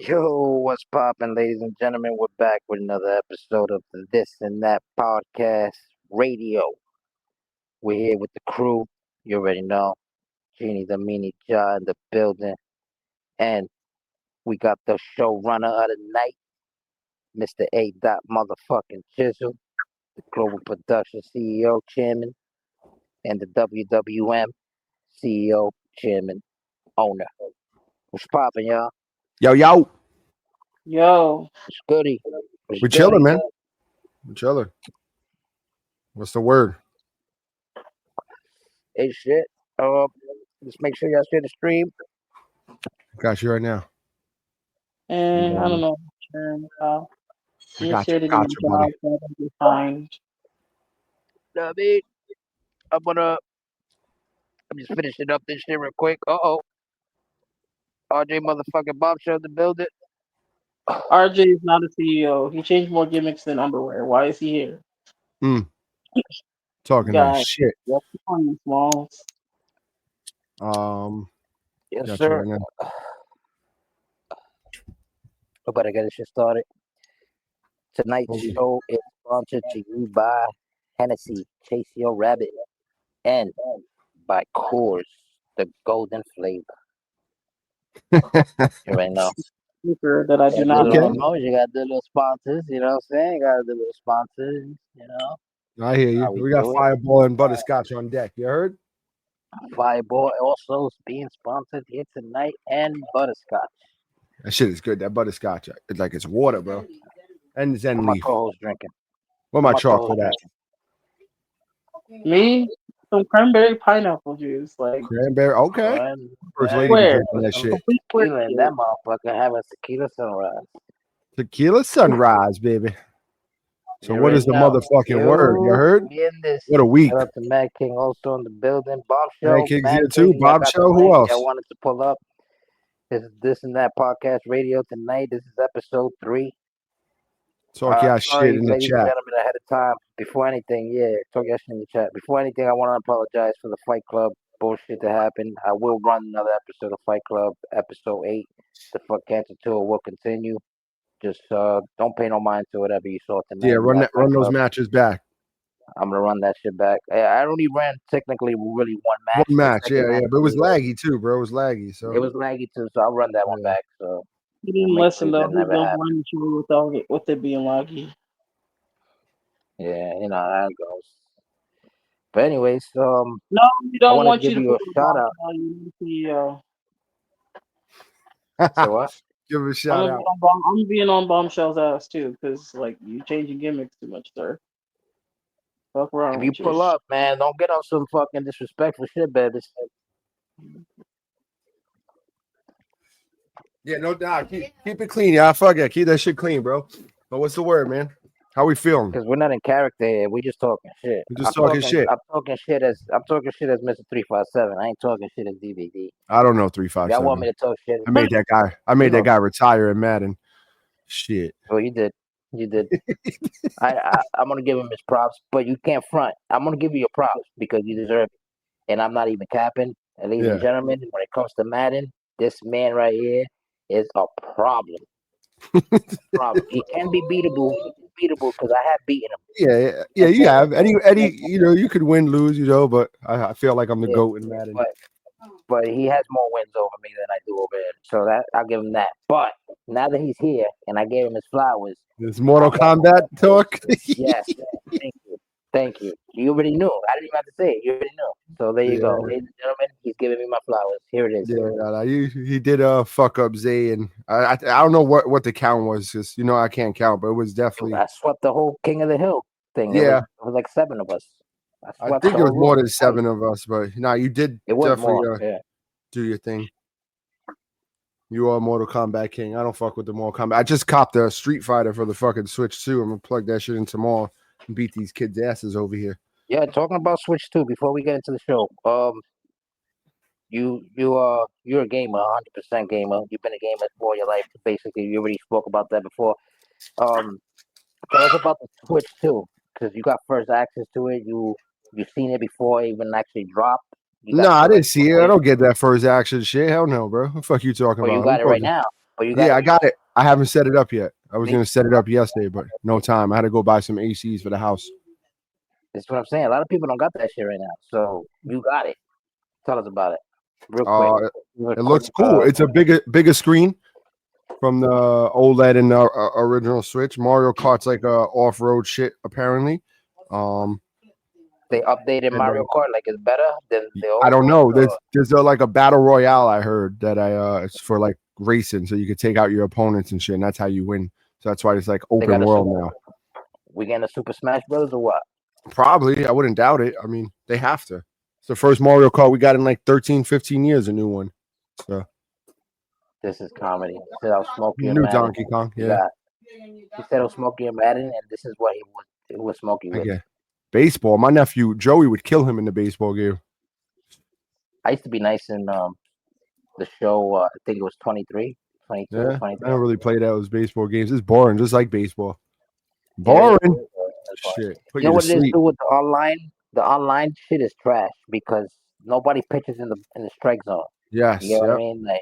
Yo, what's poppin', ladies and gentlemen? We're back with another episode of the This and That Podcast Radio. We're here with the crew. You already know. Jeannie the Meanie Ja in the building. And we got the showrunner of the night, Mr. A. Dot motherfucking Chisel, the Global Production CEO, Chairman, and the WWM CEO, Chairman, Owner. What's poppin', y'all? Yo. What's goody? What's We goody? chilling, man. We chilling. What's the word? Hey, shit. Just make sure y'all share the stream. Got you right now. And I don't know. I You got shared you. it in Got the you, buddy. job, so that'll be fine. I mean, I'm just finishing up this shit real quick. RJ motherfucking Bombshell in the building. RJ is not a CEO. He changed more gimmicks than underwear. Why is he here? Talking that Guys, shit. Yep, on Smalls. Yes, Got you sir. right now. We better get this shit started. Tonight's Okay. show is sponsored to you by Hennessy, Chase Your Rabbit, and by Coors, the golden flavor. You already know. Speaker that I do You not got know. little promos, you got the little sponsors, you know what I'm saying? You got the little sponsors, you know. I hear you. How we We got do it. Fireball and Butterscotch on deck. You heard? Fireball also is being sponsored here tonight, and Butterscotch. That shit is good. That Butterscotch. It's like it's water, bro. And Zen What my leaf. co-host drinking? What my my chocolate co-host at? Me, some cranberry pineapple juice. Like, Cranberry. Okay. Drinking? First Well, lady be Where? drinking that shit. complete square Tequila and shit. that motherfucker have a tequila sunrise. Tequila sunrise, baby. So You what already is the know. motherfucking word? You heard? We in this. What a week. Shout out to Mad King also in the building. Bombshell. Mad King's here Mad too. King, y'all got the Bombshell. Who link. else? Y'all wanted to pull up. This and That Podcast Radio tonight. This is episode 3. Talk y'all Sorry, shit in the ladies and chat. gentlemen, ahead of time. Before anything, talk your shit in the chat. Before anything, I want to apologize for the Fight Club bullshit that happened. I will run another episode of Fight Club, episode 8. The Fuck Cancer Tour will continue. Just don't pay no mind to whatever you saw tonight. Yeah, in run that Fight those Club. matches back. I'm gonna run that shit back. I only ran technically really one match. One match, The second yeah, match but it was was- laggy too, bro. It was laggy, so It was laggy too, so I'll run that one Yeah. back. So He didn't Make listen sure though. that He never don't happened. run the show without it, with it being laggy. yeah, you know how it goes. But anyways, No, we I don't want want to you give to you a put shout out. You CEO. So what? Give a shout out. I'm being on Bombshell's ass too, because like you changing gimmicks too much, sir. Fuck wrong If you with pull up, man, don't get on some fucking disrespectful shit, baby. Yeah, no doubt. Keep it clean, yeah. Fuck it. Keep that shit clean, bro. But what's the word, man? How we feeling? Because we're not in character here. We just talking shit. We're just talking shit. I'm talking shit as Mr. 357. I ain't talking shit as DVD. I don't know Y'all 357. want me to talk shit? I made that guy retire in Madden. Shit. Oh, you did. I'm gonna give him his props, but you can't front. I'm gonna give you your props because you deserve it, and I'm not even capping. And ladies and gentlemen, when it comes to Madden, this man right here is a problem. He can be beatable because I have beaten him. Yeah. You have any. You could win, lose, but I feel like I'm the GOAT in Madden. But he has more wins over me than I do over him, so that I'll give him that. But now that he's here and I gave him his flowers, this Mortal Kombat talk. Yes, thank you. You already knew. I didn't even have to say it. You already knew. So there you go, ladies and gentlemen. He's giving me my flowers. Here it is. Yeah, he did fuck up Zay, and I don't know what the count was, because I can't count, but it was definitely. I swept the whole King of the Hill thing. Yeah, it was like 7 of us. I think it was more than 7 of us, but you did definitely do your thing. You are Mortal Kombat King. I don't fuck with the Mortal Kombat. I just copped a Street Fighter for the fucking Switch too. I'm gonna plug that shit in tomorrow and beat these kids' asses over here. Yeah, talking about Switch 2 before we get into the show. You're a gamer, 100% gamer. You've been a gamer for your life. Basically, you already spoke about that before. Tell us about the Switch 2, because you got first access to it. You've seen it before it even actually dropped. No, I didn't see it. I don't get that first action shit. Hell no, bro. What the fuck you talking about? You got it right now. I got it. I haven't set it up yet. I was going to set it up yesterday, but no time. I had to go buy some ACs for the house. That's what I'm saying. A lot of people don't got that shit right now. So you got it. Tell us about it. Real quick. It looks cool. It's a bigger screen from the OLED and the original Switch. Mario Kart's like off-road shit, apparently. They updated Mario Kart, like it's better than the old. I don't know. There's like a battle royale. I heard that it's for like racing, so you could take out your opponents and shit, and that's how you win. So that's why it's like open world now. We getting a Super Smash Bros. Or what? Probably. I wouldn't doubt it. I mean, they have to. It's the first Mario Kart we got in like 13, 15 years. A new one. So this is comedy. He said I was Smokey and Madden. Donkey Kong. Yeah. He said I was Smokey and Madden, and this is what he was Smokey with. Yeah. Baseball. My nephew Joey would kill him in the baseball game. I used to be nice in the show. I think it was 23, 22, yeah, 23. I don't really play those baseball games. It's boring, just like baseball. Boring. Yeah, shit. You know what it is too with the online? The online shit is trash because nobody pitches in the strike zone. Yes. You know what I mean? Like,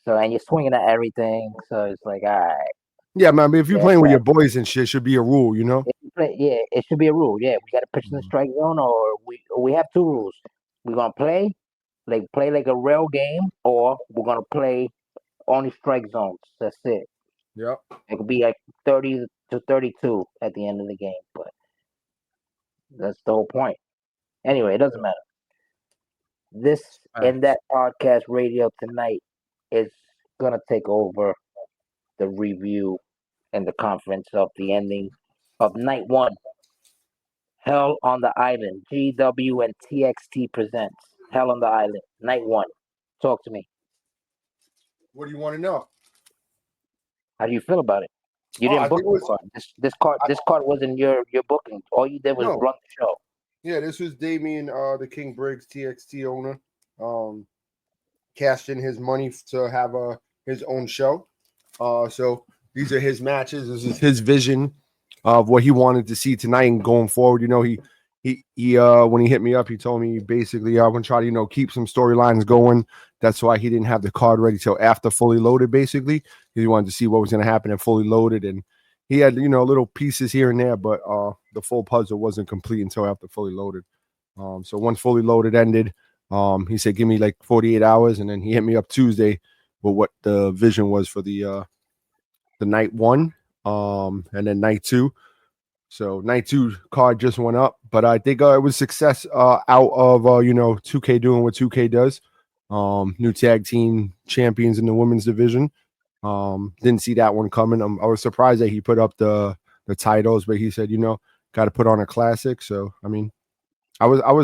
so and you're swinging at everything, so it's like, all right. Yeah, man. But if you're playing with your boys and shit, it should be a rule, you know? It should be a rule. Yeah, we got to pitch in the strike zone, or we have two rules. We're gonna play like a real game, or we're gonna play only strike zones. That's it. Yep. It could be like 30 to 32 at the end of the game, but that's the whole point. Anyway, it doesn't matter. This In That Podcast Radio tonight is gonna take over the review and the conference of the ending of night one. Hell on the Island. GW and TXT presents Hell on the Island. Night one. Talk to me. What do you want to know? How do you feel about it? You didn't book the card. This card wasn't your booking. All you did was run the show. Yeah, this was Damian, the King Briggs TXT owner. Cashed in his money to have his own show. So these are his matches. This is his vision of what he wanted to see tonight and going forward. You know, he when he hit me up, he told me basically I'm gonna try to, keep some storylines going. That's why he didn't have the card ready till after Fully Loaded, basically. He wanted to see what was gonna happen at Fully Loaded, and he had little pieces here and there, but the full puzzle wasn't complete until after Fully Loaded. So once Fully Loaded ended, he said give me like 48 hours, and then he hit me up Tuesday with what the vision was for the night one, and then night two. So night two card just went up, but I think it was success out of 2K doing what 2K does. New tag team champions in the women's division. Didn't see that one coming. I was surprised that he put up the titles, but he said, got to put on a classic. So I mean, I ain't gonna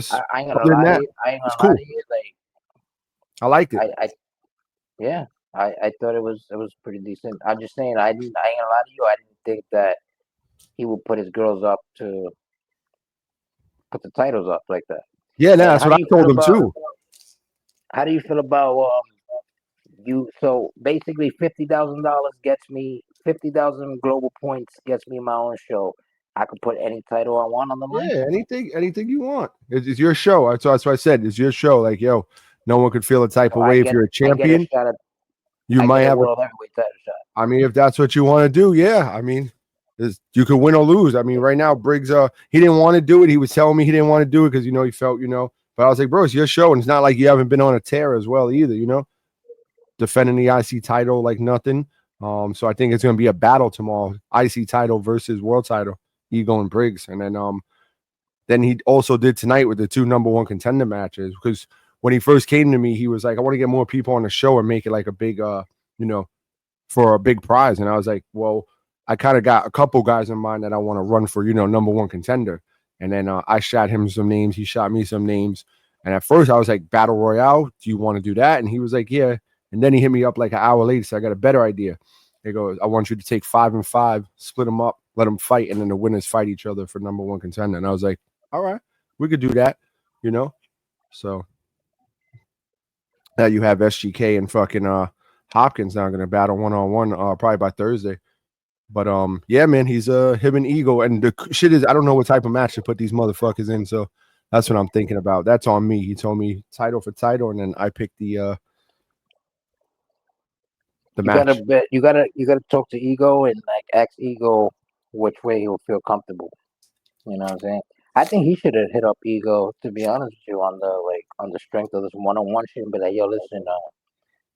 lie to you, I liked it. I thought it was pretty decent. I'm just saying, I ain't gonna lie to you, I didn't think that he would put his girls up to put the titles up like that. Yeah, that's what I told him too. How do you feel about you? So basically, $50,000 gets me 50,000 global points, gets me my own show. I can put any title I want on the line. Yeah, anything you want. It's your show. That's what I said. It's your show. Like, no one could feel a type of way if you're a champion. You might have a world heavyweight title shot. I mean, if that's what you want to do, yeah. I mean, you could win or lose. I mean, right now, Briggs, he didn't want to do it. He was telling me he didn't want to do it because, he felt, But I was like, bro, it's your show, and it's not like you haven't been on a tear as well either, defending the IC title like nothing. So I think it's going to be a battle tomorrow, IC title versus world title, Ego and Briggs. And then he also did tonight with the 2 number 1 contender matches, because when he first came to me, he was like, I want to get more people on the show and make it like a big, for a big prize. And I was like, well, I kind of got a couple guys in mind that I want to run for, number 1 contender. And then I shot him some names. He shot me some names. And at first I was like, Battle Royale, do you want to do that? And he was like, yeah. And then he hit me up like an hour later. So I got a better idea. He goes, I want you to take 5 and 5, split them up, let them fight. And then the winners fight each other for number 1 contender. And I was like, all right, we could do that, So now you have SGK and fucking Hopkins now going to battle 1-on-1 probably by Thursday. But yeah, man, he's him and Ego, and the shit is I don't know what type of match to put these motherfuckers in, so that's what I'm thinking about. That's on me. He told me title for title, and then I picked the the match. You gotta talk to Ego and like ask Ego which way he'll feel comfortable. You know what I'm saying? I think he should have hit up Ego, to be honest with you, on the strength of this one-on-one shit and be like, yo, listen,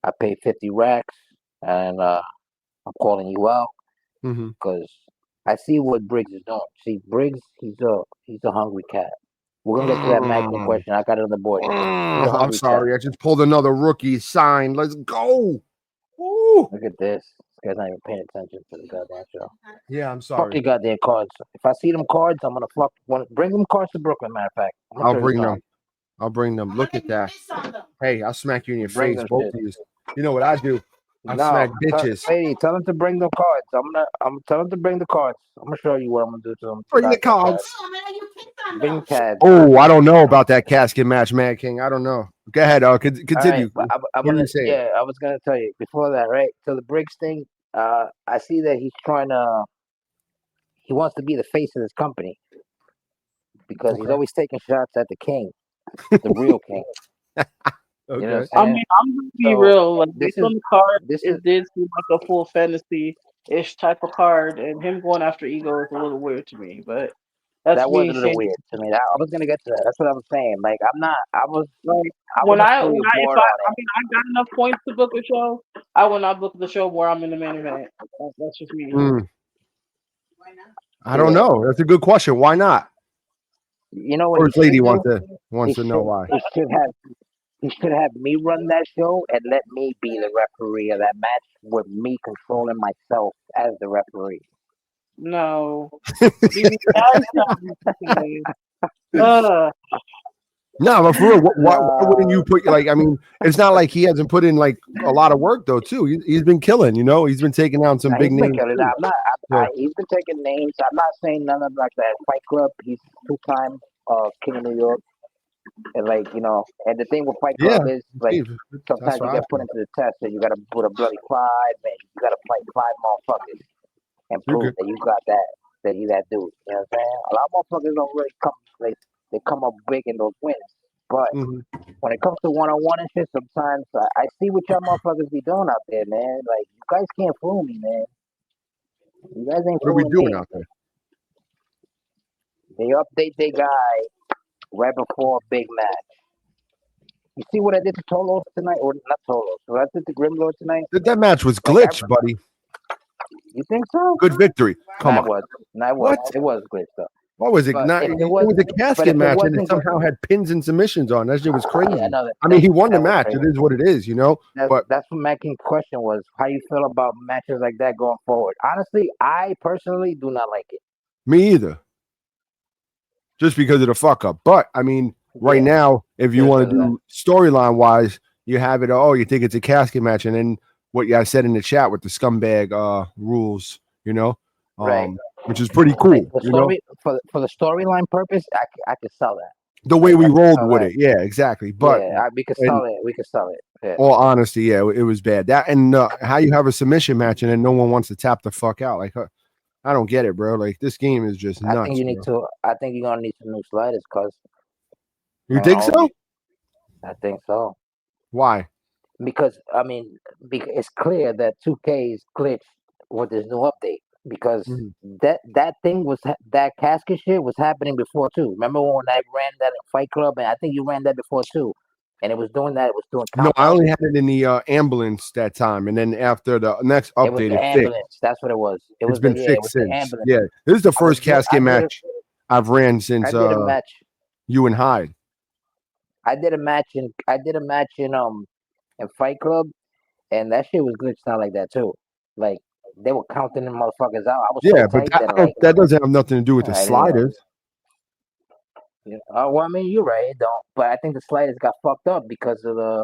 I paid 50 racks and I'm calling you out because I see what Briggs is doing. See, Briggs, he's a hungry cat. We're gonna get to that match question. I got it on the board. I'm sorry, I just pulled another rookie sign. Let's go. Woo. Look at this. This guy's not even paying attention to the goddamn show. Yeah, I'm sorry. Fuck your goddamn cards. If I see them cards, I'm gonna bring them cards to Brooklyn. Matter of fact, I'll bring them. Look at that. Hey, I'll smack you in your face, both of you. You know what I do? I smack bitches. Hey, tell them to bring the cards. I'm tell them to bring the cards. I'm gonna show you what I'm gonna do to them. Bring the cards. Bring cards. Oh, I don't know about that casket match, Mad King. I don't know. Go ahead. Continue. Right, I was gonna tell you before that, right? So the Briggs thing, I see that he wants to be the face of this company because he's always taking shots at the king, the real king. Okay. You know I mean, I'm gonna be real. Like this on the card, it did seem like a full fantasy-ish type of card, and him going after Ego is a little weird to me. But that was a little weird to me. I was gonna get to that. That's what I was saying. Like I was I got enough points to book a show. I will not book the show where I'm in the main event. That's just me. I don't know. That's a good question. Why not? You know what? First lady wants to know why. He should have me run that show and let me be the referee of that match with me controlling myself as the referee. No. No, but for real, why wouldn't you put I mean, it's not like he hasn't put in like a lot of work though too. He's been killing, he's been taking down some big names. He's been taking names. I'm not saying none of like that Fight Club. He's 2-time King of New York. And and the thing with Fight Club is sometimes you get put into the test and you gotta put a bloody 5 and you gotta fight 5 motherfuckers and prove that you got that you that dude. You know what I'm saying? A lot of motherfuckers don't really come they come up big in those wins. But when it comes to one-on-one and shit, sometimes I see what y'all motherfuckers be doing out there, man. Like, you guys can't fool me, man. You guys ain't fooling me. What are we doing out there? They update their guy right before a big match. You see what I did to Tolos tonight? Or not Tolos. What I did to Grimlord tonight? That match was glitch, buddy. You think so? Good victory. Come on. It was glitch, though. What was it? It was a casket match, and it somehow had pins and submissions on. That shit was crazy. I mean, he won the match. It is what it is, But that's what Mackey's question was. How you feel about matches like that going forward? Honestly, I personally do not like it. Me either. Just because of the fuck up. But I mean, right now, if you want to do storyline wise, you have it. Oh, you think it's a casket match, and then what you guys said in the chat with the scumbag rules, right. Which is pretty cool. For the storyline purpose, I could sell that. The way we rolled with it, yeah, exactly. But we could sell it. We could sell it. Yeah. All honesty, it was bad. That and how you have a submission match and then no one wants to tap the fuck out. Like, I don't get it, bro. Like, this game is just nuts. I think you're gonna need some new sliders, cause. You think so? I think so. Why? Because it's clear that 2K is glitched with this new update. Because that thing that casket shit was happening before too. Remember when I ran that in Fight Club, and I think you ran that before too, and it was doing that. It was doing. No, I only had it in the ambulance that time, and then after the next update, it fixed. That's what it was. It's been fixed since. Yeah, this is the first casket match I've ran since you and Hyde. I did a match in Fight Club, and that shit was glitched out like that too. Like. They were counting them motherfuckers out. I was but that doesn't have nothing to do with the sliders. Yeah. Well, I mean, you're right. It don't. But I think the sliders got fucked up because of the.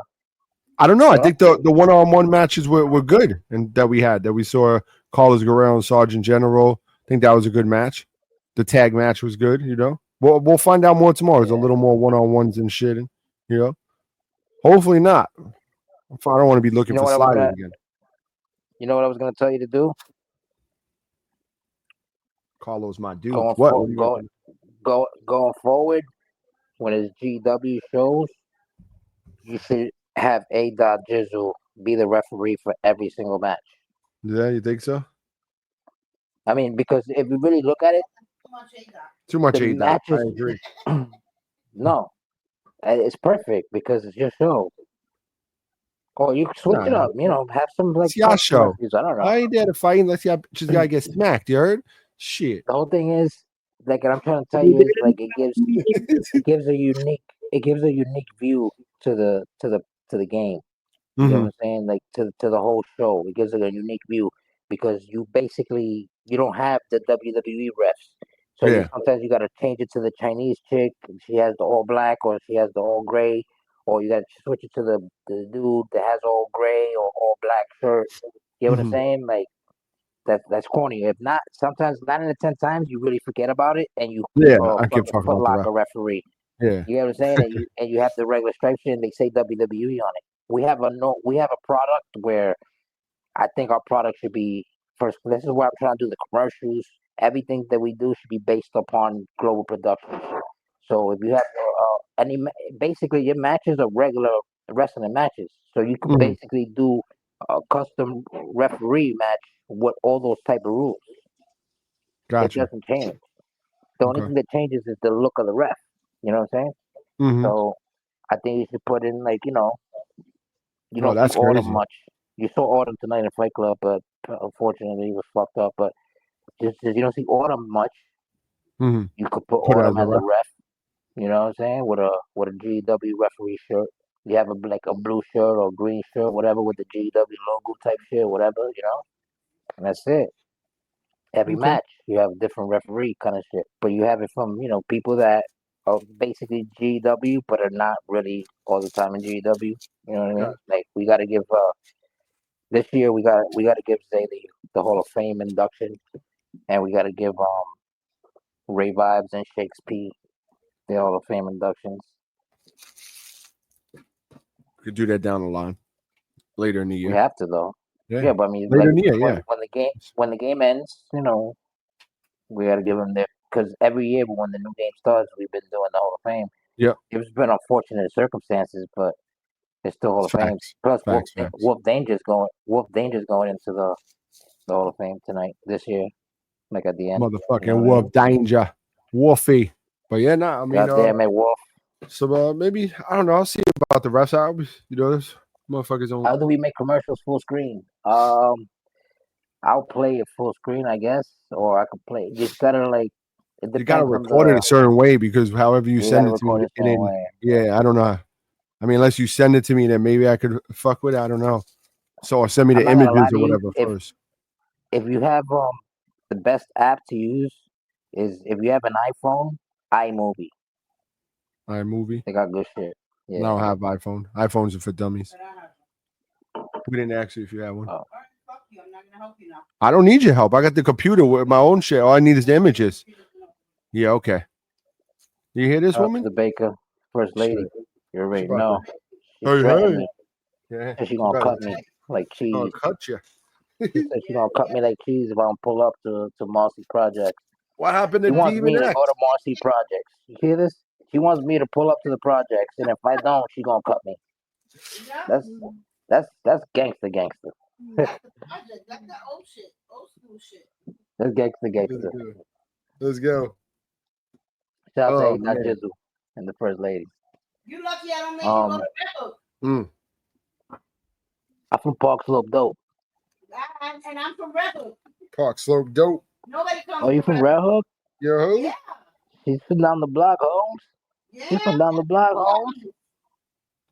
I don't know. I think the one-on-one matches were good, and that we saw Carlos Guerrero and Sergeant General. I think that was a good match. The tag match was good. We'll find out more tomorrow. There's a little more one-on-ones and shit. Hopefully not. I don't want to be looking for sliders again. You know what I was going to tell you to do? Carlos, my dude. Going forward, when it's GW shows, you should have A. Jizzle be the referee for every single match. Yeah, you think so? I mean, because if you really look at it, too much ADOT. Matches, I agree. No, it's perfect because it's your show. Or you can switch it up, have some like. It's your show. I don't know. I ain't there to fight unless you just gotta get smacked. You heard? Shit. The whole thing is like, what I'm trying to tell you is like it gives a unique view to the game. You know what I'm saying? Like to the whole show, it gives it a unique view because you don't have the WWE refs. So sometimes you got to change it to the Chinese chick. And she has the all black, or she has the all gray, or you got to switch it to the dude that has all gray or all black shirt. You know what I'm saying? Like that's corny. If not, sometimes 9 out of 10 times you really forget about it and you I can fuck Foot about Locker referee. Yeah, you know what I'm saying? And you have the regular stripes and they say WWE on it. We have a product where I think our product should be first. This is where I'm trying to do the commercials. Everything that we do should be based upon global productions. So if you have basically your matches are regular wrestling matches. So you can basically do a custom referee match with all those type of rules. Gotcha. It doesn't change. The only thing that changes is the look of the ref. You know what I'm saying? So I think you should put in you don't see Autumn much. You saw Autumn tonight in Fight Club, but unfortunately he was fucked up. But just you don't see Autumn much. You could put Autumn as a ref. You know what I'm saying? With a GW referee shirt. You have a blue shirt or green shirt, whatever, with the GW logo type shit, whatever, and that's it. Every match you have a different referee kind of shit, but you have it from people that are basically GW but are not really all the time in GW. You know what I mean? Like we got to give this year we got to give Zay the Hall of Fame induction, and we got to give Ray Vibes and Shakes P the Hall of Fame inductions. Could do that down the line later in the year. We have to though. Yeah, but I mean, later in the year, when the game ends, we got to give them their, because every year when the new game starts, we've been doing the Hall of Fame. Yeah, it's been unfortunate circumstances, but it's still Hall of Fame. Plus, Wolf Danger's going into the Hall of Fame this year, like at the end. Motherfucking Wolf Danger, Wolfie. But yeah, I mean, goddamn it, Wolf. So maybe I don't know. I'll see about the refs out. This motherfuckers don't. How do we make commercials full screen? I'll play it full screen, I guess, or I could play. You gotta you gotta record it a certain way because however you send it to me, I don't know. I mean, unless you send it to me, then maybe I could fuck with it. I don't know. So send me the images or whatever first. If you have the best app to use is if you have an iPhone, iMovie. iMovie. They got good shit. Yeah. I don't have iPhone. iPhones are for dummies. We didn't ask you if you have one. Oh. I'm not gonna help you now. I don't need your help. I got the computer with my own shit. All I need is the images. Yeah, okay. You hear this woman? The Baker, First Lady. Shit. You already know. Hey. Yeah. She's gonna cut me like cheese. Oh, cut you. She said she's gonna cut me like cheese if I don't pull up to Marcy Projects. What happened to She wants me to go to Marcy Projects. You hear this? She wants me to pull up to the projects, and if I don't, she's gonna cut me. That's gangster. That's the old shit, old school shit. That's gangster. Let's go. Shout out to Jizzle and the First Lady. You lucky I don't make you go to Red Hook. I'm from Park Slope Dope. And I'm from Red Hook. Park Slope Dope. Nobody comes. Oh, you from Red Hook? You're who? Yeah. She's from down the block, Holmes. Yeah. She's from down the block, Holmes.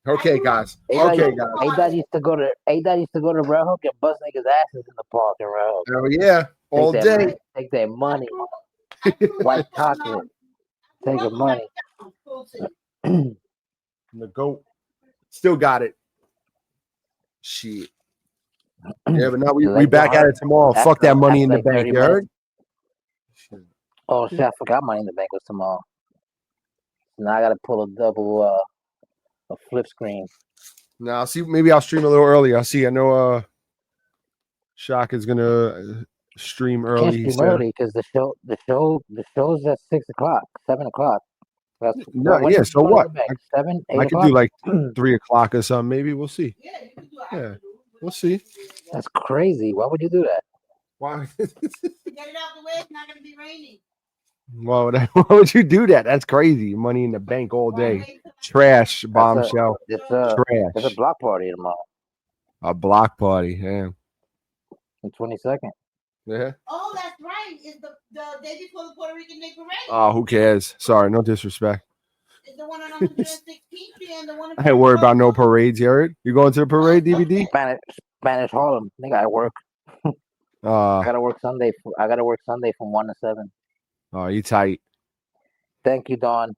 Okay, guys. A-Dad used to go to Red Hook and bust niggas' asses in the park in Red Hook. Oh yeah, all day. Take that money. White chocolate. Take the money. The goat. Still got it. Shit. Yeah, but now we back at it tomorrow. Fuck that Money in the Bank. You heard? Oh shit! I forgot Money in the Bank was tomorrow. Now I gotta pull a double, a flip screen. Now see, maybe I'll stream a little early. I'll see. I know Shock is gonna stream early. Can't stream early because the show's at 6 o'clock, 7 o'clock. Yeah. So what? 7, 8 I could do like 3 o'clock or something. Maybe we'll see. Yeah, you can do it. We'll see. That's crazy. Why would you do that? Why? Get it out the way. It's not gonna be raining. Why would you do that? That's crazy. Money in the bank all day. Trash, bombshell. It's a block party tomorrow. A block party, yeah. The 22nd. Yeah. Oh, that's right. It's the day before the Puerto Rican Day Parade. Oh, who cares? Sorry, no disrespect. It's the one on 116th Street and the one. I ain't worried about no parades, you heard? You going to the parade, DVD? Spanish Harlem. I think I work. I gotta work Sunday. I gotta work Sunday from 1 to 7. Oh, you tight. Thank you, Dawn.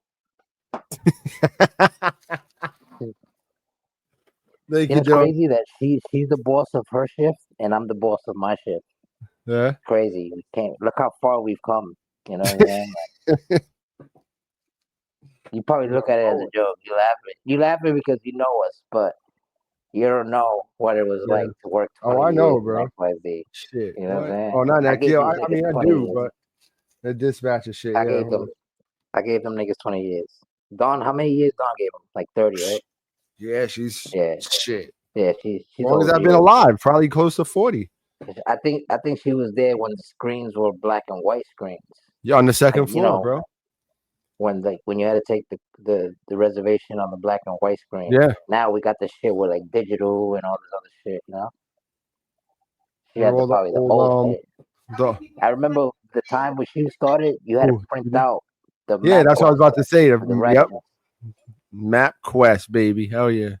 It's crazy that she's the boss of her shift and I'm the boss of my shift. Yeah. Crazy. We can't look how far we've come. You know what I'm saying? Like, you probably look at it as a joke. You laughing because you know us, but you don't know what it was like to work. Oh, I know, bro. Shit. You know what I'm saying? Oh, not that deal. I mean, I do, but the dispatcher shit. I gave them niggas 20 years. Dawn, how many years Dawn gave them? Like 30, right? Yeah, she's shit. Yeah, she's as long as I've been alive, probably close to 40. I think she was there when the screens were black and white screens. Yeah, on the second floor, bro. When you had to take the reservation on the black and white screen. Yeah. Now we got the shit with like digital and all this other shit, you know? She had probably the old shit. I remember the time when she started, you had to print out the map. Yeah, that's what I was about to say. Yep. MapQuest, baby. Hell yeah.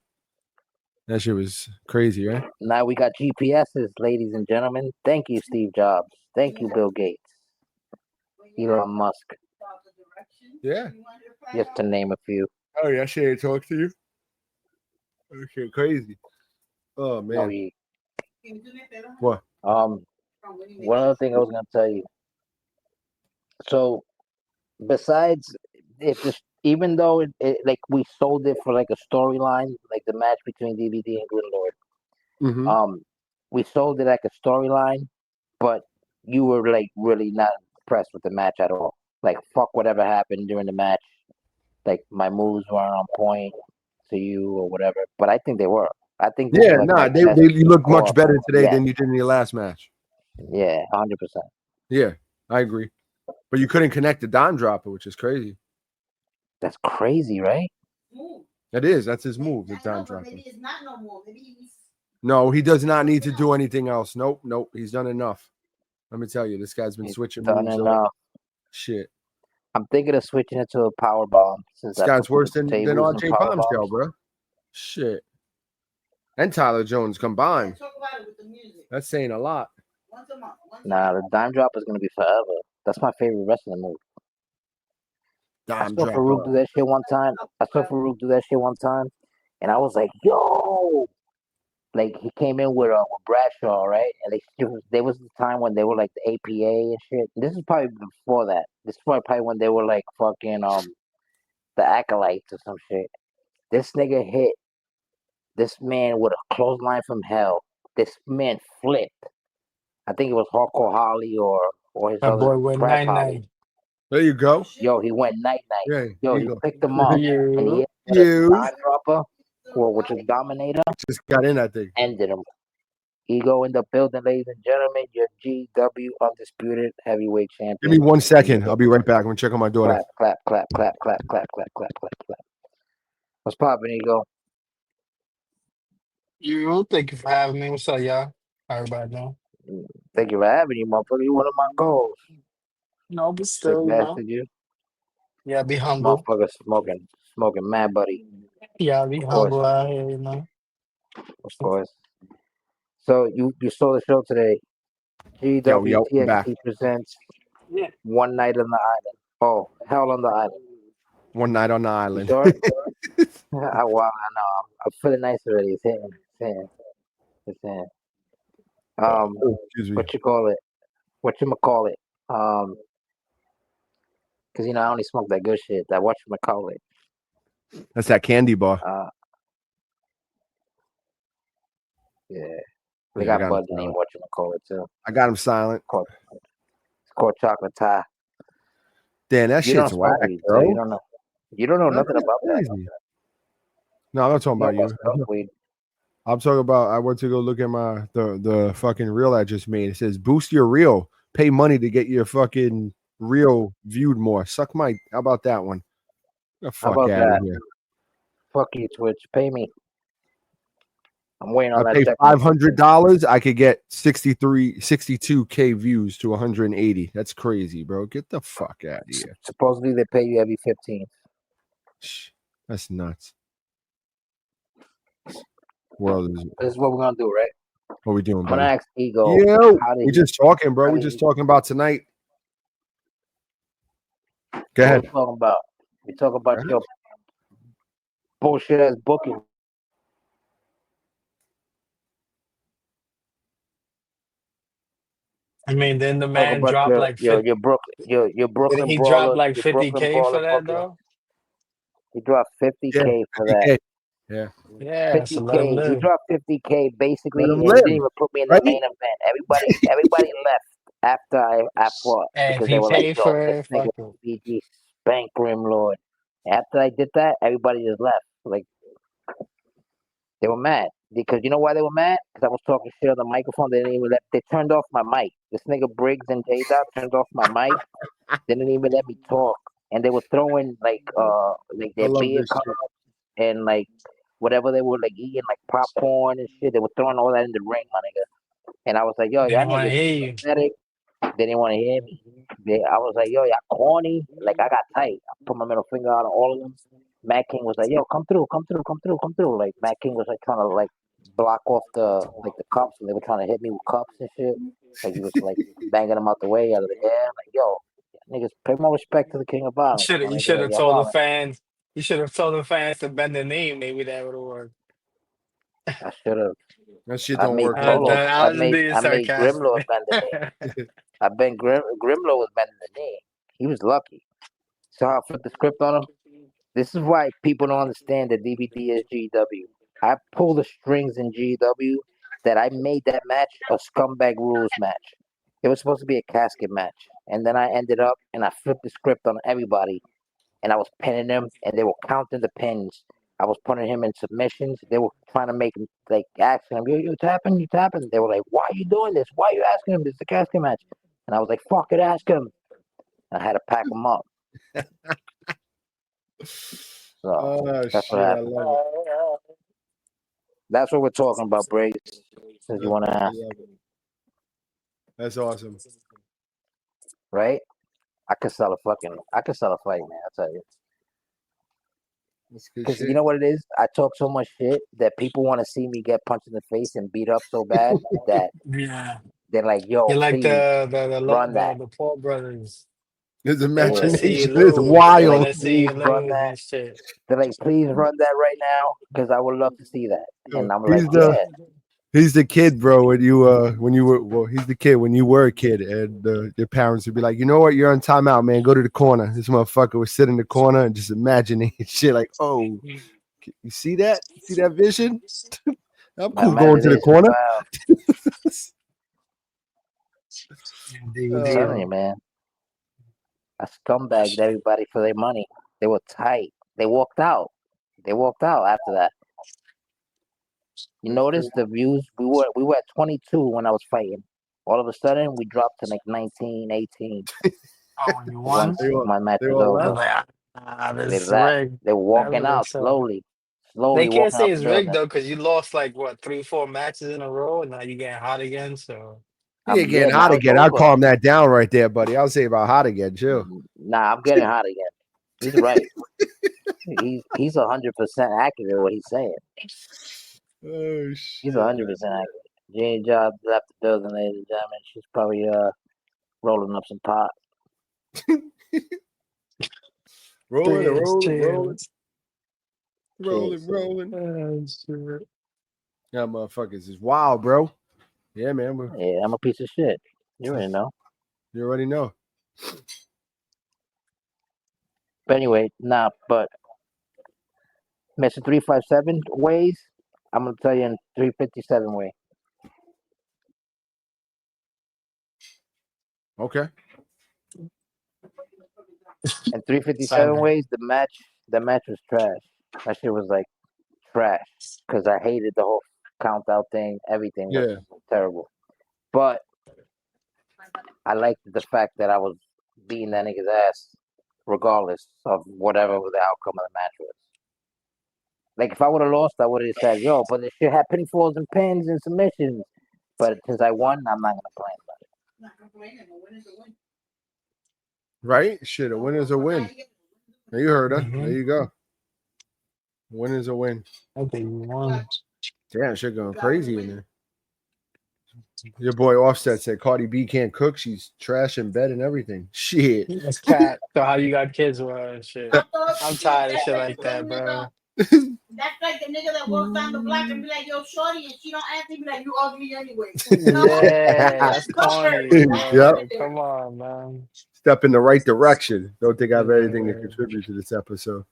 That shit was crazy, right? Now we got GPSs, ladies and gentlemen. Thank you, Steve Jobs. Thank you, Bill Gates. Elon Musk. Yeah. Just to name a few. Oh, yeah, she ain't talk to you? That shit crazy. Oh, man. What? One other thing I was going to tell you. So, besides, even though it like we sold it for like a storyline, like the match between DVD and Good Lord, we sold it like a storyline, but you were like really not impressed with the match at all. Like fuck whatever happened during the match. Like my moves weren't on point to you or whatever, but I think they were. I think you look much better today than you did in your last match. Yeah, 100%. Yeah, I agree. But you couldn't connect the dime dropper, which is crazy. That's crazy, right? It is. That's his move, the dime dropper. Maybe it's not no more. No, he does not need to do anything else. Nope. He's done enough. Let me tell you, this guy's been switching moves. Shit. I'm thinking of switching it to a power bomb. This guy's worse than RJ Bombshell, bro. Shit. And Tyler Jones combined. That's saying a lot. Nah, the dime drop is gonna be forever. That's my favorite wrestling move. I saw Farouk do that shit one time. And I was like, yo, like he came in with Bradshaw, right? And there was the time when they were like the APA and shit. This is probably before that. This is probably when they were like fucking the Acolytes or some shit. This nigga hit this man with a clothesline from hell. This man flipped. I think it was Hardcore Holly or his My other boy went Crab 9-9. Holly. There you go. Yo, he went night-night. Yeah, yo, he picked him up. And he hit the dime dropper, which is Dominator. Just got in, I think. Ended him. Ego in the building, ladies and gentlemen. Your GW Undisputed Heavyweight Champion. Give me 1 second. I'll be right back. I'm going to check on my daughter. Clap. What's poppin', Ego? Thank you for having me. What's up, y'all? How everybody doing? Thank you for having you, motherfucker. You one of my goals. No, but still, you. Yeah, be humble. Motherfucker smoking mad, buddy. Yeah, be humble out here, you know. Of course. So you saw the show today. GWTXT presents One Night on the Island. Oh, Hell on the Island. One Night on the Island. You sure? Wow, I know. I'm feeling nice already. It's hitting. What you call it? Because I only smoke that good shit. That whatchamacallit. That's that candy bar. Yeah. They got Bud named whatchamacallit too. I got him silent. It's called chocolate tie. Damn, that shit's whack, bro. You don't know nothing about that. No, I'm not talking about you. I'm talking about. I went to go look at my the fucking reel I just made. It says boost your reel. Pay money to get your fucking reel viewed more. Suck my. How about that one? The fuck out out of here. Fuck you, Twitch. Pay me. I'm waiting on I that pay check. $500. I could get 62K views to 180. That's crazy, bro. Get the fuck out of here. Supposedly they pay you every 15th. That's nuts. World is. This is what we're gonna do, right? What we doing, I'm buddy? gonna ask Ego. Yeah, we're just talking, bro. We're just talking about tonight. Go ahead. What we talking about? We talk about your bullshit ass booking. I mean, then the man dropped like your Brooklyn Did he Brawler. drop like 50K for that booking. though? He dropped 50K for that. Yeah. Yeah, so let him 50K. He live. dropped 50K basically, and live, didn't even put me in the right? main event. Everybody left after I fought And because he they were like, paid "Yo, for this it. nigga Fuck him. BG spank Grimlord." After I did that, everybody just left. Like they were mad because you know why they were mad? Because I was talking shit on the microphone. They didn't even let. They turned off my mic. This nigga Briggs and J-Dot turned off my mic. They didn't even let me talk, and they were throwing like their beer cups and like whatever they were like eating like popcorn and shit. They were throwing all that in the ring, my nigga. And I was like, yo, They y'all didn't want to hear you. pathetic. They didn't want to hear me. I was like, yo, y'all corny. Like I got tight. I put my middle finger out on all of them. Matt King was like, yo, come through. Like Matt King was like trying to like block off the cups, and they were trying to hit me with cups and shit. Like he was like banging them out the way, out of the air. Like, yo, niggas, pay more respect to the king of violence. You should have told the fans. You should have told the fans to bend the knee. Maybe that would have worked. I should have. That shit don't work. I was being I made sarcastic. Grimlord bend the knee. Grimlord was bending the knee. He was lucky. So I flipped the script on him. This is why people don't understand that DVD is GW. I pulled the strings in GW that I made that match a scumbag rules match. It was supposed to be a casket match. And then I ended up and I flipped the script on everybody. And I was pinning them and they were counting the pins. I was putting him in submissions. They were trying to make him like asking him, you tapping, you tapping. They were like, why are you doing this? Why are you asking him? This is a casket match. And I was like, fuck it, ask him. And I had to pack him up. So that's what happened. That's what we're talking about, Briggs. Since you want to ask. That's awesome. Right? I could sell a fight, man. I'll tell you. Because you know what it is? I talk so much shit that people want to see me get punched in the face and beat up so bad that they're like, yo, you're like the Paul brothers. His imagination is wild. They're like, please run that right now because I would love to see that. And I'm like, He's the kid, bro. He's the kid when you were a kid, and your parents would be like, you know what, you're on timeout, man. Go to the corner. This motherfucker would sit in the corner and just imagining shit like, oh, you see that? See that vision? I'm cool going to the corner. I'm telling you, man. I scumbagged everybody for their money. They were tight. They walked out. After that. You notice the views? We were at 22 when I was fighting. All of a sudden, we dropped to like 19, 18. Oh, you won? My match was over. They left. They were walking out slowly. They can't say it's rigged though, because you lost like what 3-4 matches in a row, and now you're getting hot again. So you're getting hot again. I'll calm that down right there, buddy. I'll say about hot again, chill. Nah, I'm getting hot again. He's right. He's 100% accurate what he's saying. Oh shit. He's 100% accurate. Jane Job left the building, ladies and gentlemen. She's probably rolling up some pot. rolling. Yeah, motherfuckers is wild, bro. Yeah, man. Yeah, I'm a piece of shit. You already know. You already know. But anyway, but Mr. 357 ways, I'm gonna tell you in 357 way. Okay. In 357 ways, the match was trash. That shit was like trash because I hated the whole count out thing, everything was Yeah. terrible. But I liked the fact that I was beating that nigga's ass regardless of whatever the outcome of the match was. Like, if I would have lost, I would have said, yo, but this shit had pinfalls and pins and submissions. But since I won, I'm not going to complain about it. Not complaining, a win is a win. Right? Shit, a win is a win. Now you heard her. Mm-hmm. There you go. Win is a win. I think you won. Damn, shit going crazy in there. Your boy Offset said Cardi B can't cook. She's trash in bed and everything. Shit. That's cat. So how you got kids and shit. I'm tired of shit like that, bro. That's like the nigga that walks down the block and be like, yo, shorty, and she don't answer, be like, you ugly anyway. Yeah, that's corny. Yep. Come on, man. Step in the right direction. Don't think I have anything to contribute to this episode.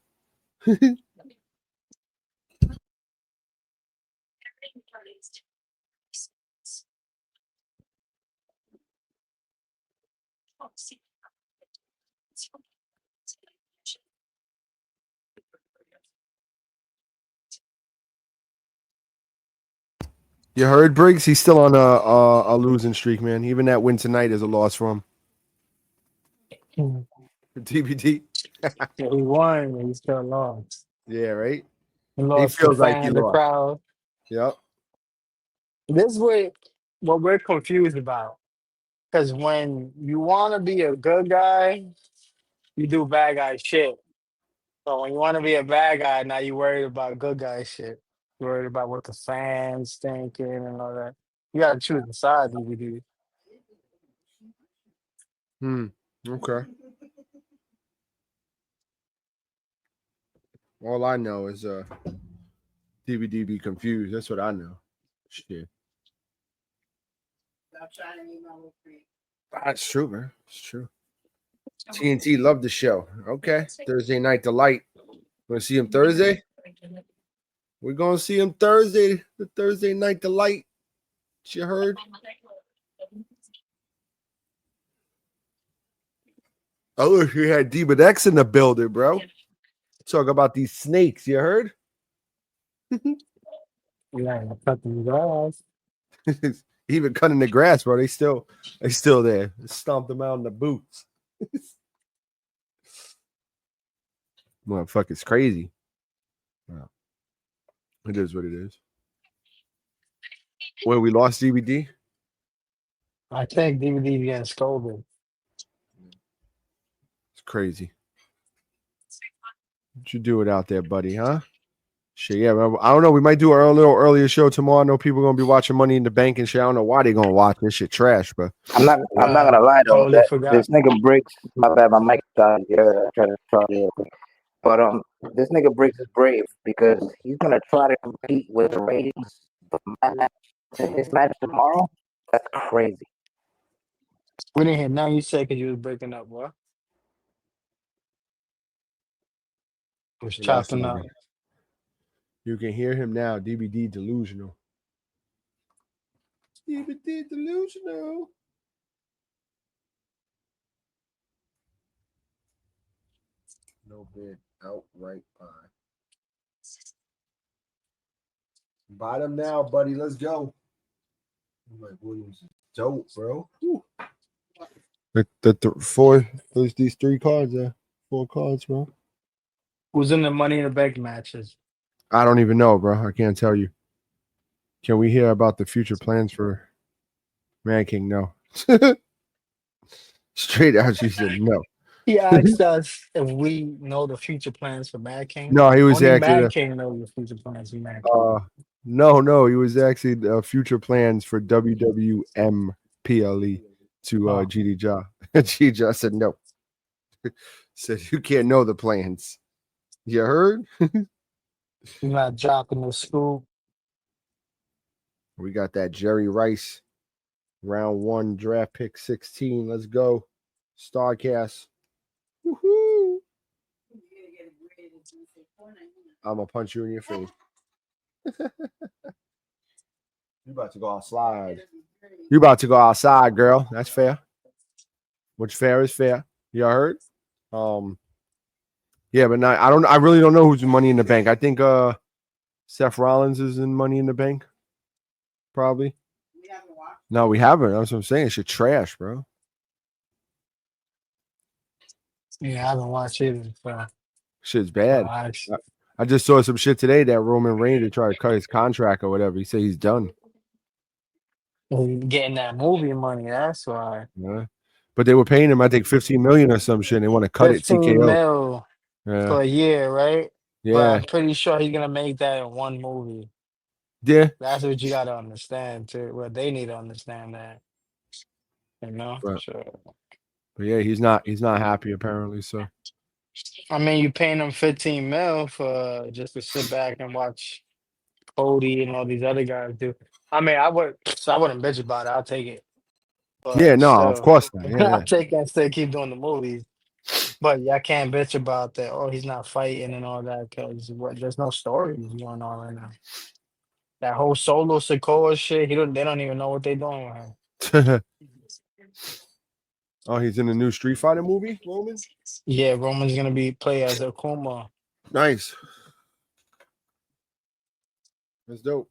You heard Briggs? He's still on a losing streak, man. Even that win tonight is a loss for him. DBD. Yeah, he won. He still lost. Yeah, right. He lost. He feels like he lost. The crowd. Yep. This is what we're confused about. Because when you want to be a good guy, you do bad guy shit. So when you want to be a bad guy, now you're worried about good guy shit. You're worried about what the fans thinking and all that. You got to choose the side, DVD. Okay. All I know is DVD be confused. That's what I know. Shit. That's true, man. It's true. TNT loved the show. Okay. Thursday Night Delight. Want to see him Thursday? We're going to see him Thursday. The Thursday Night Delight. You heard? Oh, look, you had Demon X in the building, bro. Talk about these snakes. You heard? Yeah, cutting the grass. Even cutting the grass, bro. They still there. Stomped them out in the boots. Motherfucker's crazy. Wow. It is what it is. Where we lost DVD? I think DVD getting scolded. It's crazy. What you do it out there, buddy, huh? Shit, yeah. I don't know. We might do a little earlier show tomorrow. I know people are gonna be watching Money in the Bank and shit. I don't know why they're gonna watch this shit trash, but I'm not gonna lie though. This nigga Briggs, my bad, my mic died. Yeah, I tried to try real quick. But this nigga Briggs is brave because he's gonna try to compete with the ratings of my match to his match tomorrow. That's crazy. We didn't hear nothing you said because you was breaking up, bro. It was chopping up. You can hear him now. DVD delusional. DVD delusional. No bid. Outright buy. Buy them now, buddy. Let's go. Like Williams is dope, bro. These 3 cards there. 4 cards, bro. Who's in the Money in the Bank matches? I don't even know, bro. I can't tell you. Can we hear about the future plans for Man King? No. Straight out, she said no. He asked us if we know the future plans for Mad King. No, he was Only actually Mad King knows the future plans for Mad King. No, he was actually the future plans for WWM PLE to GD Ja. GD Ja said no. Said you can't know the plans. You heard? You're not dropping the scoop. We got that Jerry Rice round 1 draft pick 16. Let's go. Starcast. Woohoo! I'm gonna punch you in your face. You about to go outside. You about to go outside, girl. That's fair. What's fair is fair. You heard? Yeah, but not, I really don't know who's in Money in the Bank. I think Seth Rollins is in Money in the Bank. Probably. We haven't watched. No, we haven't. That's what I'm saying. Shit trash, bro. Yeah, I haven't watched it. Shit's bad. I just saw some shit today that Roman Reigns to try to cut his contract or whatever. He said he's done. Getting that movie money, that's why. Yeah. But they were paying him, I think, $15 million or some shit. And they want to cut it. 15 TKO. mil for a year, right? Yeah. But I'm pretty sure he's gonna make that in one movie. Yeah. That's what you gotta understand too. Well, they need to understand that. You know? Right. Sure. But yeah, he's not happy apparently. So I mean, you paying him 15 mil for just to sit back and watch Cody and all these other guys do. I mean, I wouldn't bitch about it. I'll take it. But yeah, no, still, of course not. Yeah, I'll take that and still keep doing the movies. But yeah, I can't bitch about that. Oh, he's not fighting and all that because there's no stories going on right now. That whole Solo Sikoa shit, they don't even know what they're doing with him. Oh, he's in the new Street Fighter movie, Roman? Yeah, Roman's gonna play as Akuma. Nice. That's dope.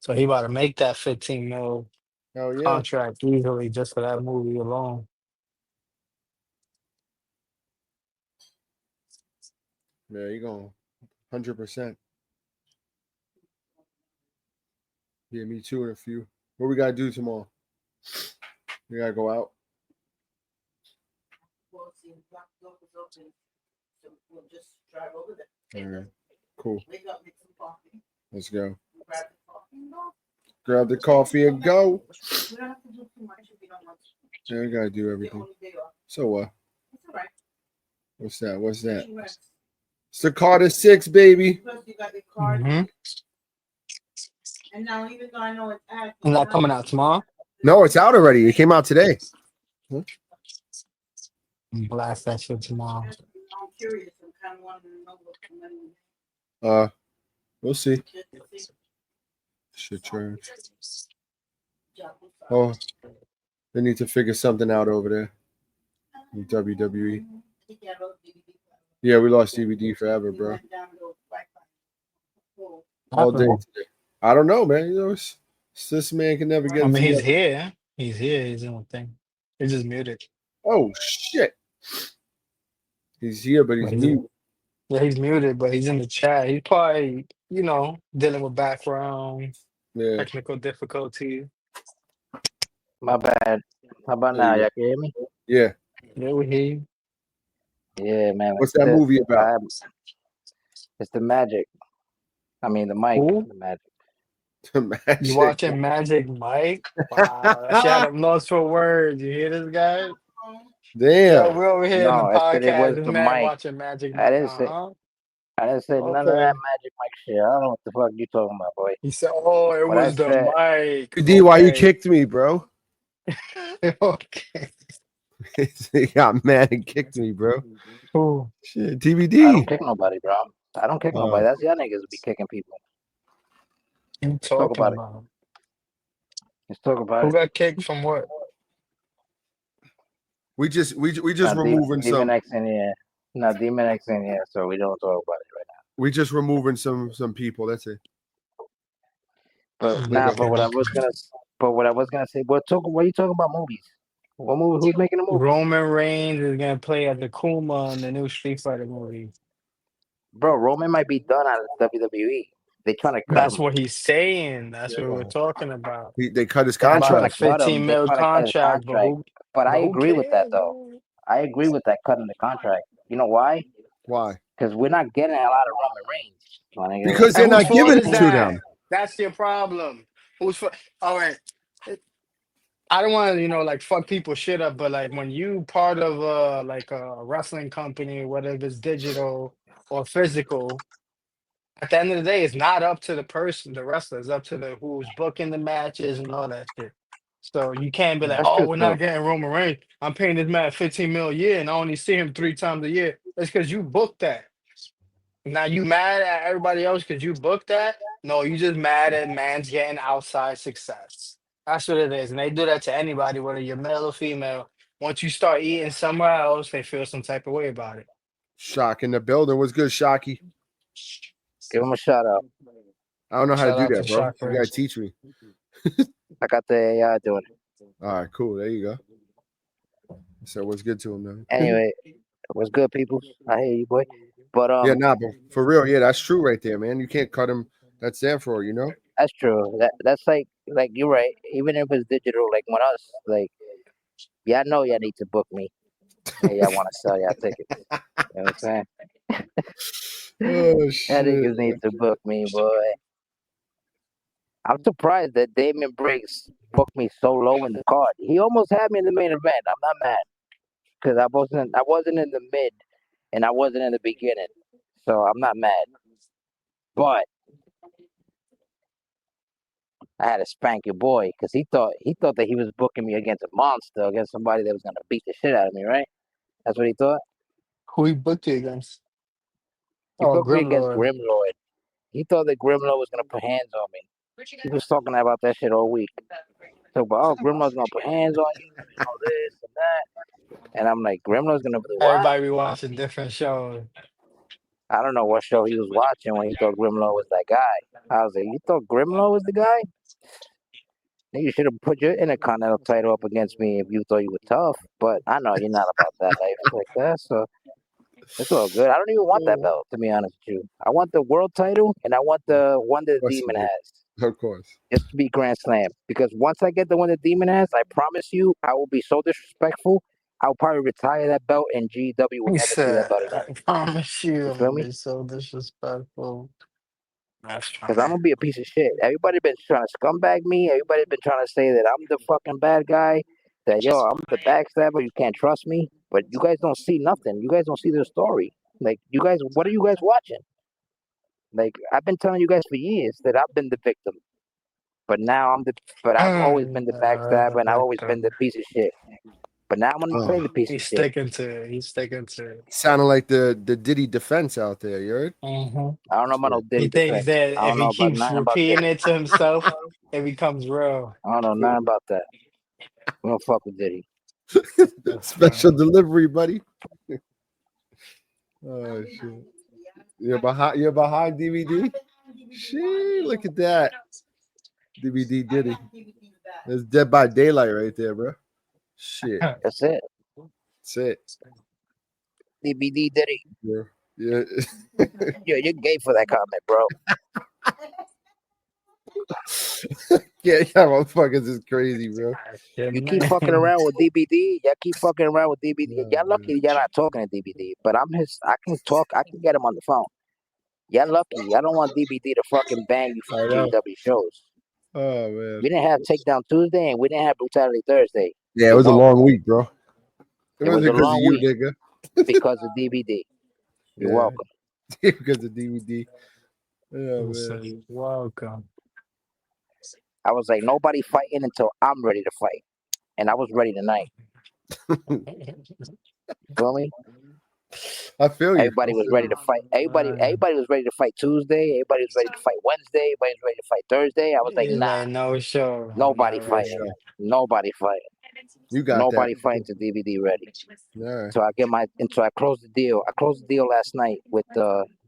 So he about to make that 15 mil contract easily just for that movie alone. Yeah, you going 100%. Yeah, me too in a few. What we gotta do tomorrow? We gotta go out. We'll see. We'll just drive over there. All right. Cool. Wake up, make some coffee. Let's go. Grab the coffee and go. Grab the coffee and go. We don't have to do too much if we don't want to. Yeah, we gotta do everything. So what? It's all right. What's that? What's that? It's the Carter 6, baby. Plus you got the card. Mm-hmm. And now, even though I know it's at. Is that coming out tomorrow? No, it's out already. It came out today. Blast that shit tomorrow. I'm curious. I'm kind of wanting to know what's coming in. We'll see. Shit trash. Oh, they need to figure something out over there in WWE. Yeah, we lost DVD forever, bro. All day today. I don't know, man. You know, this man can never get. I mean, he's here. He's here. He's in the thing. He's just muted. Oh shit! He's here, but he's mute. Yeah, he's muted, but he's in the chat. He's probably, dealing with background, technical difficulty. My bad. How about now? Y'all can hear me? Yeah. Yeah, we hear you. Yeah, man. What's that movie about? It's the Magic. I mean, the Mike. Who? The Magic. The Magic. You watching Magic Mike? Wow, that shit I'm lost for words. You hear this guy? Damn. Yo, we're over here in the podcast. This man Mike. Watching Magic Mike. I didn't say none of that Magic Mike shit. I don't know what the fuck you talking about, boy. He said, "Oh, it But was the Mike." D, why you kicked me, bro? Okay. He got mad and kicked me, bro. Who? Shit, DVD. I don't kick nobody, bro. I don't kick nobody. That's y'all niggas be kicking people. Let's talk about it. Let's talk about Who got kicked from what? We just removing some. Demon X in here. No, Demon X in here, so we don't talk about it right now. We just removing some people. That's it. But what I was gonna say, what are you talking about movies? What movie? Who's making a movie? Roman Reigns is gonna play as Akuma in the new Street Fighter movie. Bro, Roman might be done out of WWE. They trying to cut That's him. what he's saying. That's what we're talking about. They cut his contract. 15 mil contract. But I agree with that, though. I agree with that cutting the contract. You know why? Why? Because we're not getting a lot of Roman Reigns. Because they're not giving it to them. That's your problem. Who's for? All right. I don't want to, fuck people shit up, but when you part of a wrestling company, whether it's digital or physical, at the end of the day, it's not up to the person, the wrestler. It's up to who's booking the matches and all that shit. So you can't be like, we're not getting Roman Reigns. I'm paying this man 15 mil a year and I only see him 3 times a year. It's because you booked that. Now you mad at everybody else because you booked that? No, you just mad at man's getting outside success. That's what it is. And they do that to anybody, whether you're male or female. Once you start eating somewhere else, they feel some type of way about it. Shock in the building. What's good, Shocky? Give him a shout out. I don't know how Shout to out do that, to bro. You Chakras. gotta teach me. I got the AI doing it. All right, cool. There you go. So what's good to him, man? Anyway, what's good, people? I hear you, boy. But yeah, nah, but for real, yeah, that's true right there, man. You can't cut him. That's there for you know. That's true. That's like you're right. Even if it's digital, like when us, like, yeah, I know y'all need to book me. Hey, y'all want to sell y'all tickets? You know what I'm saying? Oh shit! Niggas need to book me, boy. I'm surprised that Damian Briggs booked me so low in the card. He almost had me in the main event. I'm not mad because I wasn't in the mid, and I wasn't in the beginning, so I'm not mad. But I had to spank your boy because he thought that he was booking me against a monster, against somebody that was gonna beat the shit out of me, right? That's what he thought. Who he booked you against? He booked me against Grimlord. Grimlord. He thought that Grimlord was gonna put hands on me. He was talking about that shit all week. So, but Grimlord's gonna put hands on you, and all this and that. And I'm like, Grimlord's gonna do what? Everybody be watching different shows. I don't know what show he was watching when he thought Grimlord was that guy. I was like, you thought Grimlord was the guy? Then you should have put your Intercontinental title up against me if you thought you were tough. But I know you're not about that life like that, so it's all good. I don't even want that belt, to be honest with you. I want the world title, and I want the one that the Demon has. Of course. Just to be Grand Slam. Because once I get the one that Demon has, I promise you, I will be so disrespectful. I'll probably retire that belt, and GW will never see that belt again. I promise you, You feel me? I'm so disrespectful. Because I'm gonna be a piece of shit. Everybody been trying to scumbag me. Everybody been trying to say that I'm the fucking bad guy. That I'm the backstabber. You can't trust me. But you guys don't see nothing. You guys don't see the story. Like you guys, what are you guys watching? Like I've been telling you guys for years that I've been the victim. But now I've always been the backstabber, and I've always been the piece of shit. But now I'm gonna play the piece of shit. He's sticking to it. Sounding like the Diddy defense out there, you heard? Mm-hmm. I don't know about no Diddy defense. He thinks that I if don't know he keeps about repeating it to himself, it becomes real. I don't know nothing about that. We don't fuck with Diddy. Special delivery, buddy. Oh shit! You're behind DVD. Shit! Look at that. DVD Diddy. That's Dead by Daylight right there, bro. Shit. That's it. That's it. DVD Diddy. Yeah. You're gay for that comment, bro. yeah, motherfuckers is crazy, bro. You keep fucking around with DBD. Y'all keep fucking around with DBD. Y'all lucky y'all not talking to DBD. But I can talk. I can get him on the phone. Y'all lucky. I don't want DBD to fucking bang you from GW shows. Oh man. We didn't have Takedown Tuesday and we didn't have Brutality Thursday. Yeah, it was a long week, bro. It was a long week nigga. because of DBD. You're welcome. Because of DVD. Oh, man. Welcome. I was like, nobody fighting until I'm ready to fight. And I was ready tonight. Feel me? I feel you. Everybody was ready to fight. Everybody was ready to fight Tuesday. Everybody was ready to fight Wednesday. Everybody was ready to fight Thursday. I was like, nah. No show. Nobody fighting. Nobody fighting. You got nobody that. fighting to DVD ready. Yeah. So I closed the deal. I closed the deal last night with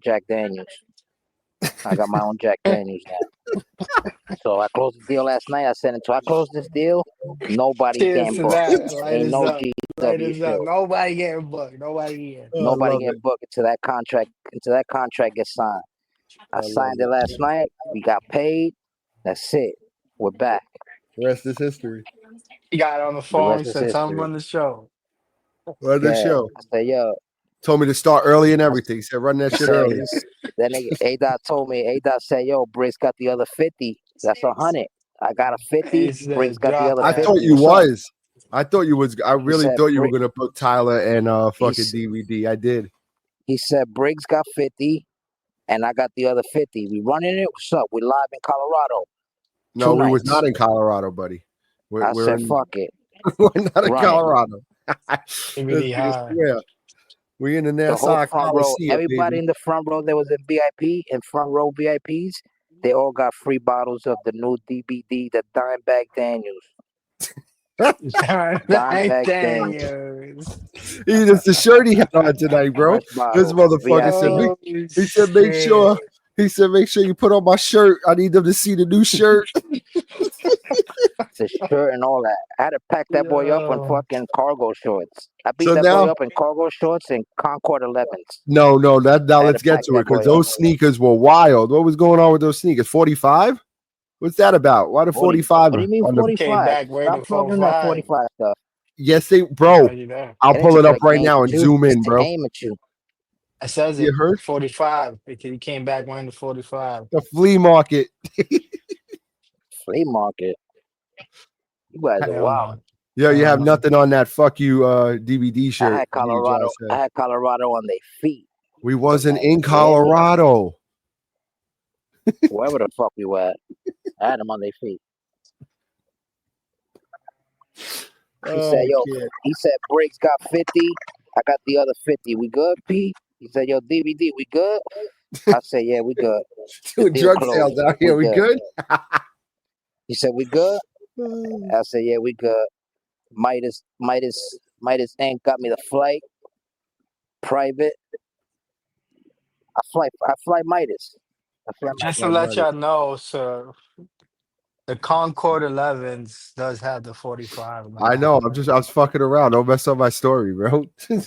Jack Daniels. I got my own Jack Daniels now. So I closed the deal last night. I said, until I close this deal, nobody getting booked. Ain't no GW show. Nobody getting booked. Nobody getting. Nobody getting booked until that contract gets signed. I signed it last night. We got paid. That's it. We're back. The rest is history. He got on the phone. He said, "Tell him on the show." Run the show. I said, yo. Told me to start early and everything. He said, run that shit early. Then A-Dot told me, A-Dot said, yo, Briggs got the other 50. That's 100. I got a 50. Briggs got the other 50. I thought you was. I thought you was. I really thought you were going to book Tyler and fucking DVD. I did. He said, Briggs got 50 and I got the other 50. We running it? What's up? We live in Colorado. No, we was not in Colorado, buddy. I said, fuck it. We're not in Colorado. We in the Nassau Coliseum. Everybody in the front row that was in VIP and front row VIPs, they all got free bottles of the new DBD, the Dimebag Daniels. Dimebag Daniels. That's the shirt he had on tonight, bro. This motherfucker said, he said, make sure He said, make sure you put on my shirt. I need them to see the new shirt. It's a shirt and all that. I had to pack that boy up in fucking cargo shorts. I beat that boy up in cargo shorts and Concord 11s. No. Let's get to it because those sneakers were wild. What was going on with those sneakers? 45? What's that about? Why the 45? What do you mean 45? Stop talking that 45 stuff. Yes, bro. I'll pull it up right now and zoom in, bro. Aim at you. It says it 45 because he came back wearing the 45. The flea market. Flea market. You guys are wild. Yo, you have nothing on that fuck you DVD shirt. I had Colorado on their feet. We wasn't in Colorado. Wherever the fuck we were at. I had them on their feet. He said Breaks got 50. I got the other 50. We good, P? He said, yo, DVD, we good? I said, yeah, we good. Doing drug sales out here, we good? He said, we good? I said, yeah, we good. Midas Inc. got me the flight. Private. I fly Midas. Just to let y'all know, sir, the Concord 11s does have the 45. I know. I was fucking around. Don't mess up my story, bro. You can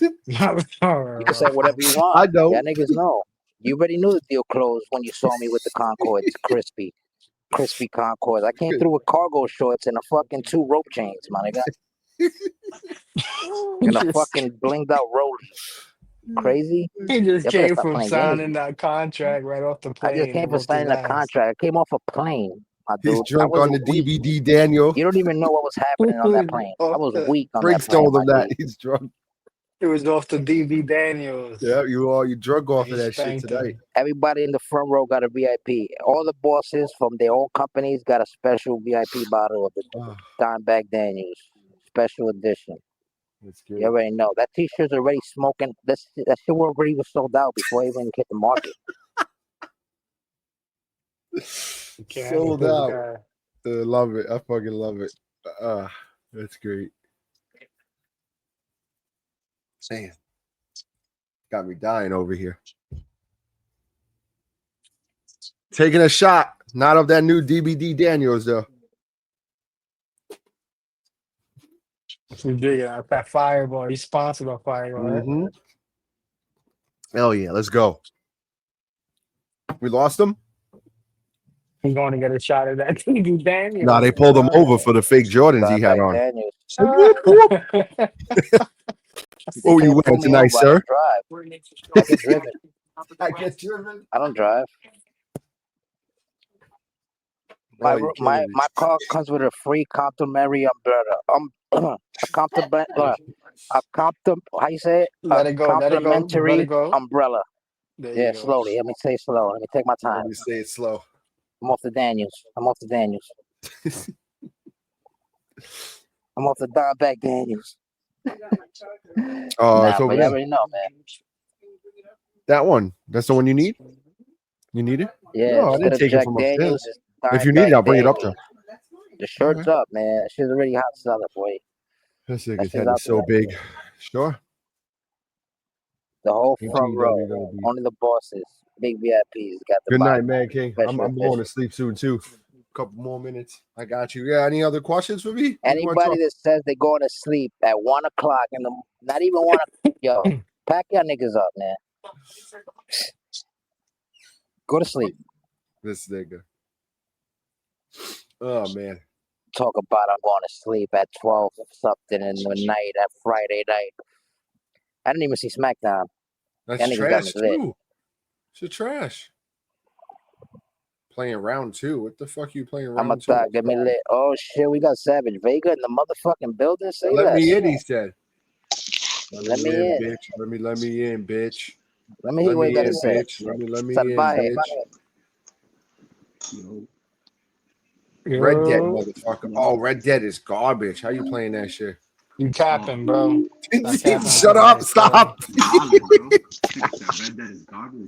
say whatever you want. I know. Y'all niggas know. You already knew the deal closed when you saw me with the Concords. Crispy Concords. I came through with cargo shorts and a fucking 2 rope chains, my nigga. And a fucking blinged out rollie. Crazy. He just came from signing that contract right off the plane. I just came from signing a contract. I came off a plane. He's drunk on the DVD, Daniel. You don't even know what was happening on that plane. I was weak on that plane. Told him that he's drunk. It was off the DB Daniels. Yeah, you drunk off of that shit tonight. Everybody in the front row got a VIP. All the bosses from their own companies got a special VIP bottle of the Dimebag Daniels. Special edition. That's good. You already know. That t-shirt's already smoking. That shit already was sold out before it even hit the market. Sold out. Love it. I fucking love it. That's great. Damn. Got me dying over here. Taking a shot. Not of that new DVD Daniels, though. That Fireball. He's sponsored by Fireball. Mm-hmm. Right? Hell yeah. Let's go. We lost him? He's going to get a shot at that TV Daniels. Nah, they pulled him over for the fake Jordans he had on. What were you wearing tonight, sir? I get driven. I don't drive. My car comes with a free complimentary umbrella. How you say it? Let it go. Complimentary umbrella. Yeah, slowly. Let me say it slow. Let me take my time. Let me say it slow. I'm off the Daniels. I'm off the Dimebag Daniels. Oh, it's over there. I already know, man. That one. That's the one you need? You need it? Yeah. No, I didn't take it from upstairs. If you need it, I'll bring it up to. The shirt's up, man. She's already hot seller, boy. This nigga's head is so big. Sure. The whole front row. Only the bosses. Big VIPs got the good night, man, King. I'm going to sleep soon, too. A couple more minutes. I got you. Yeah, any other questions for me? Anybody that says they're going to sleep at 1 o'clock in the not even 1 o'clock, yo, pack your niggas up, man. Go to sleep. This nigga. Oh, man. Talk about I'm going to sleep at 12 something in the night, at Friday night. I didn't even see SmackDown. That's trash, too. It's trash. Playing round 2. What the fuck are you playing round 2? Get me lit. Oh, shit. We got Savage Vega in the motherfucking building. Say let me in, he said. Let me in, bitch. Let me in, bitch. Let me hear what you got to say. Let me in, bitch. Red Dead, motherfucker. Oh, Red Dead is garbage. How you playing that shit? You capping, bro. Shut up. Stop.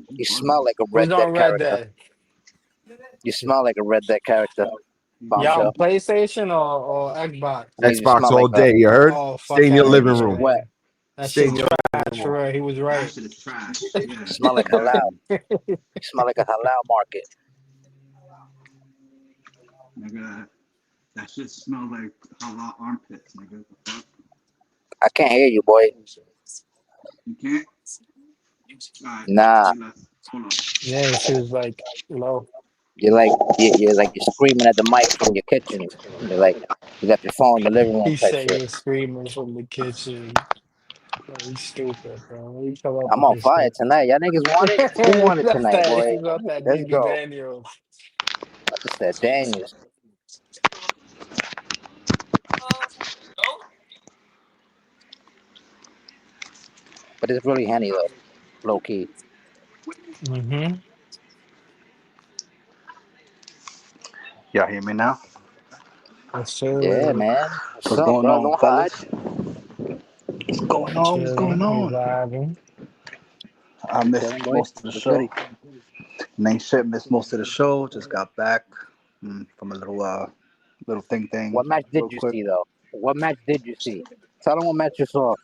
You smell like a Red Dead character. You smell like a Red Dead character. Y'all on PlayStation or Xbox? Xbox all day, you heard? Stay in your living room. That Stay shit trash for real. He was That right. shit is trash. Yeah. Smell like halal. Smell like a halal market. Nigga, that shit smells like halal armpits, nigga. The fuck? I can't hear you, boy. You can't? Alright, Nah, hold on. Yeah, she was like low. you're screaming at the mic from your kitchen. You're like, you got your phone in the living room He type said shit. you're screaming from the kitchen. Oh, he's stupid, bro. He come up I'm with on this fire shit. tonight. Y'all niggas want it? Who won it That's tonight, that. boy? He's off that Let's DB go. Daniels. It's that Daniels. But it's really Henny though, low key. Mm-hmm. Y'all hear me now? That's true. Yeah, man. What's What's up, going bro? on, Don't hide. fellas? What's going on? What's going Chilling, on? reviving. I missed Chilling, boy. most of the What's show. goody? Ain't shit, missed most of the show. Just got back from a little thing What match did real you quick. see though? What match did you see? Tell them what match you saw.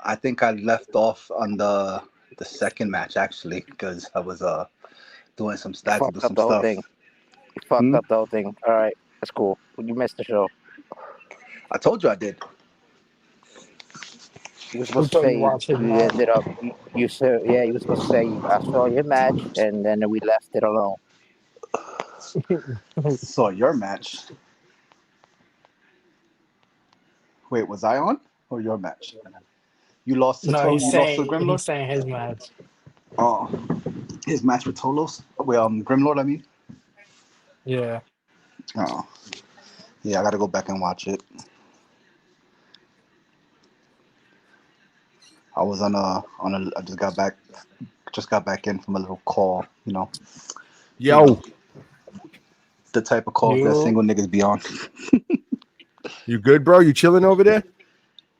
I think I left off on the second match actually because I was doing some You stats to do fucked up some the whole stuff. thing. You fucked up the whole thing. All right, that's cool. You missed the show. I told you I did. You were Who supposed to told you say watch his you match? ended up. You said you were supposed to say I saw your match, and then we left it alone. Saw your match. Wait, was I on or your match? You lost to No, he's You lost to saying Grimlord. his match. Oh, his match with Tolos. Wait, Grimlord. I mean. Yeah. Oh, yeah. I gotta go back and watch it. I was on a. I just got back in from a little call. You know. Yo, The type of calls that single niggas be on. you good, bro? You chilling over there?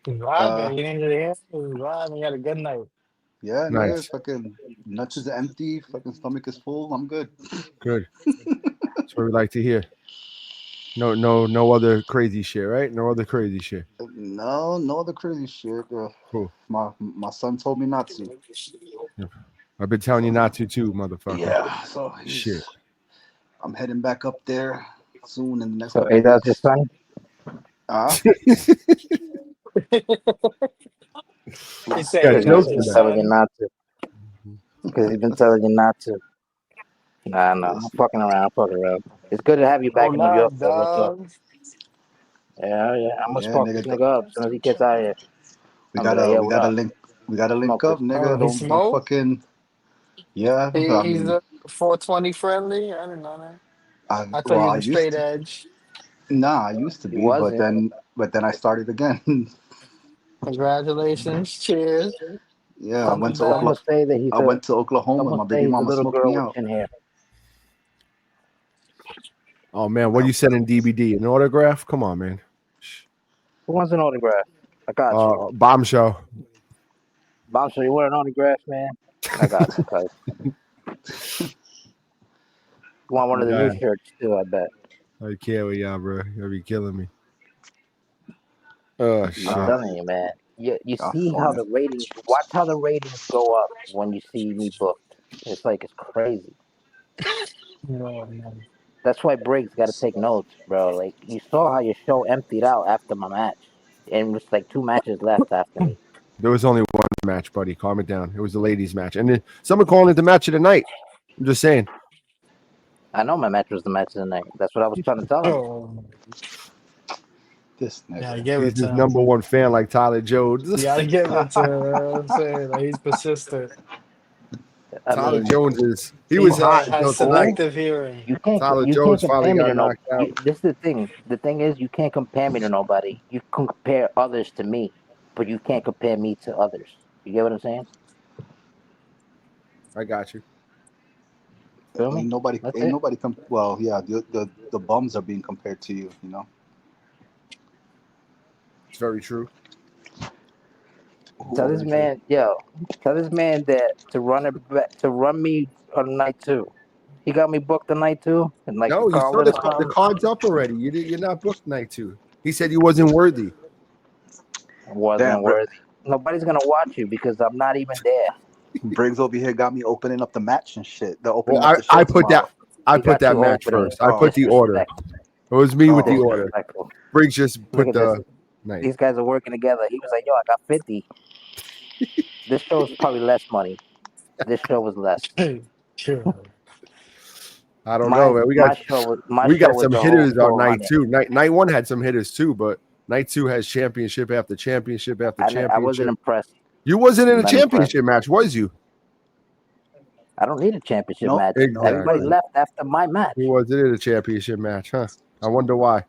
Vibing. You didn't hear? Vibing. You had a good night. Yeah, Nice. nigga. Fucking nuts is empty. Fucking stomach is full. I'm good. Good. That's what we like to hear. No other crazy shit, right? No other crazy shit. No other crazy shit. Cool. My son told me not to. I've been telling you not to too, motherfucker. Yeah. So shit. I'm heading back up there soon in the next. So, hey, that's your son. He said Got jokes his for that. Telling you son. not to. Because he's been telling you not to. Nah, I'm fucking around. It's good to have you back in New York, though. What's up? Yeah. I'm gonna spark this nigga up as soon as he gets out of here. We gotta link up, nigga. Don't fucking. Yeah. He's a 420 friendly. I didn't know that. I thought he was a straight edge. Nah, I used to be, but then I started again. Congratulations. Cheers. Yeah, Some would say that he's I went to Oklahoma. My baby mama little smoked girl me with out. chin hair. Oh man, what you said in DBD? An autograph? Come on, man. Who wants an autograph? I got you. Bombshell. Bombshell, you want an autograph, man? I got you, cuz. You want one of the new shirts too, I bet. I can't with y'all, bro. You'll be killing me. Oh shit! I'm telling you, man. You see how the ratings? Watch how the ratings go up when you see me booked. It's crazy. That's why Briggs got to take notes, bro. Like you saw how your show emptied out after my match, and it was like 2 matches left after me. There was only one match, buddy. Calm it down. It was the ladies' match, and then someone calling it the match of the night. I'm just saying. I know my match was the match of the night. That's what I was trying to tell him. This nigga. Yeah, He's his number one fan, like Tyler Jones. You gotta give it to him. You know what I'm saying? Like, he's persistent. Tyler Jones is. He was hot until tonight. Selective hearing. Tyler Jones finally got knocked out. This is the thing. The thing is, you can't compare me to nobody. You can compare others to me, but you can't compare me to others. You get what I'm saying? I got you. Feel me? Ain't nobody. Well, yeah. The bums are being compared to you. You know. It's very true. Tell this man that to run me on night 2. He got me booked on night 2, and no, you saw the card's up already. You're not booked night 2. He said you wasn't worthy. Wasn't worthy. Nobody's gonna watch you because I'm not even there. Briggs over here got me opening up the match and shit. I put that match first. I put the order. It was me with the order. Briggs just put the. Nice. These guys are working together. He was like, "Yo, I got 50." This show is probably less money. This show was less. Sure. I don't know, man. We got some hitters on night 2. Night 1 had some hitters too, but night 2 has championship after championship after championship. I wasn't impressed. You wasn't in a championship match, was you? I don't need a championship match. Exactly. Everybody left after my match. Who wasn't in a championship match, huh? I wonder why.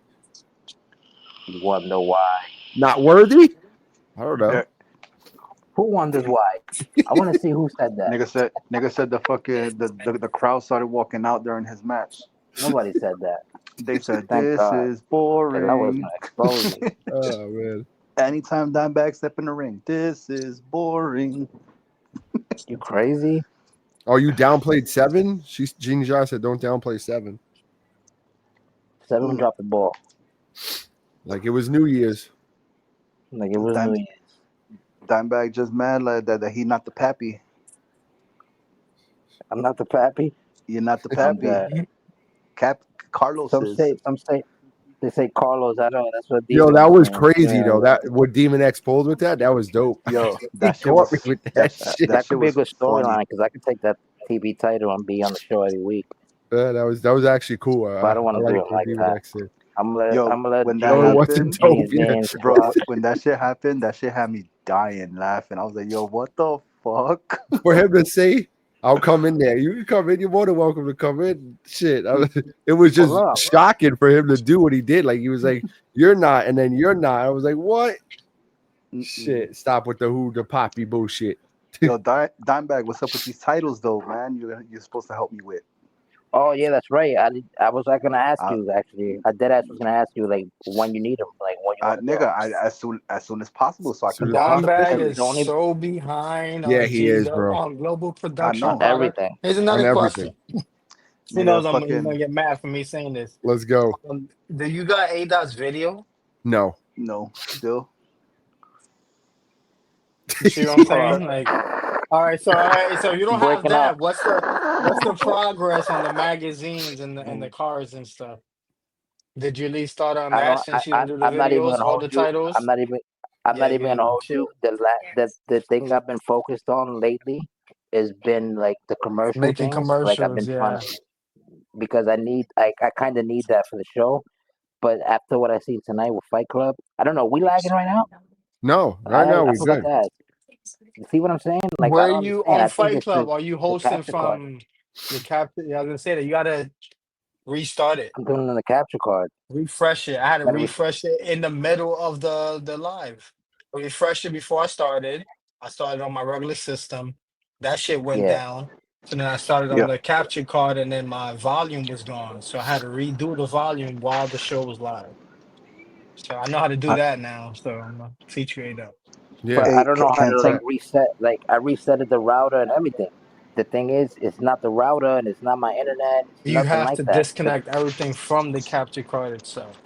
You wonder why? Not worthy? I don't know. Who wonders why? I want to see who said that. Nigga said the fucking the crowd started walking out during his match. Nobody said that. They said this is boring. I was exposing. Oh man. Anytime Dimebag step in the ring, this is boring. You crazy? Oh, you downplayed 7? Jeannie Jar said don't downplay 7. 7 dropped the ball. Like it was New Year's. Like it was New Year's. Dimebag just mad like that he not the pappy. I'm not the pappy. You're not the pappy. Carlos some is. They say Carlos. I know that's what. Yo, that was crazy though. That what Demon X pulled with that was dope. Yo, that shit was, with that shit. That could be a good storyline because I could take that TV title and be on the show every week. That was actually cool. But I don't want to do it like that. I'm gonna let when that happened, bro. When that shit happened, that shit had me dying laughing. I was like, yo, what the fuck? For him to say, I'll come in there. You can come in. You're more than welcome to come in. Shit. It was just shocking for him to do what he did. Like, he was like, you're not, and then you're not. I was like, what? Shit. Stop with the poppy bullshit. Yo, Dimebag, what's up with these titles, though, man? You're supposed to help me with. Oh yeah, that's right. I was gonna ask you actually. I dead was gonna ask you like when you need them, like when you as soon as possible, so I can. Dimebag is so behind. Yeah, he is, bro. On global production, on everything. Here's another question. He knows I'm gonna get mad for me saying this. Let's go. Do you got A-Dot's video? No, still. You see what I'm saying? Like, all right, so you don't have that. What's the progress on the magazines and the cars and stuff? Did you at least start on that since you do the videos, all the titles? I'm not even gonna hold you. The thing I've been focused on lately has been like the commercial making things. Commercials, like I've been trying to, because I kind of need that for the show. But after what I seen tonight with Fight Club, I don't know. We lagging right now? No, right now we good. You see what I'm saying? Like, where are you on Fight Club? Are you hosting from the capture? Yeah, I was gonna say that you gotta restart it. I'm doing it on the capture card. Refresh it. I had to refresh it in the middle of the live. I refreshed it before I started. I started on my regular system. That shit went down. So then I started on the capture card, and then my volume was gone. So I had to redo the volume while the show was live. So I know how to do that now. So I'm gonna teach you up. Yeah, but I don't know how to like reset. Like I resetted the router and everything. The thing is, it's not the router and it's not my internet. You have to disconnect everything from the capture card itself.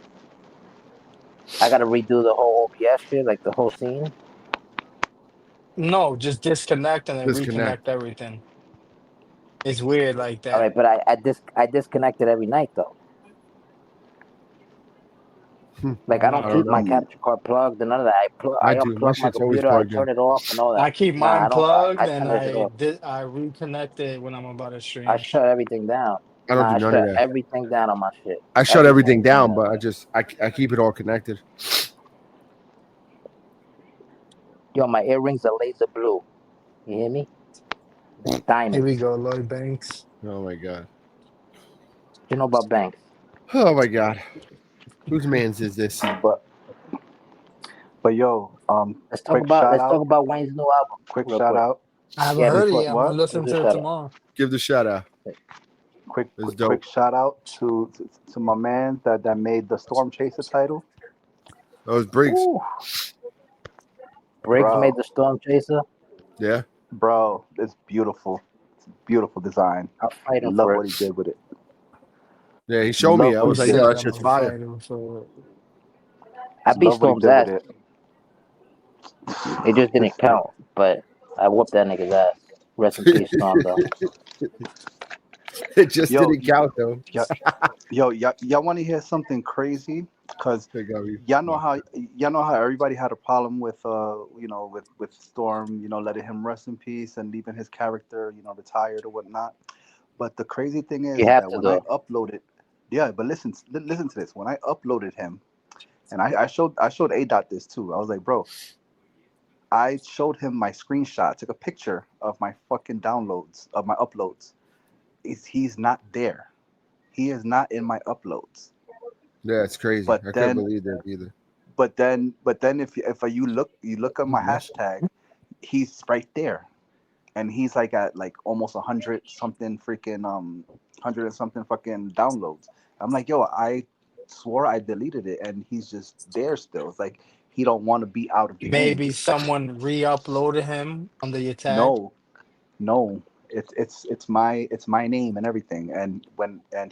I got to redo the whole OBS shit, like the whole scene. No, just disconnect and then reconnect everything. It's weird like that. All right, but I disconnected every night though. Like I don't keep my capture card plugged and none of that. I unplug my computer, I turn it off and all that. I keep mine plugged and I reconnect it when I'm about to stream. I shut everything down. I don't do none of that. Everything down on my shit. I shut everything down, but I keep it all connected. Yo, my earrings are laser blue. You hear me? Diamonds. Here we go, Lloyd Banks. Oh my god. You know about Banks? Oh my god. Whose man's is this? But yo, let's talk about Wayne's new album. Quick shout out. I haven't heard it yet. I'm gonna listen to it tomorrow. Give the shout out. Quick shout out to my man that made the Storm Chaser title. That was Briggs. Ooh. Briggs made the Storm Chaser. Yeah. Bro, it's beautiful. It's a beautiful design. I'll fight him. Love what he did with it. Yeah, he showed me. I was like, yeah, that's just fire. I beat Storm's ass. It just didn't count, but I whooped that nigga's ass. Rest in peace, Storm, though. It just didn't count, though. Y'all want to hear something crazy? Because y'all know how everybody had a problem with with Storm, letting him rest in peace and leaving his character, retired or whatnot. But the crazy thing is that when I uploaded, but listen to this. When I uploaded him, and I showed A-Dot this too. I was like, bro, I showed him my screenshot, took a picture of my fucking downloads, of my uploads. He's not there. He is not in my uploads. Yeah, it's crazy. I can't believe that either. But then if you look at my hashtag, he's right there, and he's like at like almost 100 something freaking 100 and something fucking downloads. I'm like, yo, I swore I deleted it, and he's just there still. It's like he don't want to be out of the game. Maybe someone re-uploaded him under your tag. No. It's my name and everything, and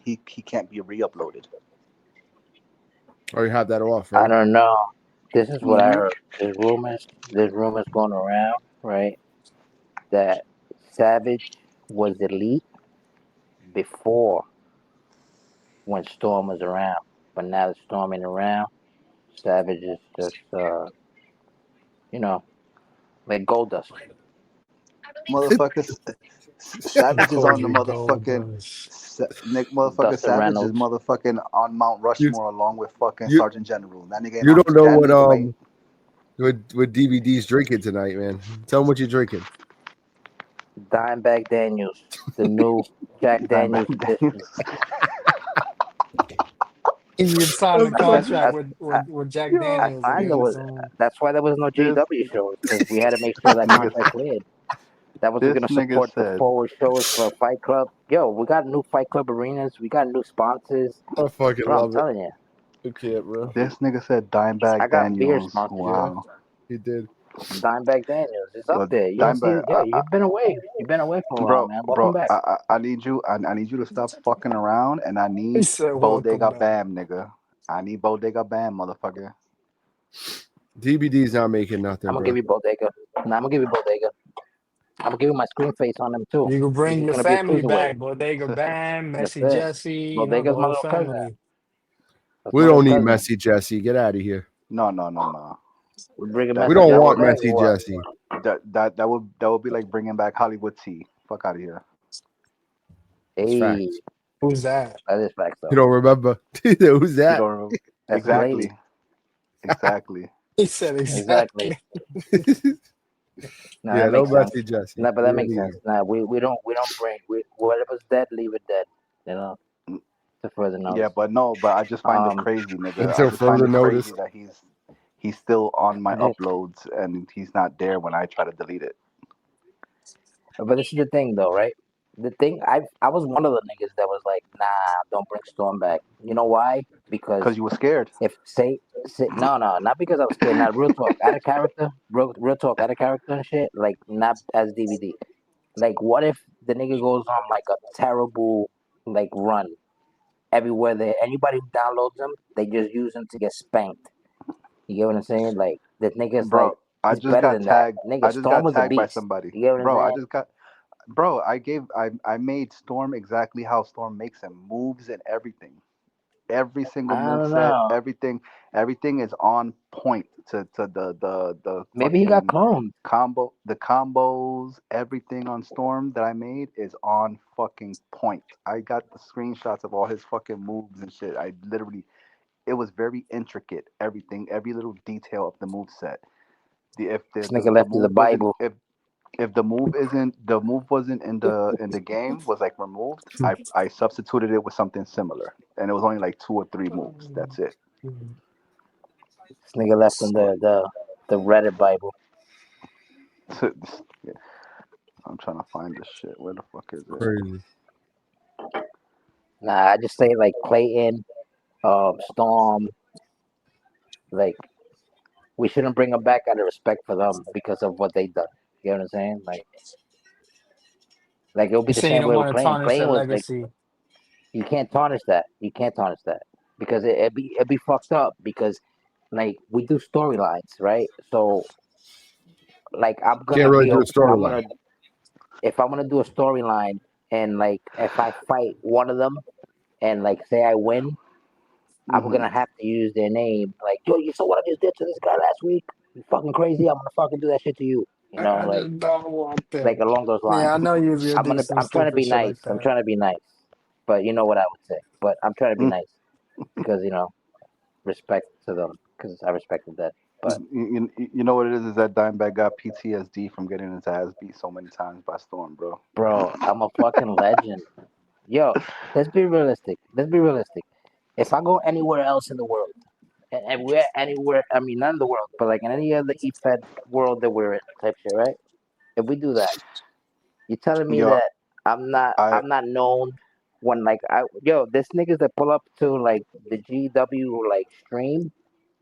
he can't be re-uploaded. Or you have that off, right? I don't know. This is what I heard. There's rumors going around, right? That Savage was elite before when Storm was around, but now that Storm ain't around, Savage is just like gold dust. Motherfuckers, Savage is on the motherfucking Savage is motherfucking on Mount Rushmore along with fucking Sergeant General. That nigga you don't know what DVD's drinking tonight, man. Tell him what you're drinking. Dimebag Daniels, the new Jack Daniels edition. You signed a contract with Jack Daniels. That's why there was no JW shows, because we had to make sure that contract cleared. That was going to support the forward shows for Fight Club. Yo, we got new Fight Club arenas. We got new sponsors. I fucking love it. I'm telling you. You can't, bro. This nigga said Dimebag Daniels. Wow. He did. Dimebag Daniels is up there. You've been away. You've been away for a while, man. Welcome back. I need you to stop fucking around, and I need Bodega Bam, nigga. I need Bodega Bam, motherfucker. DBD's not making nothing. I'm gonna give you Bodega. I'm gonna give you my screen face on them too. You can bring your family back. Bodega Bam, Messy Jesse, Bodega's my family. We don't need Messy Jesse. Get out of here. No. We don't want Messy Jesse. That would be like bringing back Hollywood T. Fuck out of here. Hey, who's that? That is facts, though. You don't remember? Who's that? You don't remember. Exactly. He said exactly. No Messy Jesse. No, but that makes sense. No, we don't bring whatever's dead, leave it dead. To further notice. Yeah, but I just find it crazy, nigga. Until further notice that he's still on my uploads and he's not there when I try to delete it. But this is the thing, though, right? The thing, I was one of the niggas that was like, nah, don't bring Storm back. You know why? Because you were scared. No, not because I was scared. Not real talk, out of character. Real talk, out of character and shit. Like, not as DVD. Like, what if the nigga goes on like a terrible run everywhere there? Anybody who downloads them, they just use them to get spanked. You get what I'm saying? Like, the niggas, bro. I just got tagged. Nigga, Storm was tagged by somebody. You get what I'm saying? I made Storm exactly how Storm makes him. Moves and everything. Every single moveset, everything is on point to the maybe he got cloned. The combos, everything on Storm that I made is on fucking point. I got the screenshots of all his fucking moves and shit. It was very intricate. Everything, every little detail of the moveset. This nigga left the Bible. If the move wasn't in the game, was like removed, I substituted it with something similar, and it was only like 2 or 3 moves. That's it. This nigga left in the Reddit Bible. I'm trying to find this shit. Where the fuck is it? Crazy. Nah, I just say like Clayton, Storm. Like, we shouldn't bring them back out of respect for them because of what they done. You know what I'm saying? Like it'll be the same way with Clayton. Clayton was like, you can't tarnish that. Because it'd be fucked up. Because like we do storylines, right? So like I'm gonna really do a if I'm gonna do a storyline and like if I fight one of them and like say I win, I'm gonna have to use their name. Like, yo, you saw what I just did to this guy last week? You fucking crazy? I'm gonna fucking do that shit to you. You know, I just don't want like them. along those lines. Yeah, I know you'll do some I'm trying to stupid be shit nice. like I'm that. trying to be nice. But you know what I would say. But I'm trying to be nice because respect to them because I respected that. But you know what it is that Dimebag got PTSD from getting his ass beat so many times by Storm, bro. Bro, I'm a fucking legend. Yo, let's be realistic. If I go anywhere else in the world, and we're anywhere, I mean, not in the world, but like in any other EFED world that we're in, type shit, right? If we do that, you're telling me that I'm not known when this niggas that pull up to like the GW like stream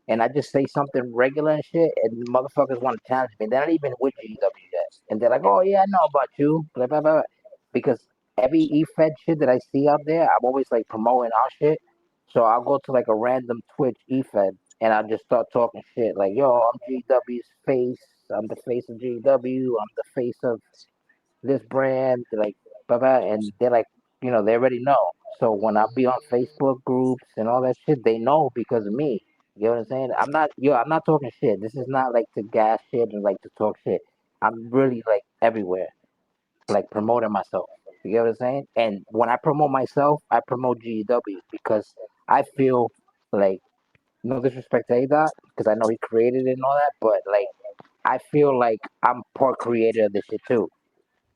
and I just say something regular and shit and motherfuckers want to challenge me. They're not even with GW yet. And they're like, oh yeah, I know about you. Blah blah blah. Because every EFED shit that I see out there, I'm always like promoting our shit. So I'll go to like a random Twitch EFED and I'll just start talking shit like, yo, I'm GW's face. I'm the face of GW. I'm the face of this brand, like, blah, blah, and they're like, they already know. So when I be on Facebook groups and all that shit, they know because of me. You know what I'm saying? I'm not talking shit. This is not like to gas shit and like to talk shit. I'm really like everywhere, like promoting myself. You get what I'm saying? And when I promote myself, I promote GW because I feel like, no disrespect to A-Dot, because I know he created it and all that, but like, I feel like I'm part creator of this shit too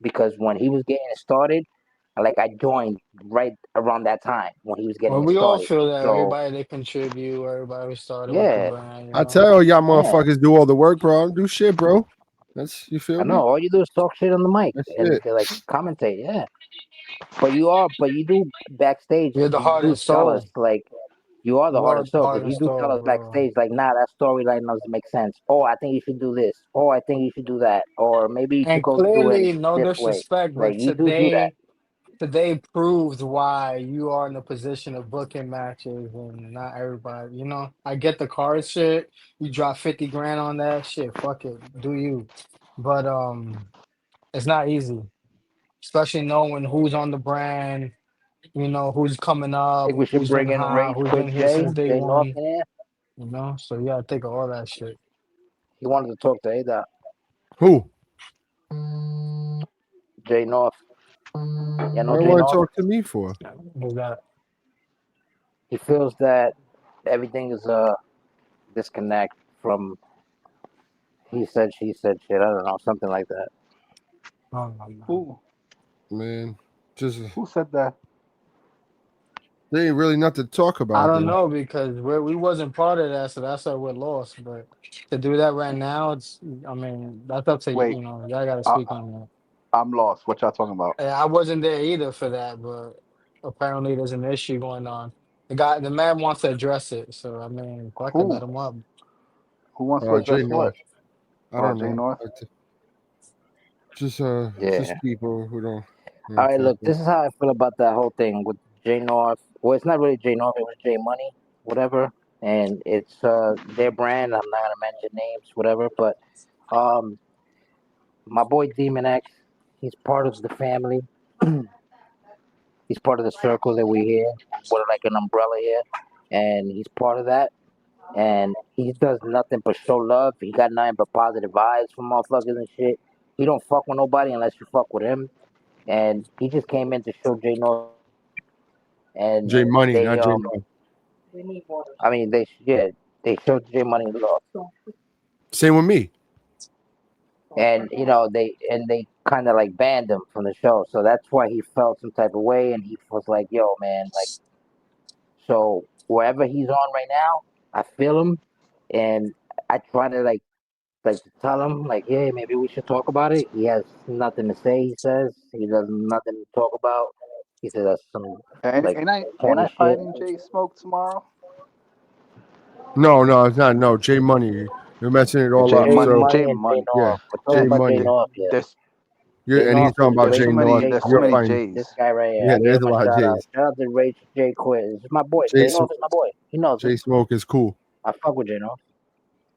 because when he was getting it started, like I joined right around that time when he was getting Well, it we all started. feel that So everybody that contribute, everybody who started with the yeah, brand, I tell y'all motherfuckers do all the work, bro. I don't do shit, bro. That's you feel I me? know all you do is talk shit on the mic That's and it. like commentate. Yeah, but you do backstage. You're the You heart do and tell us soul. like you are the You heart are and the soul heart because and you do tell soul, us bro. backstage like, nah, that storyline doesn't make sense. Oh, I think you should do this. Oh, I think you should do that. Or maybe you should And go do it clearly, no this way. disrespect, Like but you do that. today proves why you are in the position of booking matches and not everybody. I get the card shit. You drop 50 grand on that shit. Fuck it, do you? But it's not easy, especially knowing who's on the brand. Who's coming I up, think we should who's been bring in hot, Rage who's Quit been here since day Jay North one. in here. So you gotta think of all that shit. He wanted to talk to A-Dot. Who? Jay North. Yeah, no What Jay want to North. talk to me for? Who's that? He feels that everything is a disconnect from he said, she said shit. I don't know, something like that. Oh, no. Who? Man, just Who said that? there ain't really nothing to talk about. I don't know because we wasn't part of that, so that's why we're lost. But to do that right now, that's up to Wait, y'all gotta speak on that. I'm lost. What y'all talking about? I wasn't there either for that, but apparently there's an issue going on. The man wants to address it, so I could let Who? him up. Who wants to Jay address North. what? I don't Jay know. North? Just Yeah. people who don't. All right, look, this is how I feel about that whole thing with Jay North. Well, it's not really Jay North, it was Jay Money, whatever. And it's their brand. I'm not gonna mention names, whatever, but my boy Demon X, he's part of the family. He's part of the circle that we here. We're like an umbrella here. And he's part of that. And he does nothing but show love. He got nothing but positive vibes from motherfuckers and shit. He don't fuck with nobody unless you fuck with him. And he just came in to show Jay North. And Jay Money, they not Jay North. I mean they showed Jay Money love. Same with me. And they kind of like banned him from the show. So that's why he felt some type of way and he was like, yo man, like, so wherever he's on right now, I feel him and I try to like to tell him like, yeah, maybe we should talk about it. He has nothing to say. He says he does nothing to talk about. He says that's some like Ain't I corny shit. fighting Jay Smoke tomorrow? No, it's not. No, Jay Money. You're messing it all up. Jay So Money Jay and Money. Jay North. We're Jay talking about Money. Jay North here. And he's talking about Jay North. Jay There's too You're many fine. Jays. This guy right here. Yeah, I gave there's him a lot of shout out. Jays. Shout out to Ray Jay Quit. This is my boy. Jay Jay North is my boy. He knows Jay it. Smoke is cool. I fuck with Jay North.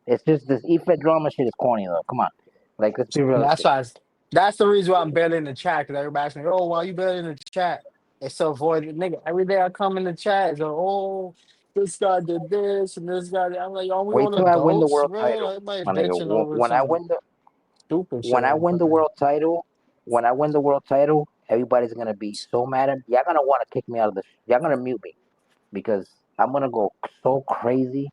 It's just this EFED drama shit is corny though. Come on. Like, let's be realistic. That's the reason why I'm barely in the chat, because everybody's like, "Oh, why you barely in the chat?" It's so avoid nigga. Every day I come in the chat, it's like, "Oh, this guy did this and this guy." I'm like, "Oh, we Wait on till I win the adults, world bro." title, Everybody my nigga. bitching over When I some win the stupid shit when I like win the that. world title, everybody's gonna be so mad at me. Y'all gonna want to kick me out of the. Y'all gonna mute me because I'm gonna go so crazy.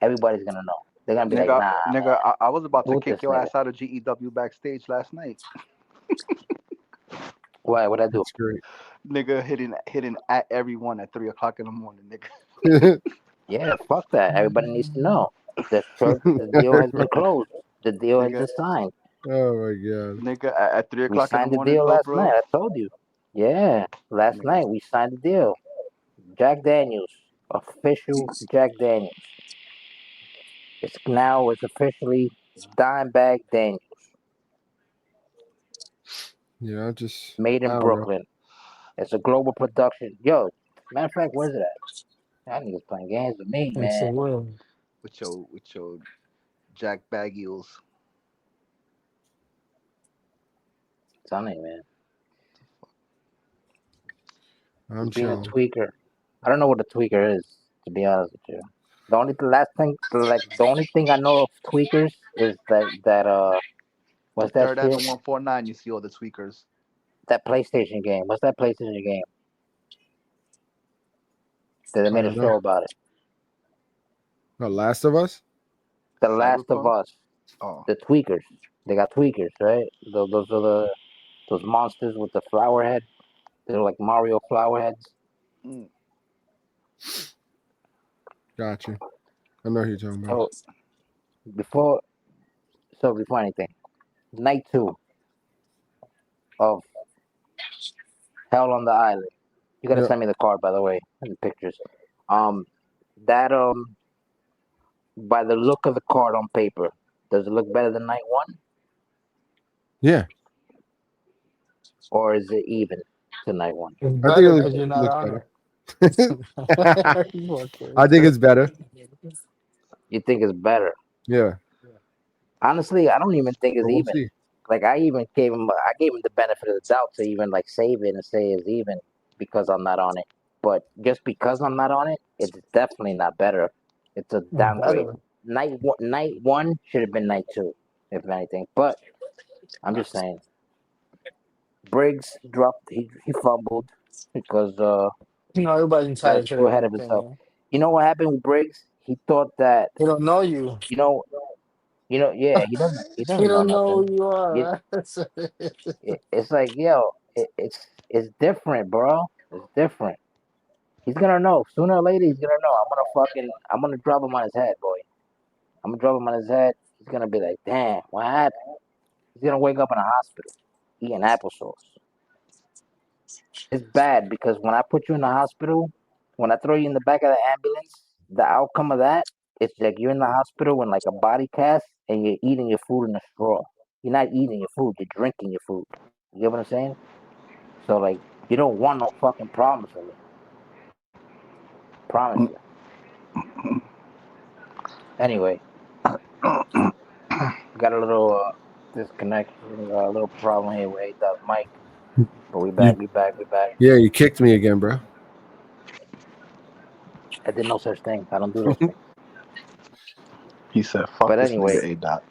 Everybody's gonna know. They're gonna be like, "Nah, nigga, I was about to kick your nigga. ass out of GEW backstage last night. What I do?" That's great. Nigga hitting at everyone at 3:00 in the morning, nigga. Yeah, fuck that. Everybody needs to know. The deal has been closed. The deal has been signed. Oh my god. Nigga, at 3:00 We signed in the the morning, deal last bro. night. I told you. Yeah, last night we signed the deal. Jack Daniels, official Jack Daniels. It's officially Dimebag Daniels. Yeah, I just made in Brooklyn. It's a global production. Yo, matter of fact, where's it at? That nigga's playing games with me, man. With your Jack Baggies. Telling you, man. I'm being chilling. a tweaker. I don't know what a tweaker is, to be honest with you. The only thing I know of tweakers is that what's the that third and the shit? 149, you see all the tweakers. That PlayStation game. What's that PlayStation game? That they made a show about it. The Last of Us? The Last of Us. Oh. The tweakers. They got tweakers, right? Those are those monsters with the flower head. They're like Mario flower heads. Gotcha. I know who you're talking about. Before anything, night 2 of Hell on the Island. You gotta send me the card, by the way, and the pictures. That by the look of the card on paper, does it look better than night 1? Yeah. Or is it even to night 1? I think it looks better. I think it's better. You think it's better? Yeah. Honestly, I don't even think it's we'll even. See. Like I gave him the benefit of the doubt to even like save it and say it's even because I'm not on it. But just because I'm not on it, it's definitely not better. It's a downgrade. Night 1 should have been night 2, if anything. But I'm just saying. Briggs dropped. He fumbled because everybody's entitled to too ahead of himself. You know what happened with Briggs? He thought that he don't know you. Yeah, he doesn't. He doesn't know who you are. It's like, yo, it's different, bro. It's different. He's gonna know sooner or later. He's gonna know. I'm gonna drop him on his head, boy. I'm gonna drop him on his head. He's gonna be like, damn, what happened? He's gonna wake up in a hospital eating applesauce. It's bad because when I put you in the hospital, when I throw you in the back of the ambulance, the outcome of that, it's like you're in the hospital in like a body cast and you're eating your food in a straw. You're not eating your food, you're drinking your food. You get what I'm saying? So like you don't want no fucking problems with me. Promise you. Anyway. Got a little disconnection, a little problem here with Mike. But we back. Yeah, you kicked me again, bro. I did no such thing. I don't do those things. He said, fuck this nigga A-Dot.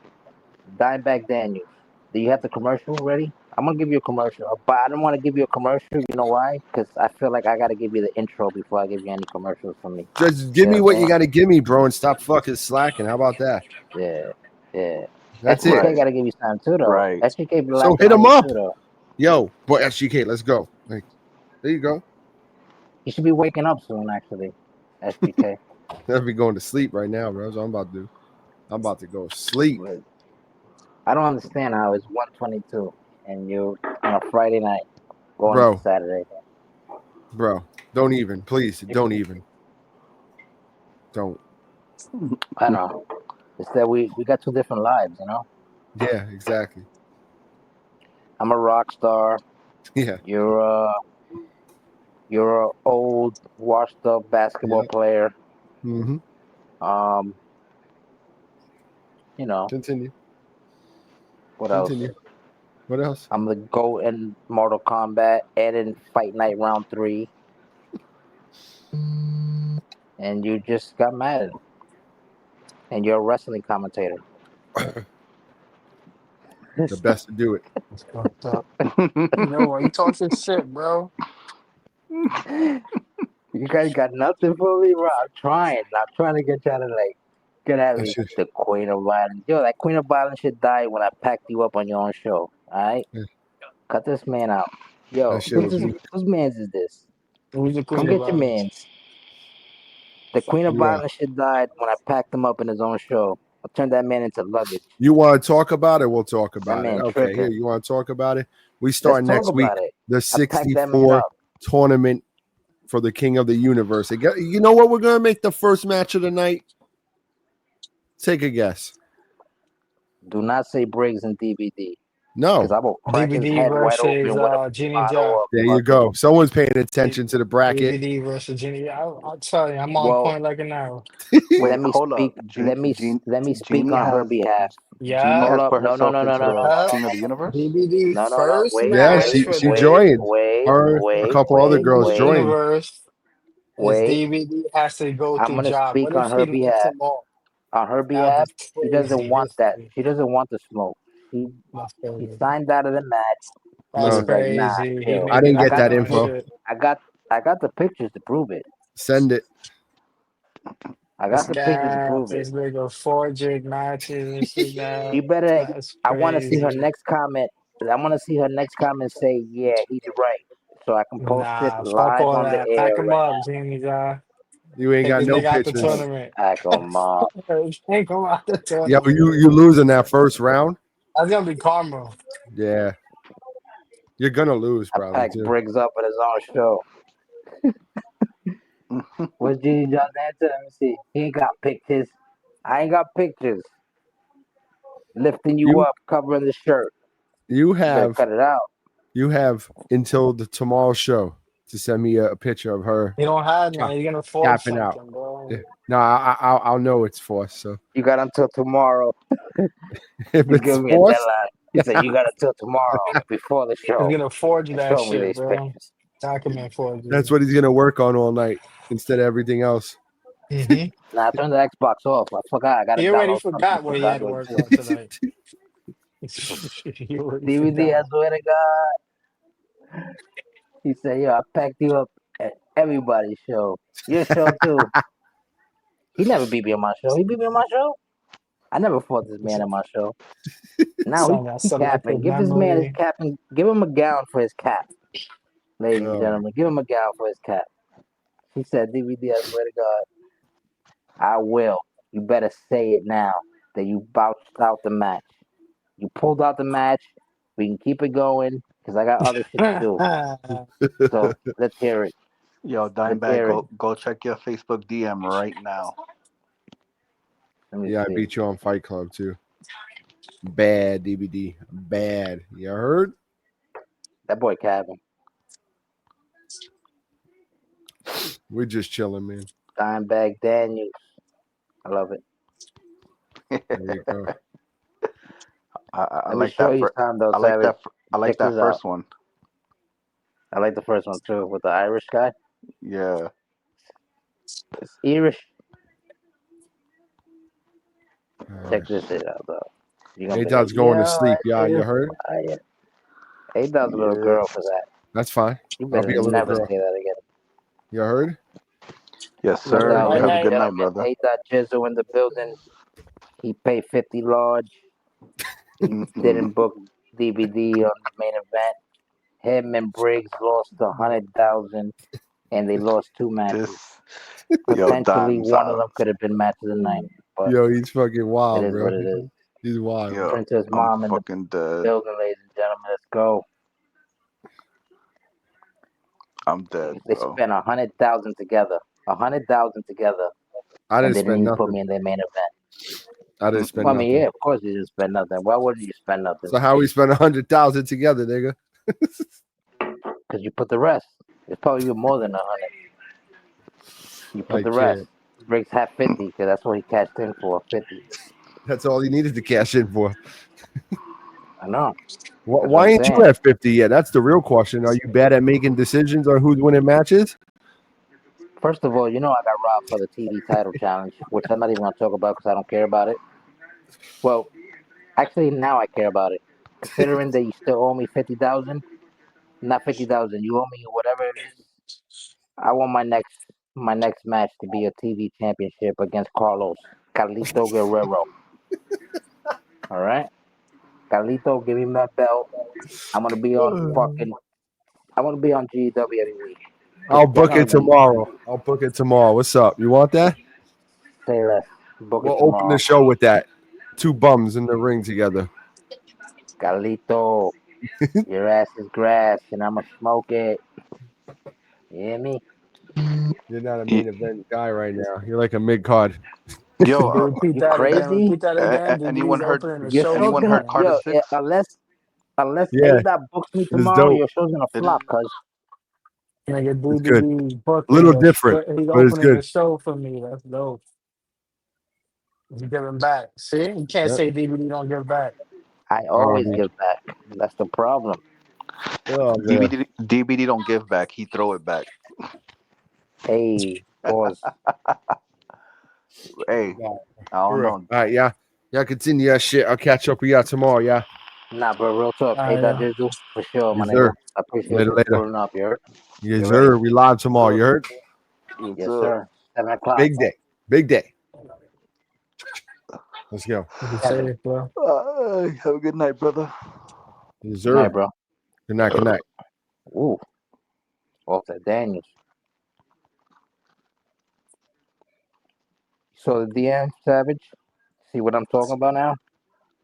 Dimebag Daniels. Do you have the commercial ready? I'm going to give you a commercial. But I don't want to give you a commercial. You know why? Because I feel like I got to give you the intro before I give you any commercials from me. Just give me what you got to give me, bro, and stop fucking slacking. How about that? Yeah. That's SGK it. got to give you time too, though. Right. SGK so hit him up. Too, yo, boy, SGK, let's go. Like, there you go. You should be waking up soon, actually. SGK. I'll be going to sleep right now, bro. So I'm about to go sleep. I don't understand how it's 1:22 and you on a Friday night going into Saturday. Bro, don't even. Please, don't even. Don't. I know. It's that we got 2 different lives, you know? Yeah, exactly. I'm a rock star. Yeah. You're an old, washed up basketball player. Mm-hmm. You know. Continue. What else? What else? I'm the GOAT in Mortal Kombat and in Fight Night Round 3. And you just got mad. And you're a wrestling commentator. The best to do it. It's fucked up. No, why you talking shit, bro? You guys got nothing for me, bro. I'm trying to get y'all to get at me. The Queen of Violence. Yo, that Queen of Violence shit died when I packed you up on your own show. Alright? Yeah. Cut this man out. Yo, whose man's is this? Who's the Queen Come get your man's. The Queen of Violence shit died when I packed him up in his own show. I turned that man into luggage. You want to talk about it? We'll talk about it. Okay, here, you want to talk about it? We start next week. The 64 tournament for the King of the Universe. You know what? We're going to make the first match of the night. Take a guess. Do not say Briggs and DVD. No. Because I will crack his head versus, wide open with Genie Joe. There you go. Someone's paying attention to the bracket. DVD versus Genie. I'll tell you, I'm on point like an arrow. Let me speak on her behalf. Yeah. Hold up. No. King of the Universe? DVD first. Yeah, she joined. A couple other girls joined. DVD has to go through job. Speak on her behalf. On her behalf, she doesn't want that. She doesn't want the smoke. He signed out of the match. That's crazy. Like, I didn't get that info. I got the pictures to prove it. Send it. I got the pictures to prove it. It's like a 4J matches. You better. I want to see her next comment. I want to see her next comment say, "Yeah, he's right," so I can post it live on the air. Pack him up, Jamie. You ain't got no pictures. Pack him up. Yeah, but you losing that first round. That's gonna be karma. Yeah, you're gonna lose, probably. Pack Briggs up at his own show. What's Genie John's answer? Let me see. He ain't got pictures. I ain't got pictures. Lifting you up, covering the shirt. You have cut it out. You have until the tomorrow show to send me a picture of her. You don't have man. You're gonna force something, out. Bro. Yeah. No, I'll know it's forced. So you got until tomorrow. If it's forced, he said you got until tomorrow before the show. He's gonna forge that shit, bro. Document forge. That's what he's gonna work on all night instead of everything else. Mm-hmm. Nah, I turned the Xbox off. I forgot. He already forgot what he had to work on tonight. DVD, I swear to God. He said, "Yo, I packed you up at everybody's show. Your show too." He never beat me on my show. He beat me on my show. I never fought this man on my show. Now he's capping. Give this man his cap and give him a gown for his cap. Ladies and gentlemen, give him a gown for his cap. He said, DVD, I swear to God, I will. You better say it now that you bounced out the match. You pulled out the match. We can keep it going because I got other shit to do. So let's hear it. Yo, Dimebag, go check your Facebook DM right now. Yeah, I beat you on Fight Club too. Bad DVD. Bad. You heard? That boy Kevin. We're just chilling, man. Dimebag Daniels. I love it. There you go. I like that. I like that first one. I like the first one too with the Irish guy. Yeah. It's Irish. Check this shit out though. A-Dot's going to sleep, y'all. You heard? A-Dot's a little girl for that. That's fine. You better never say that again. You heard? Yes, sir. Have a good night, brother. A-Dot Jizzle in the building. He paid 50 large. He didn't book DVD on the main event. Him and Briggs lost 100,000, and they lost 2 matches. Potentially, one of them could have been match of the night. But yo, he's fucking wild, it is bro. what it is. He's wild. Yo, turn to his mom in the building, ladies and gentlemen. Let's go. I'm dead. They spent 100,000 together. 100,000 together. I didn't spend nothing. Put me in their main event. I didn't spend nothing. I mean, yeah, of course you didn't spend nothing. Why wouldn't you spend nothing? So how we spend 100,000 together, nigga? Because you put the rest. It's probably more than 100. You put the rest. Briggs had 50 because that's what he cashed in for. 50. That's all he needed to cash in for. I know. Why ain't you at 50 yet? That's the real question. Are you bad at making decisions on who's winning matches? First of all, you know I got robbed for the TV title challenge, which I'm not even going to talk about because I don't care about it. Well, actually, now I care about it. Considering that you still owe me 50,000, not 50,000, you owe me whatever it is. I want my next match to be a TV championship against Carlito Guerrero. All right, Carlito, give him that belt. I'm gonna be on GW every week. I'll book it tomorrow. What's up? You want that? Say less. We'll open the show with that. Two bums in the ring together. Carlito, your ass is grass, and I'ma smoke it. You hear me? You're not a main event guy right now. You're like a mid card. Yo, repeat that crazy? again. Repeat that again. Anyone heard? Anyone heard Carter 6? Unless A-Dot books me tomorrow, your show's gonna flop. Cause nigga, it's good. A little different, he's but it's opening good. the show for me. That's dope. He's giving back. See, you can't say DVD don't give back. I always give back. That's the problem. Oh, DVD don't give back. He throw it back. Hey, pause. Hey, I don't know. All right, yeah. Y'all continue that shit. I'll catch up with y'all tomorrow, yeah. Nah, bro, real talk. Hey, that Jizzle, for sure, my nigga. I appreciate you pulling up, you heard? Yes, sir. We live tomorrow, you heard? Yes, sir. 7 o'clock. Big day. Let's go. Have a good night, brother. Yes, sir. Good night, bro. Good night. Ooh. Off that Daniels. So the DM Savage, see what I'm talking about now?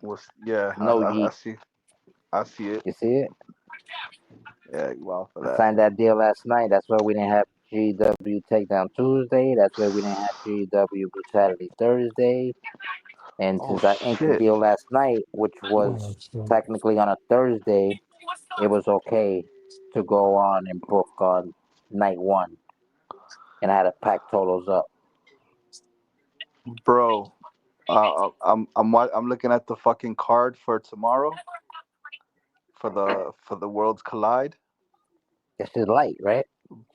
I see. I see it. You see it? Yeah, you wow for that. I signed that deal last night. That's why we didn't have GW Takedown Tuesday. That's why we didn't have GW Brutality Thursday. And since I inked the deal last night, which was technically on a Thursday, it was okay to go on and book on night 1. And I had to pack totals up. Bro, I'm looking at the fucking card for tomorrow for the Worlds Collide. It's just light, right?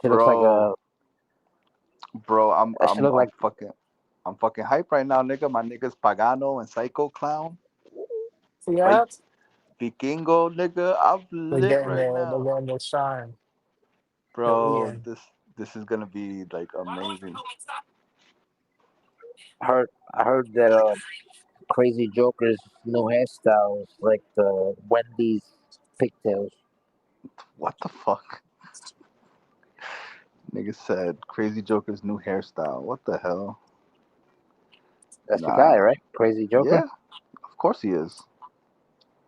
It looks like a. Bro, I'm fucking hype right now, nigga. My niggas Pagano and Psycho Clown. Yeah. Vikingo, nigga. I'm lit right now. They're getting their shine. Bro, this is gonna be like amazing. I heard that Crazy Joker's new hairstyles like the Wendy's pigtails. What the fuck? Nigga said Crazy Joker's new hairstyle. What the hell? That's the guy, right? Crazy Joker? Yeah, of course he is.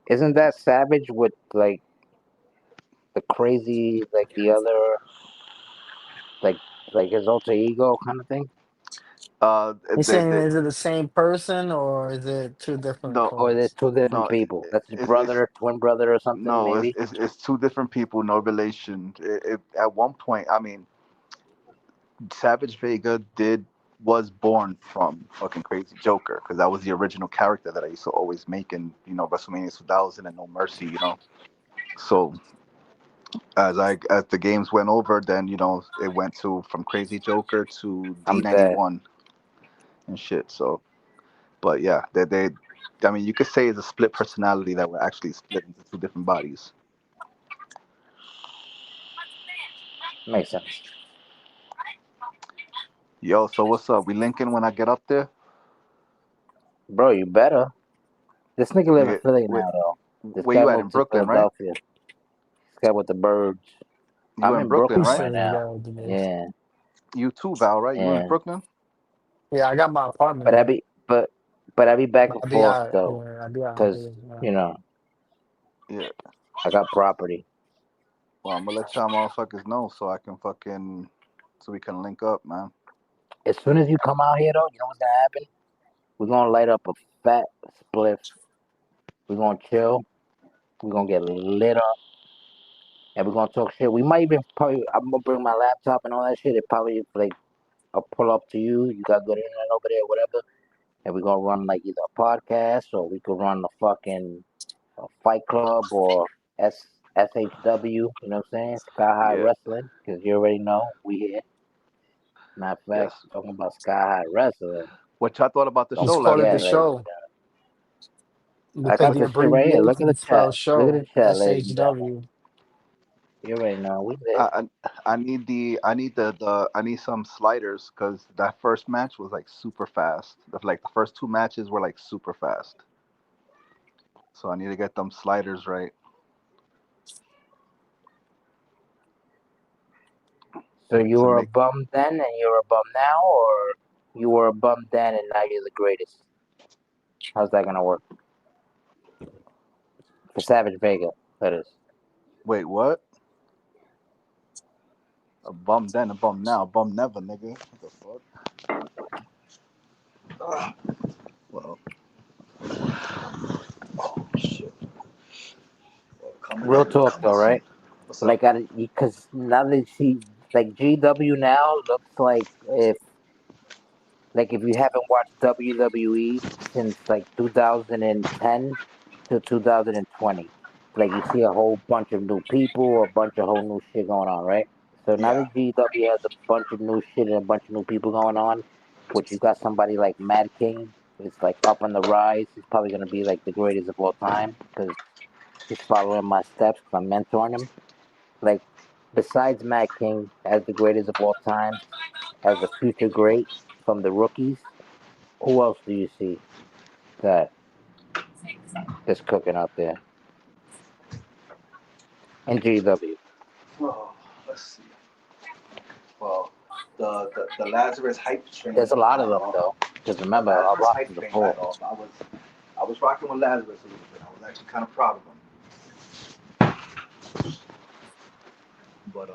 Isn't that Savage with like the crazy, like the other, like his alter ego kind of thing? You saying is it the same person or is it two different? Or is it two different people? That's his brother, twin brother, or something. No, maybe? it's two different people, no relation. At one point, I mean, Savage Vega was born from fucking Crazy Joker because that was the original character that I used to always make in WrestleMania 2000 and No Mercy, So as the games went over, then it went from Crazy Joker to D91 and shit. So, but yeah, I mean, you could say it's a split personality that were actually split into two different bodies. Makes sense. Yo, so what's up? We linking when I get up there? Bro, you better. This nigga live in Philly now, though. This where you at, in Brooklyn, right? This guy with the birds. I'm in Brooklyn, right? now. Yeah. You too, Val, right? You in Brooklyn? Yeah, I got my apartment. But I be back and forth though, because Yeah. I got property. Well, I'm gonna let y'all motherfuckers know so we can link up, man. As soon as you come out here, though, you know what's gonna happen? We're gonna light up a fat spliff. We're gonna chill. We're gonna get lit up, and we're gonna talk shit. We might even I'm gonna bring my laptop and all that shit. It probably like I'll pull up to you. You got good internet over there, whatever. And we're gonna run like either a podcast or we could run a fucking Fight Club or SHW. You know what I'm saying? Sky High Wrestling, because you already know we here. Matter of fact, talking about Sky High Wrestling. What y'all thought about the It's show part last of the night? show. I got the shit right here. Look at the chat. Show. Look at the chat, ladies and SHW. gentlemen. You already know we there. I need some sliders because that first match was like super fast. Like the first two matches were like super fast. So I need to get them sliders right. So you were a bum then and you're a bum now, or you were a bum then and now you're the greatest? How's that gonna work? For Savage Vega, that is. Wait, what? A bum then, a bum now, a bum never, nigga. What the fuck? Well. Oh shit. Real talk though, right? Like, because now that like GW now looks like if you haven't watched WWE since like 2010 to 2020, like you see a whole bunch of new people, a bunch of whole new shit going on, right? So now that GW has a bunch of new shit and a bunch of new people going on, which you got somebody like Mad King, it's like up on the rise. He's probably gonna be like the greatest of all time because he's following my steps because I'm mentoring him. Like, besides Mad King as the greatest of all time, as a future great from the rookies, who else do you see that's cooking out there in GW? Oh, let's see. Well, the Lazarus hype train. There's a lot of them though, because remember, I rocked the four. I was rocking with Lazarus a little bit. I was actually kind of proud of him. But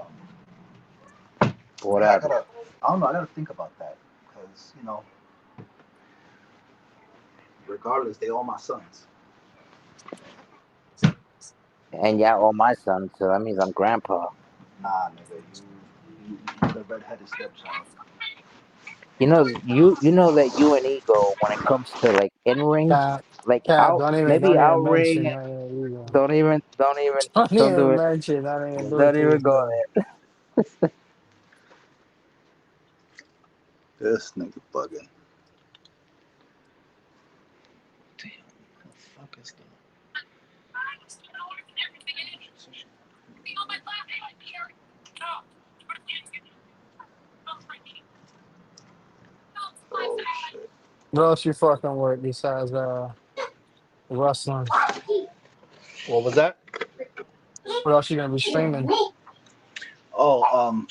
what happened? I don't know. I gotta think about that because regardless, they all my sons. And yeah, all my sons, so that means I'm grandpa. Nah, nigga, you the redheaded stepchild. You know that you and Ego, when it comes to like in ring, like out maybe out ring. Don't even mention. do it. Don't even go there. This nigga bugging. Damn, what the fuck is that? Oh shit. What else you fucking with besides wrestling? What was that? What else you gonna be streaming? Oh,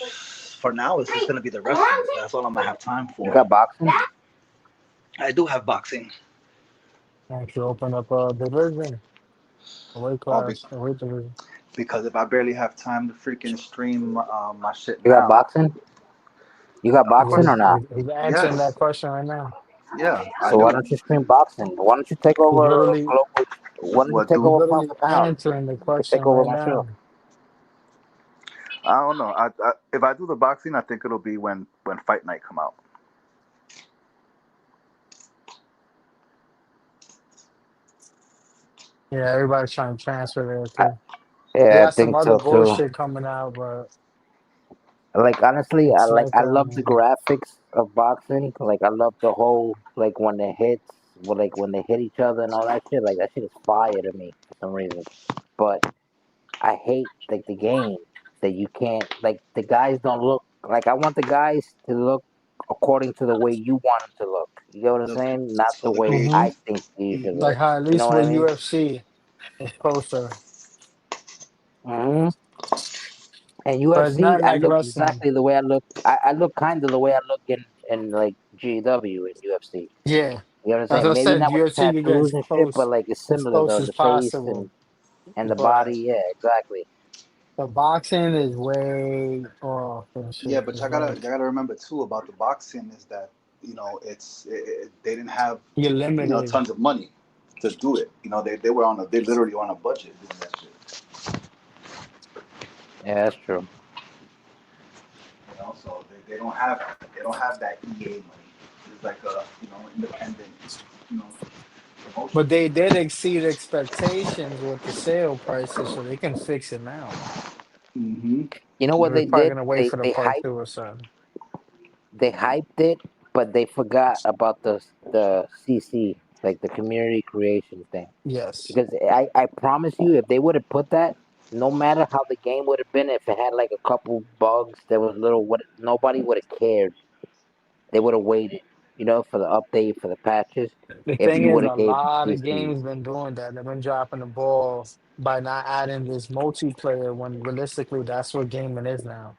for now it's just gonna be the wrestling. That's all I'm gonna have time for. You got boxing? I do have boxing. Why don't you open up a division? A weight class, a weight division. Because if I barely have time to freaking stream my shit you now. Got boxing? You got boxing or not? He's answering that question right now. Yeah. So why don't you stream boxing? Why don't you take over global? Why don't you take over pound for pound? Answering the question take over right my now. show. I don't know. If I do the boxing, I think it'll be when Fight Night come out. Yeah, everybody's trying to transfer there too. Yeah, I think some other so bullshit too. coming out, but like honestly, I love the graphics of boxing. Like I love the whole like when they hit each other and all that shit. Like that shit is fire to me for some reason. But I hate like the game that you can't like the guys don't look like I want the guys to look according to the way you want them to look. You get what I'm saying? Not the way I think you should look. like how at least with UFC is closer. Mm-hmm. And UFC, I like look wrestling. exactly the way I look. I look kind of the way I look in like GW and UFC. Yeah. You know what I'm saying? Maybe not with UFC, tattoos and shit, but like it's similar though. The face and the body, yeah, exactly. The boxing is way off. Yeah, but y'all gotta remember too about the boxing is that they didn't have tons of money to do it. They literally on a budget doing that shit. Yeah, that's true. So they don't have that EA money. It's like a independent promotion. But they did exceed expectations with the sale prices, so they can fix it now. Mm-hmm. You know what They're they probably did? gonna wait for the They part hyped two or something. they hyped it, but they forgot about the CC, like the community creation thing. Yes. Because I promise you, if they would have put that, no matter how the game would have been, if it had like a couple bugs, there was little what nobody would have cared. They would have waited, for the update, for the patches. The If thing you is, would a have gave lot of CC, games been doing that. They've been dropping the ball by not adding this multiplayer when realistically that's what gaming is now.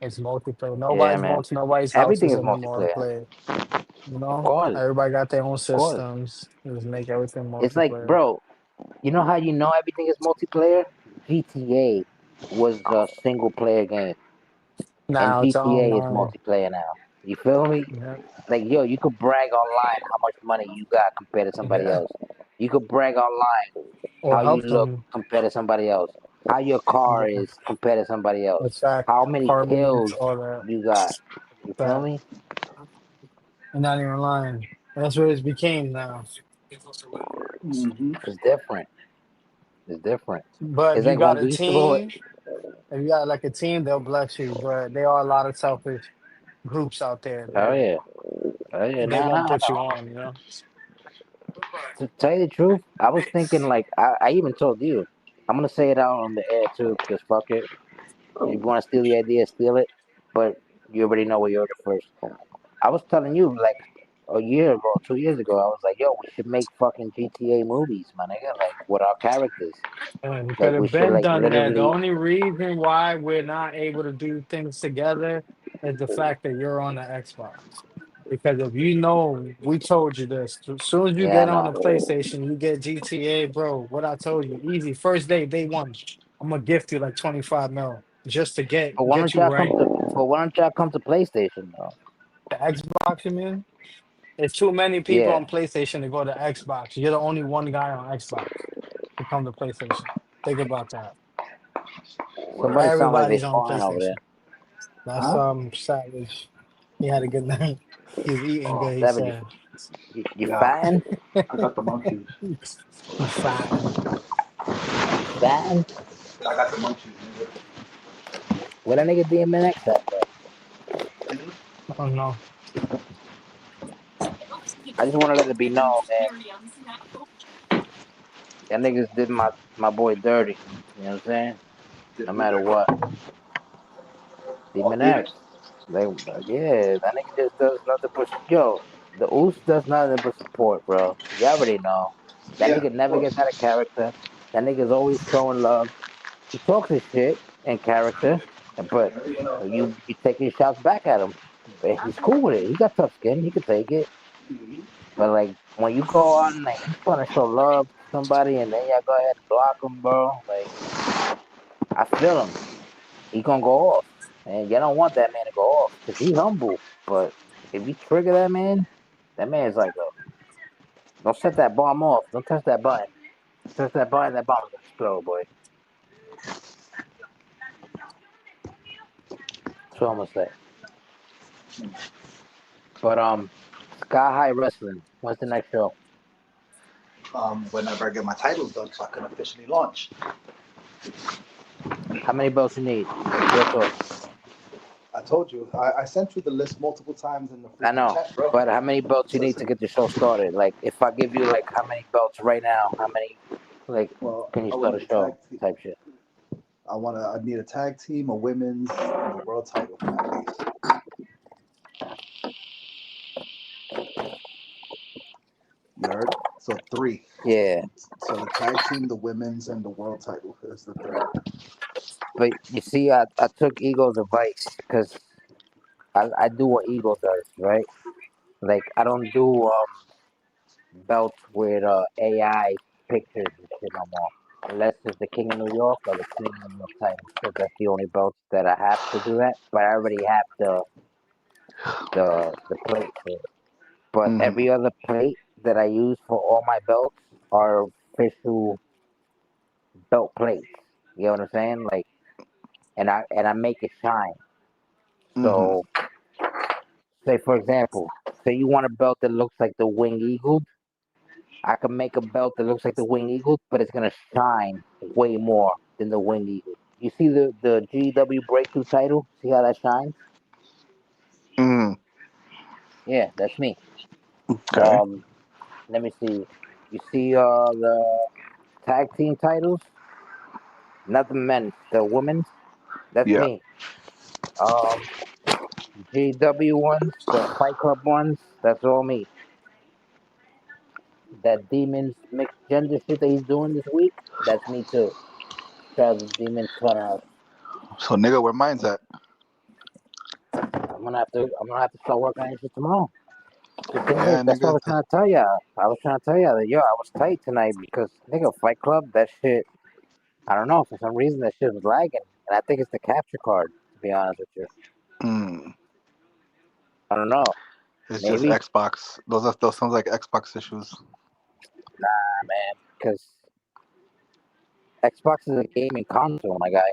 It's multiplayer. yeah, Nobody's man, going to nobody's everything houses is anymore to multiplayer. play. You Of know? course, Everybody got their own of course. systems. Just make everything It's like, multiplayer. bro, you know how you know everything is multiplayer? GTA was a single player game, and Now it's GTA is online. multiplayer now. You feel me? Yeah. Like, yo, you could brag online how much money you got compared to somebody Yeah. else. You could brag online Or how you help look them. compared to somebody else. How your car Yeah. is compared to somebody else. Attack How many apartments, kills all that. you got. You feel That. me? And not even lying. That's what it became now. Mm-hmm. It's different. It's different. But if It's you like got when a we used to go. team, if you got like a team, they'll bless you. But there are a lot of selfish groups out there Oh that yeah. Oh yeah. they Nah, won't nah, put you on, you know? to tell you the truth, I was thinking like I even told you. I'm gonna say it out on the air too, because fuck it. If you want to steal the idea, steal it. But you already know what you heard it first. I was telling you like a year ago, 2 years ago. I was like, yo, we should make fucking GTA movies, my nigga. Like with our characters. And could Like we have should been like done that. The literally. only reason why we're not able to do things together is the fact that you're on the Xbox. Because if you know, we told you this. As soon as you Yeah, I get on the know. PlayStation, you get GTA, bro. What I told you, easy. First day one. I'm gonna gift you like 25 mil just to But why get don't you y'all come right. to? But why don't y'all come to PlayStation though? The Xbox, you mean? There's too many people Yeah. on PlayStation to go to Xbox. You're the only one guy on Xbox to come to PlayStation. Think about that. Somebody sound like they Everybody's on farting over PlayStation. there. That's Huh? Savage. He had a good night. He's eating Oh, good, he Savage, said. you yeah. fatting? I got the munchies. He fine. You fatting? I got the munchies. Where that nigga DMX at though? Oh no. I just want to let it be known, man. That niggas did my boy dirty. You know what I'm saying? No matter what. Oh, Demon did it? X. Yeah, that nigga just does nothing but the Oos does nothing but support, bro. You already know. That Yeah, nigga of never course. gets out of character. That nigga's always showing love. He talks his shit in character, but you take your shots back at him. But he's cool with it. He got tough skin. He could take it. But like when you go on, like he's trying to show love to somebody, and then y'all go ahead and block him, bro. Like I feel him. He gonna go off, and y'all don't want that man to go off because he's humble. But if you trigger that man's like, don't set that bomb off. Don't touch that button. Touch that button, that bomb's gonna explode, boy. That's what I'm gonna say. But Sky High Wrestling. When's the next show? Whenever I get my titles done, so I can officially launch. How many belts you need? Real talk. I told you. I sent you the list multiple times in the I freaking know, chat, bro. but how many belts you need to Listen. get the show started? Like, if I give you like how many belts right now, how many like Well, can you I start want a the show tag team. type shit? I need a tag team, a women's, and a world title at least. You heard? So 3. Yeah, So the tag team, the women's, and the world title is the 3rd. but you see, I took Ego's advice because I do what Ego does, right? Like I don't do belts with AI pictures and shit no more. Unless it's the King of New York or the Queen of New York title, because that's the only belts that I have to do that. But I already have the plate for it. But Mm-hmm. every other plate that I use for all my belts are official belt plates. You know what I'm saying? Like, and I make it shine. Mm-hmm. So, say for example, say you want a belt that looks like the Wing Eagle. I can make a belt that looks like the Winged Eagles, but it's gonna shine way more than the Winged Eagles. You see the GW Breakthrough title? See how that shines? Yeah, that's me. Okay. Let me see. You see the tag team titles? Not the men, the women's. That's Yeah. me. GW ones, the Fight Club ones. That's all me. That Demons mixed gender shit that he's doing this week. That's me too. Travis Demons Slaughterhouse. So nigga, where mine's at? I'm gonna have to start working on this shit tomorrow. The thing is, Yeah, that's what I nigga. was trying to tell ya. I was trying to tell ya that I was tight tonight because nigga, Fight Club, that shit. I don't know, for some reason that shit was lagging, and I think it's the capture card. To be honest with you, I don't know. It's just Maybe. Xbox. Those sounds like Xbox issues. Nah, man, because Xbox is a gaming console, my guy.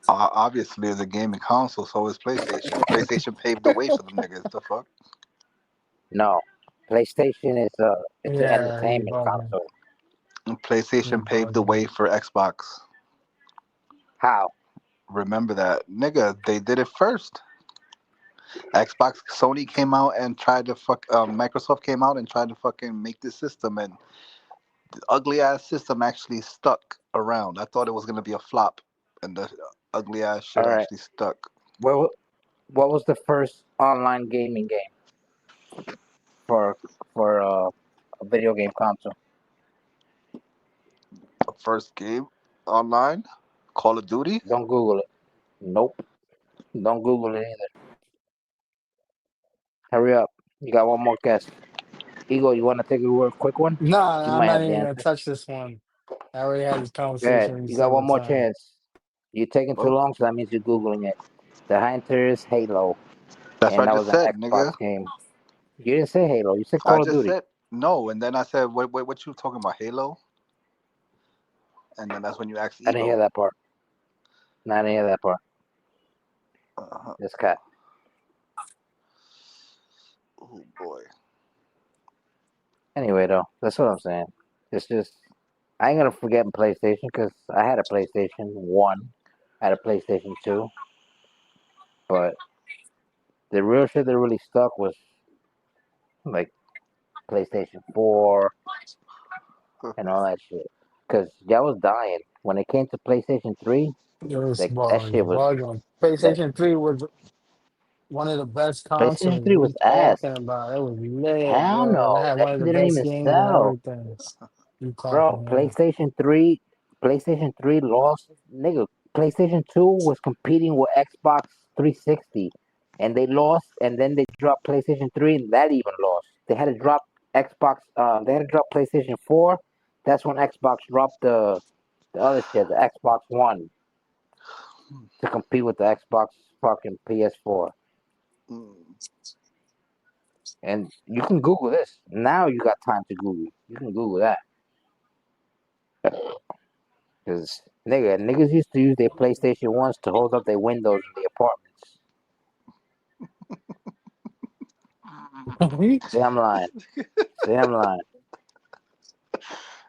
Obviously, it's a gaming console, so is PlayStation. PlayStation paved the way for them niggas. The fuck? No, PlayStation is it's an Yeah, you entertainment bugging. console. PlayStation paved the way for Xbox. How? Remember that, nigga. They did it first. Sony came out and tried to Microsoft came out and tried to fucking make this system, and the ugly ass system actually stuck around. I thought it was gonna be a flop, and the ugly ass shit All right. actually stuck. What was the first online gaming game for a video game console? The first game online, Call of Duty. Don't Google it. Nope. Don't Google it either. Hurry up. You got one more guess. Ego, you want to take a real quick one? Nah, You I'm might not have the even gonna answer. touch this one. I already had this Good. conversation with you You got one several more times. chance. You're taking too long, so that means you're Googling it. The answer is Halo. That's And what I that just was an said, Xbox nigga. game. You didn't say Halo. You said I Call of just Duty. said no, and then I said, "Wait, what you talking about, Halo?" And then that's when you asked I didn't hear Ego. that part. No, I didn't hear that part. This cat. Oh boy. Anyway, though, that's what I'm saying. It's just I ain't gonna forget PlayStation because I had a PlayStation 1, I had a PlayStation 2, but the real shit that really stuck was like PlayStation 4 and all that shit. Because y'all was dying when it came to PlayStation 3. It was Like that shit was bugging. that PlayStation 3 was one of the best PlayStation consoles. 3 What was you ass. talking about? It was lit, Hell bro. It no, had that one of shit the didn't best even games and sell, everything. You bro. talking about? PlayStation 3 lost, nigga. PlayStation 2 was competing with Xbox 360, and they lost. And then they dropped PlayStation 3, and that even lost. They had to drop Xbox. They had to drop PlayStation 4. That's when Xbox dropped the other shit, the Xbox One, to compete with the Xbox fucking PS4. And you can Google this now. You got time to Google. You can Google that. Because niggas used to use their PlayStation 1s to hold up their windows in the apartments. Say I'm lying. Say I'm lying.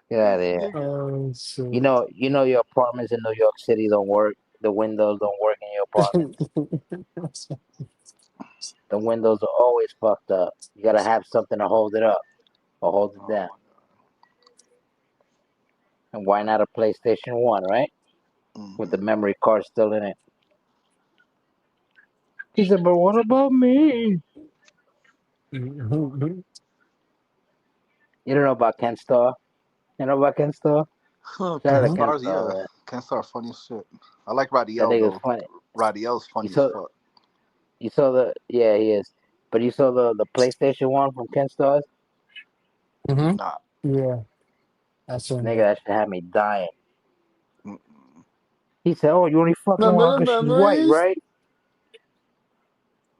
Get out of here. Oh, shit. You know your apartments in New York City don't work. The windows don't work in your apartment. The windows are always fucked up. You gotta have something to hold it up or hold it down. And why not a PlayStation 1, right? With the memory card still in it. He said, but what about me? You don't know about Ken Starr? You know about Ken Starr? Shout out to Ken Starr, man. Ken Starr, funny as shit. I like That Radiel nigga's though. funny. Radiel's funny You as saw fuck. he is. But you saw the PlayStation 1 from Ken Starr's? Nah. Yeah. That's Nigga, that shit had me dying. He said, oh, you only fucking Remember want the her because she's white, memories? right?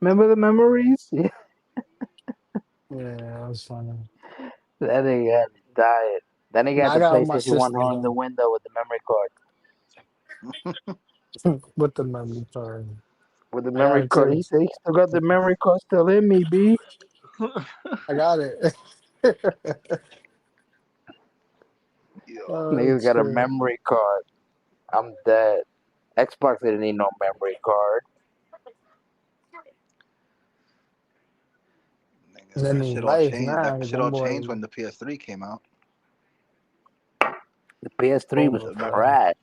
Remember the memories? Yeah. Yeah, that was funny. That nigga had me dying. That nigga had I the got my PlayStation 1 sister holding the though. window with the memory card. With the memory card. With the I got memory it card. too. He said he still got the memory card still in me, B. I got it. Niggas got a memory card. I'm dead. Xbox didn't need no memory card. That shit all changed. That shit all changed when the PS3 came out. The PS3 was trash.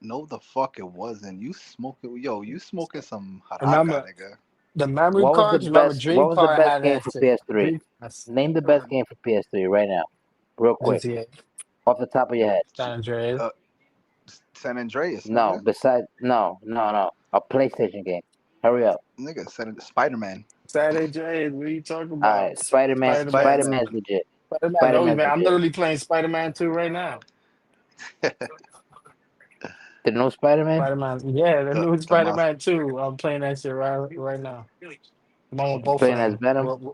No, the fuck it wasn't. You smoking some haraka, nigga. The memory cards. Remember, what was the best game for PS3? Name the best game for PS3 right now, real quick, off the top of your head. San Andreas. San Andreas. No, no. A PlayStation game. Hurry up. Nigga, Spider-Man. San Andreas. What are you talking about? All right, Spider-Man. Spider-Man's legit. Spider-Man. I'm literally playing Spider-Man 2 right now. The new Spider-Man? Spider-Man. Yeah, the new Spider-Man 2. I'm playing that shit right now. I'm on both playing as Venom?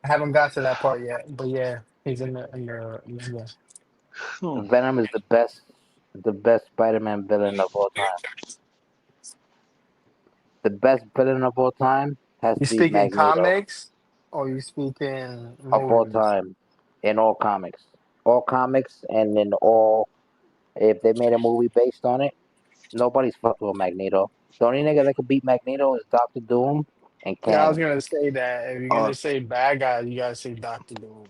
I haven't got to that part yet, but yeah, he's in the Venom is the best Spider-Man villain of all time. The best villain of all time has to be Magneto. You speaking comics, or you speaking movies? Of all time, in all comics, and in all. If they made a movie based on it, nobody's fucked with Magneto. The only nigga that could beat Magneto is Doctor Doom and Kang. Yeah, I was gonna say that. If you're gonna say bad guy, you gotta say Doctor Doom.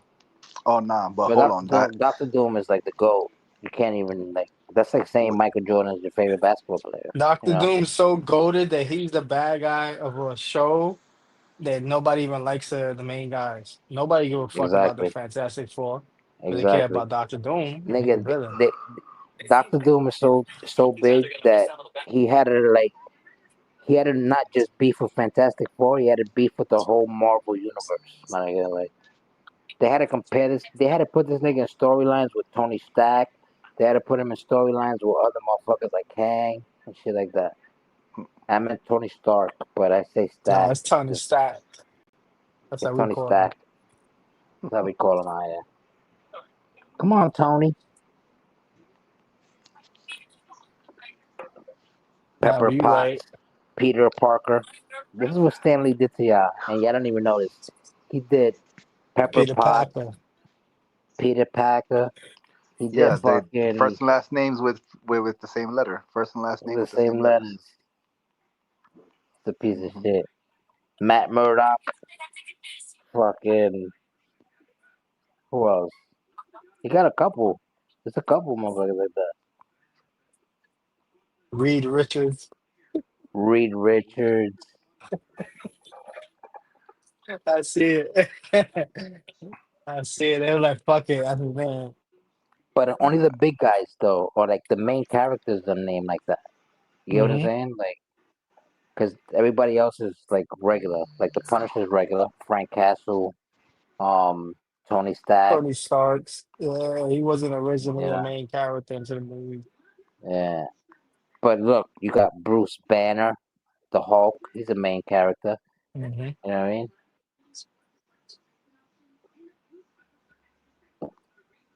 Oh nah, but hold on. Doctor Doom is like the GOAT. You can't even that's like saying Michael Jordan is your favorite basketball player. Doctor Doom's so goated that he's the bad guy of a show that nobody even likes the main guys. Nobody give a fuck about the Fantastic Four. They care about Doctor Doom. Nigga, Doctor Doom is so big that he had to not just beef with Fantastic Four, he had to beef with the whole Marvel universe. Like they had to compare this. They had to put this nigga in storylines with Tony Stark. They had to put him in storylines with other motherfuckers like Kang and shit like that. I meant Tony Stark, but I say Stark. No, it's Tony Stark. That's how we call him. That's how we call him out here. Come on, Tony. Pepper Potts, Peter Parker. This is what Stanley did to y'all, and y'all don't even know this. He did Pepper Potts, Peter Parker. He did fucking first and last names with the same letter. First and last name with the same letters. It's a piece of shit. Matt Murdock. Fucking. Who else? He got a couple. There's a couple motherfuckers like that. Reed Richards. I see it. I see it. They were like, fuck it. I mean, man. But only the big guys, though, or like the main characters are named like that. You get what I'm saying? Like, because everybody else is like regular. Like the Punisher's regular. Frank Castle, Tony Stark. Tony Starks. Yeah, he wasn't originally a main character into the movie. Yeah. But look, you got Bruce Banner, the Hulk. He's a main character. Mm-hmm. You know what I mean?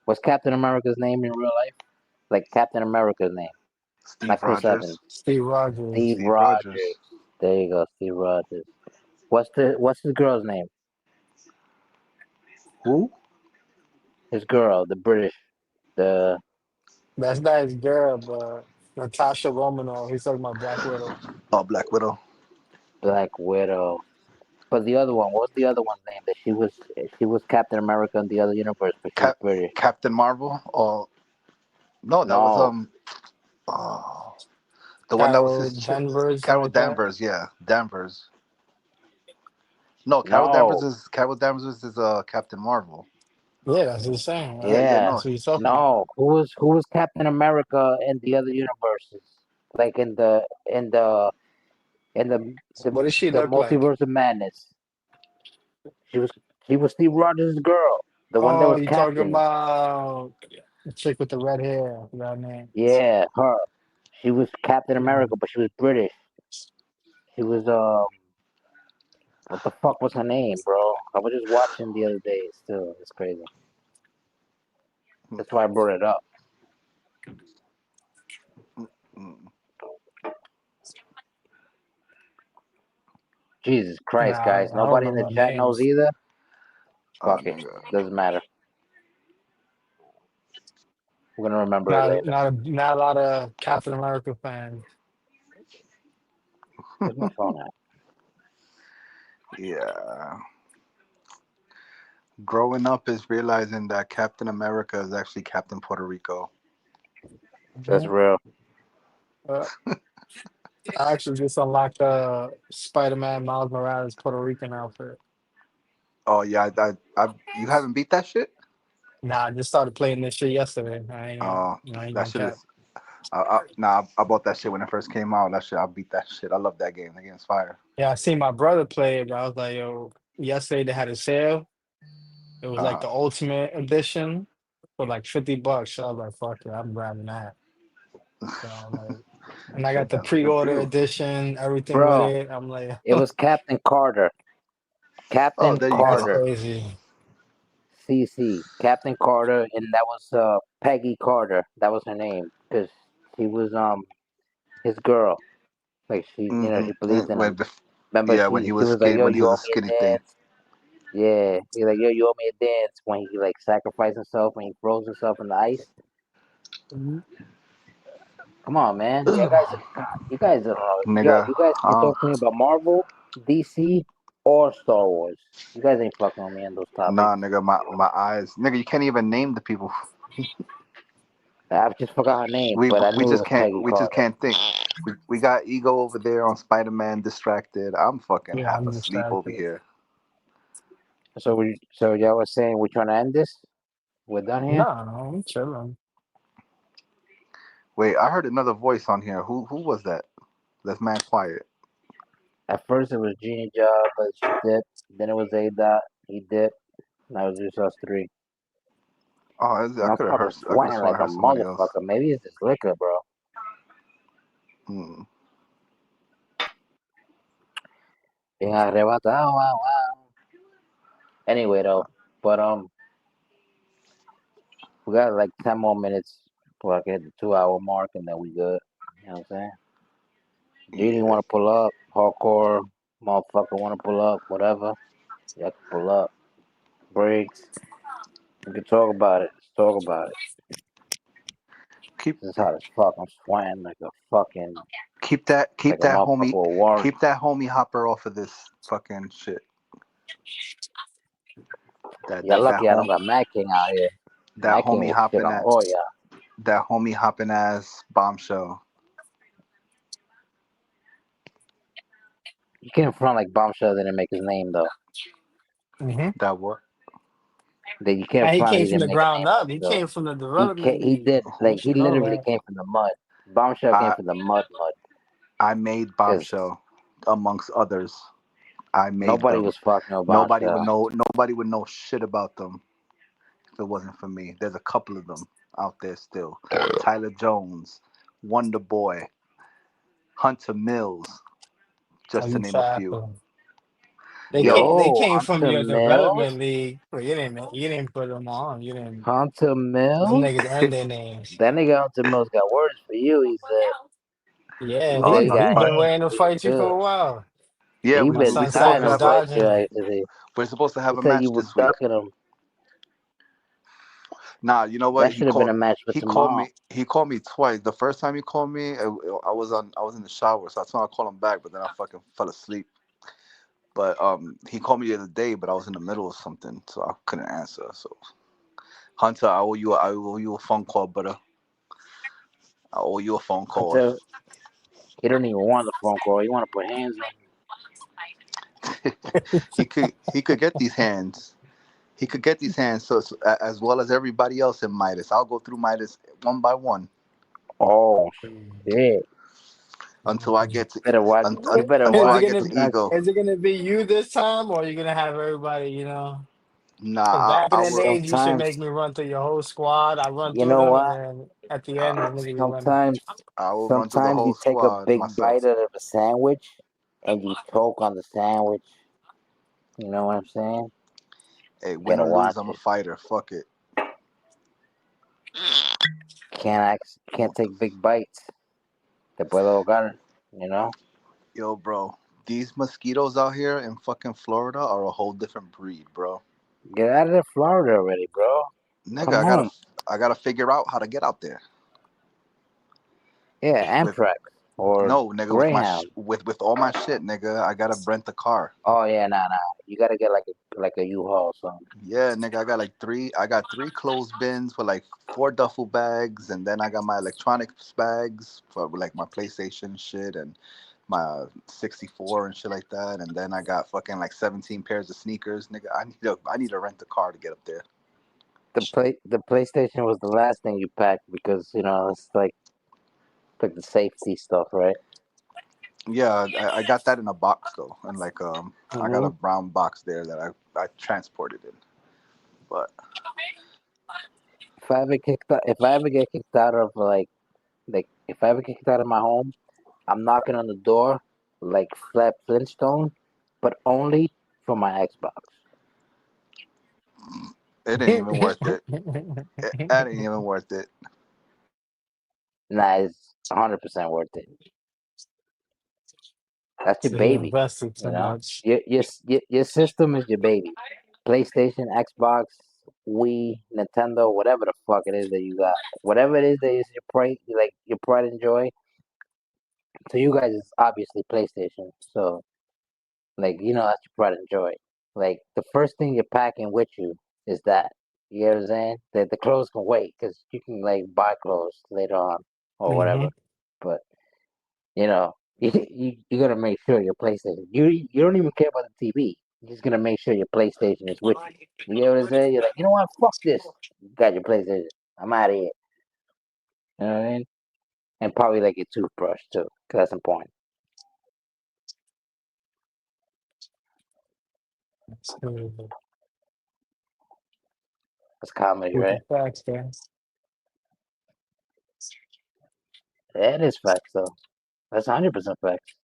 What's Captain America's name in real life? Like Captain America's name. Steve Rogers. Steve Rogers. Steve Rogers. There you go, Steve Rogers. What's his girl's name? Who? His girl, the British. That's not his girl, but Natasha Romanoff. He's talking about Black Widow. Oh, Black Widow. Black Widow. But the other one, what's the other one's name? That she was Captain America in the other universe, but she's British. Captain Marvel? Or no, that was the one that was his Danvers. Carol Danvers, yeah, Danvers. No, Carol Danvers is Captain Marvel. Yeah, that's what he's saying. Right? Yeah, that's what he's talking about. Who was Captain America in the other universes? Like in the what does she the look multiverse like? of madness. She was Steve Rogers' girl, the one that was you Captain. talking about the chick with the red hair? That name? Yeah, her. She was Captain America, but she was British. She was what the fuck was her name, bro? I was just watching the other day. Still, it's crazy. That's why I brought it up. Jesus Christ, Nah, guys. I don't Nobody in the remember chat knows names. either. Oh, Fuck it. nigga. Doesn't matter. We're gonna remember it later. Not a lot of Captain America fans. Where's my phone at? Yeah. Growing up is realizing that Captain America is actually Captain Puerto Rico. That's real. I actually just unlocked the Spider-Man Miles Morales Puerto Rican outfit. Oh yeah, you haven't beat that shit? Nah, I just started playing this shit yesterday. I ain't That gonna shit cap. is. I bought that shit when it first came out. That shit, I beat that shit. I love that game. That game's fire. Yeah, I seen my brother play it, but I was like, yo, yesterday they had a sale. It was like the Ultimate Edition for like $50. So I was like, fuck it, I'm grabbing that. So I'm like, and I got the That's a good pre-order deal. edition, everything Bro, with it. I'm like, it was Captain Carter. Captain there you that's Carter. go. crazy. CC. Captain Carter, and that was Peggy Carter. That was her name because she was his girl. Like she she believed in him. Remember, When she he was was like, skinny, yo, when he you was owe a me a skinny thing. dance. Yeah, he's like, yo, you owe me a dance when he like sacrificed himself when he froze himself in the ice. Come on, man. You guys don't know. Yo, Nigga, you guys can talk to me about Marvel, DC, or Star Wars. You guys ain't fucking with me on those topics. nah, nigga, my eyes, nigga, you can't even name the people. I just forgot her name, We but I we knew it just was can't Peggy we just Carter. can't think. We got Ego over there on Spider-Man distracted. I'm fucking Yeah, half I'm asleep over distracted. here. So y'all was saying we're trying to end this? We're done here? No, I'm chilling. Wait, I heard another voice on here. Who was that? That's man quiet. At first it was Genie Job, but she dipped. Then it was A-Dot. He dipped. Now it's just us three. Oh, I could have I'm heard. fucking I could have sweating sworn like I a heard somebody else. motherfucker. Maybe it's this liquor, bro. Being arrebatado, wow. Anyway, though, but we got like 10 more minutes before I get the 2-hour mark, and then we good. You know what I'm saying? Genie want to pull up, hardcore motherfucker want to pull up, whatever. Y'all can pull up. Breaks. We can talk about it. Let's talk about it. This is hot as fuck. I'm sweating like a fucking. Keep that homie Hopper off of this fucking shit. You're lucky I don't got Mac King out here. That homie hopping ass. Oh yeah. That homie hopping ass bombshell. You can't front like Bombshell didn't make his name though. That what? That you can't And he front. came He from didn't the make a ground name up. for He himself. came from the development. He did like he literally that. came from the mud. Bombshell came from the mud. I made Bombshell amongst others. I made nobody them. was fucking about Nobody would know. Nobody would know shit about them if it wasn't for me. There's a couple of them out there still. Tyler Jones, Wonder Boy, Hunter Mills, just to name a few. They came from your development league, but you didn't put them on. You didn't. Hunter Mills. Them niggas earned their names. That nigga Hunter Mills got words for you. He said. Yeah, he's been waiting to fight you for a while. Yeah, my son said he was dodging. We're supposed to have a said match you this were week. ducking him. Nah, you know what? That should have been a match for tomorrow. He called me twice. The first time he called me, I was in the shower, so I thought I'd call him back, but then I fucking fell asleep. But he called me the other day, but I was in the middle of something, so I couldn't answer. So Hunter, I owe you a phone call, brother. I owe you a phone call. Hunter, he don't even want the phone call. He want to put hands on me. he could get these hands. He could get these hands, so as well as everybody else in Midas. I'll go through Midas one by one. Oh shit! Until I get to until I get to Ego. Is it gonna be you this time, or are you gonna have everybody? You know. Nah, back in the days, you should make me run through your whole squad. I run through them, and then at the end, sometimes you take a big bite out of a sandwich, and you choke on the sandwich. You know what I'm saying? Hey, win or lose, I'm a fighter. Fuck it. Can't take big bites. Te puedo ahogar, you know? Yo, bro. these mosquitoes out here in fucking Florida are a whole different breed, bro. Get out of Florida already, bro. Nigga, Come home. I gotta figure out how to get out there. Yeah, Amtrak or no, nigga, Greyhound. with all my shit, nigga. I gotta rent a car. Oh yeah, nah. You gotta get like a U-Haul or something. Yeah, nigga, I got three clothes bins for like 4 duffel bags, and then I got my electronics bags for like my PlayStation shit and my 64 and shit like that, and then I got fucking like 17 pairs of sneakers, nigga. I need to rent a car to get up there. The PlayStation was the last thing you packed because it's like the safety stuff, right? Yeah, I got that in a box though, and like I got a brown box there that I transported in. But if I ever get kicked out of if I ever get kicked out of my home, I'm knocking on the door like Flat Flintstone, but only for my Xbox. It ain't even worth it. That ain't even worth it. Nah, it's 100% worth it. That's your baby. Invested too much. Your system is your baby. PlayStation, Xbox, Wii, Nintendo, whatever the fuck it is that you got, whatever it is that is your pride and joy. So you guys is obviously PlayStation. So that's your pride and joy. Like the first thing you're packing with you is that. You know what I'm saying? That the clothes can wait because you can buy clothes later on or whatever. But you gotta make sure your PlayStation. You don't even care about the TV. You're just gonna make sure your PlayStation is with you. You know what I'm saying? You're like, you know what? Fuck this. You got your PlayStation. I'm out of here. You know what I mean? And probably like your toothbrush too, because that's important. That's comedy, right? Facts, man. Yeah, it is facts though. That's 100% facts.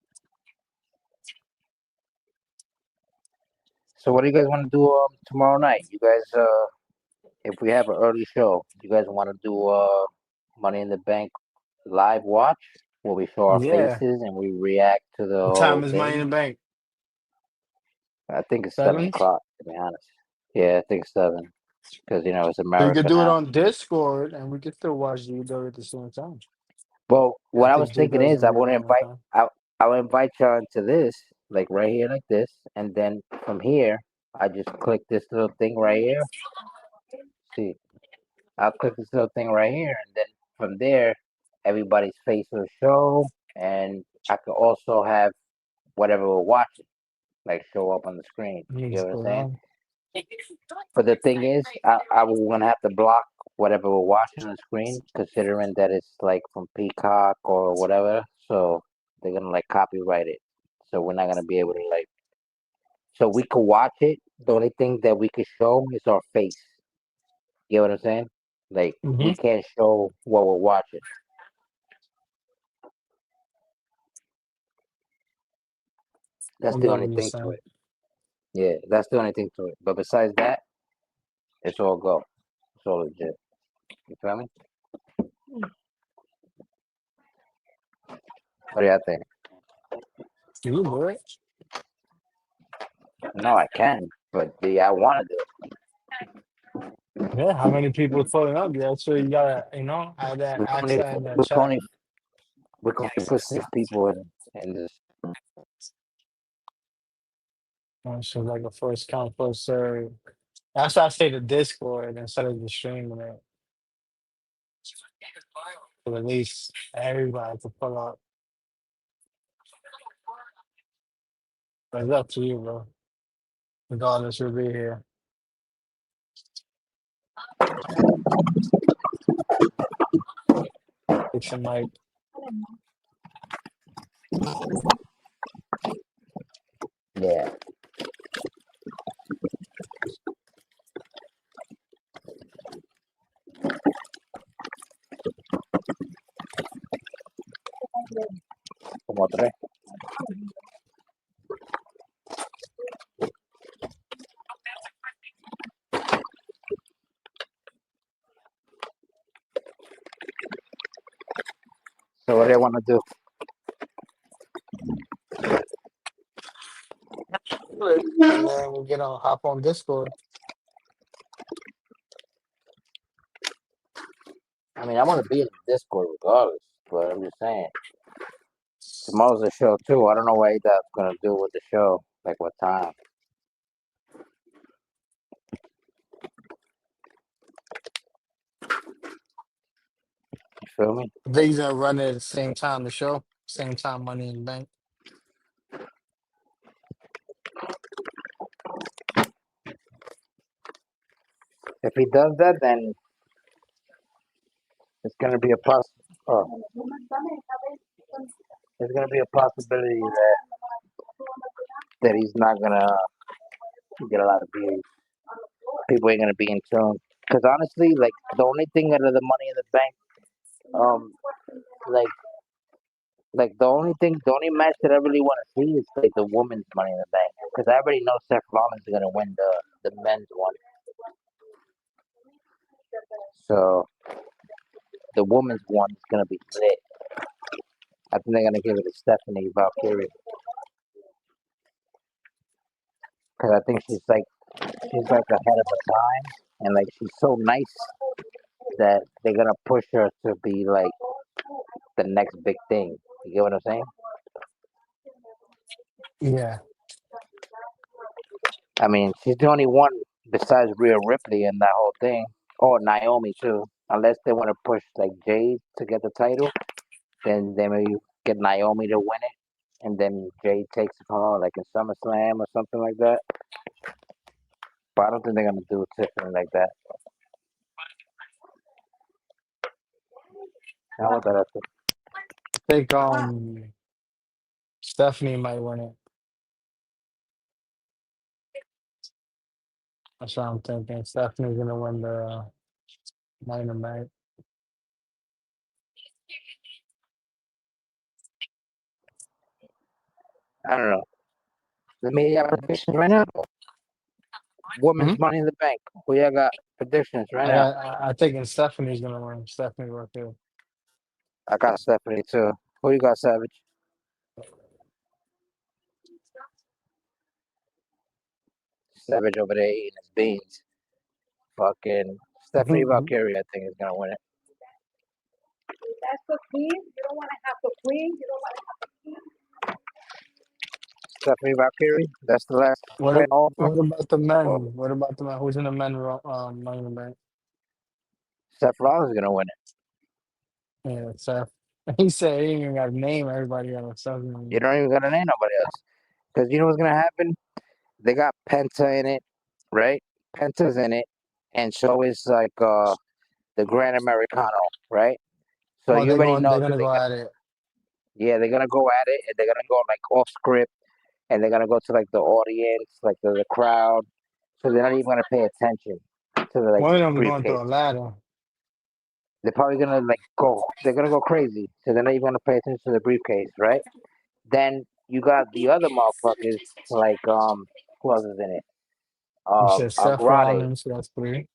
So what do you guys want to do tomorrow night? You guys, if we have an early show, you guys want to do Money in the Bank live watch where we show our faces and we react to the What time is Money in the Bank? I think it's 7 o'clock, to be honest. Yeah, I think 7. Because, it's a marathon. We could do it on Discord and we could still watch the UW at the same time. Well, what I was thinking is I would invite y'all into this, like right here, like this. And then from here, I just click this little thing right here. See, I'll click this little thing right here. And then from there, everybody's face will show. And I could also have whatever we're watching, like show up on the screen. You know what I'm saying? But the thing is, I will gonna have to block whatever we're watching on the screen, considering that it's like from Peacock or whatever. So they're gonna copyright it. So we're not gonna be able to So we could watch it. The only thing that we could show is our face. You know what I'm saying? We can't show what we're watching. That's the only thing to it. Yeah, that's the only thing to it. But besides that, it's all go. It's all legit. You feel me? What do you think? You do it? No, I can, but I want to do it. Yeah, how many people are pulling up? Yeah, so you gotta, add that accent in the chat. We can only put 6 people in this. So like a first come, first serve. That's why I say the Discord instead of the streaming it. So at least everybody can pull up. But it's up to you, bro. Regardless, you'll be here. Fix your mic. Yeah. Como 3. So what do you want to do? and then we'll hop on Discord. I mean, I want to be in Discord regardless, but I'm just saying. Tomorrow's the show too. I don't know what that's gonna do with the show. Like what time? You feel me? They're gonna run it at the same time. The show, same time. Money in the Bank. If he does that, then it's gonna be a there's gonna be a possibility that he's not gonna get a lot of views. People ain't gonna be in tune. Because honestly, like the only thing out of the Money in the Bank, like the only match that I really want to see is like the women's Money in the Bank. Because I already know Seth Rollins is gonna win the men's one. So the women's one is gonna be lit. I think they're gonna give it to Stephanie Valkyrie. Because I think she's like ahead of her time, and like she's so nice that they're gonna push her to be like the next big thing. You get what I'm saying? Yeah. I mean, she's the only one besides Rhea Ripley in that whole thing. Oh, Naomi too. Unless they want to push like Jade to get the title, then they maybe get Naomi to win it, and then Jade takes it from her like in SummerSlam or something like that. But I don't think they're gonna do Tiffany like that. How about that? I think Stephanie might win it. That's what I'm thinking. Stephanie's gonna win the Money in the Bank. I don't know. Let me have predictions right now. Women's Money in the Bank. Who y'all got predictions right now? I think Stephanie's gonna win. Stephanie will too. I got Stephanie too. Who you got, Savage? Savage over there eating his beans. Fucking Stephanie Valkyrie, I think, is gonna win it. That's the queen. You don't want to have the queen. You don't want to have the queen. Stephanie Valkyrie. That's the last. What about the men? What about the men? Who's in the men Money in the Bank? Seth Rollins is gonna win it. Yeah, Seth. He said he ain't even got to name everybody else. You don't even gotta name nobody else. Because you know what's gonna happen? They got Penta in it, right? Penta's in it. And so is like the Grand Americano, right? So you already know they're gonna go at it. Yeah, they're gonna go at it, and they're gonna go like off script, and they're gonna go to like the audience, like the crowd. So they're not even gonna pay attention to the like. One of them going through a ladder. They're probably gonna like go. They're gonna go crazy. So they're not even gonna pay attention to the briefcase, right? Then you got the other motherfuckers like who else is in it? You said Seth Rollins, so that's 3.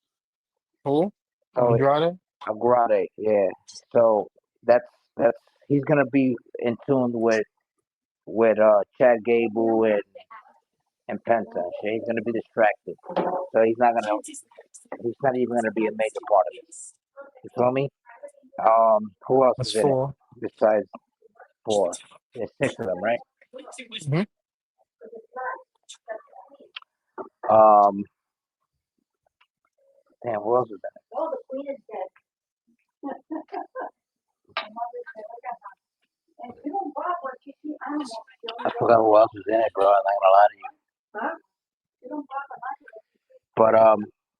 Who? Andrade? Andrade, yeah. So that's he's gonna be in tune with Chad Gable and Penta. He's gonna be distracted, so he's not even gonna be a major part of it. You feel me? Who else is in 4. it besides 4? There's 6 of them, right? Mm-hmm. Damn, who else is in it? Oh, the queen is dead. I forgot who else was in it, bro. I'm not gonna lie to you. But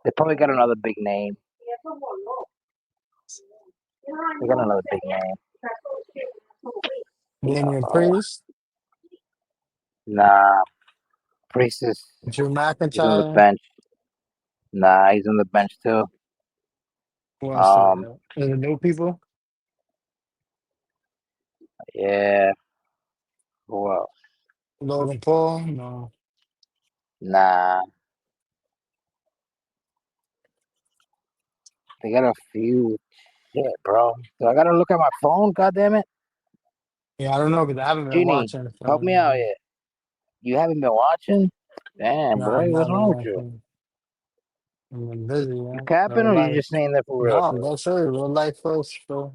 they probably got another big name. They got another big name. Damian Priest? Nah. Priest is Drew McIntyre? He's on the bench. Nah, he's on the bench too. Who else is the new people? Yeah. Who else? Logan Paul? No. Nah. They got a few. Shit, bro. So I gotta look at my phone. God damn it. Yeah, I don't know because I haven't been watching. Help me out here. You haven't been watching? Damn, boy, what's wrong with you? I'm busy, You man. capping or you just saying that for real? No, that's it. Real life first, bro.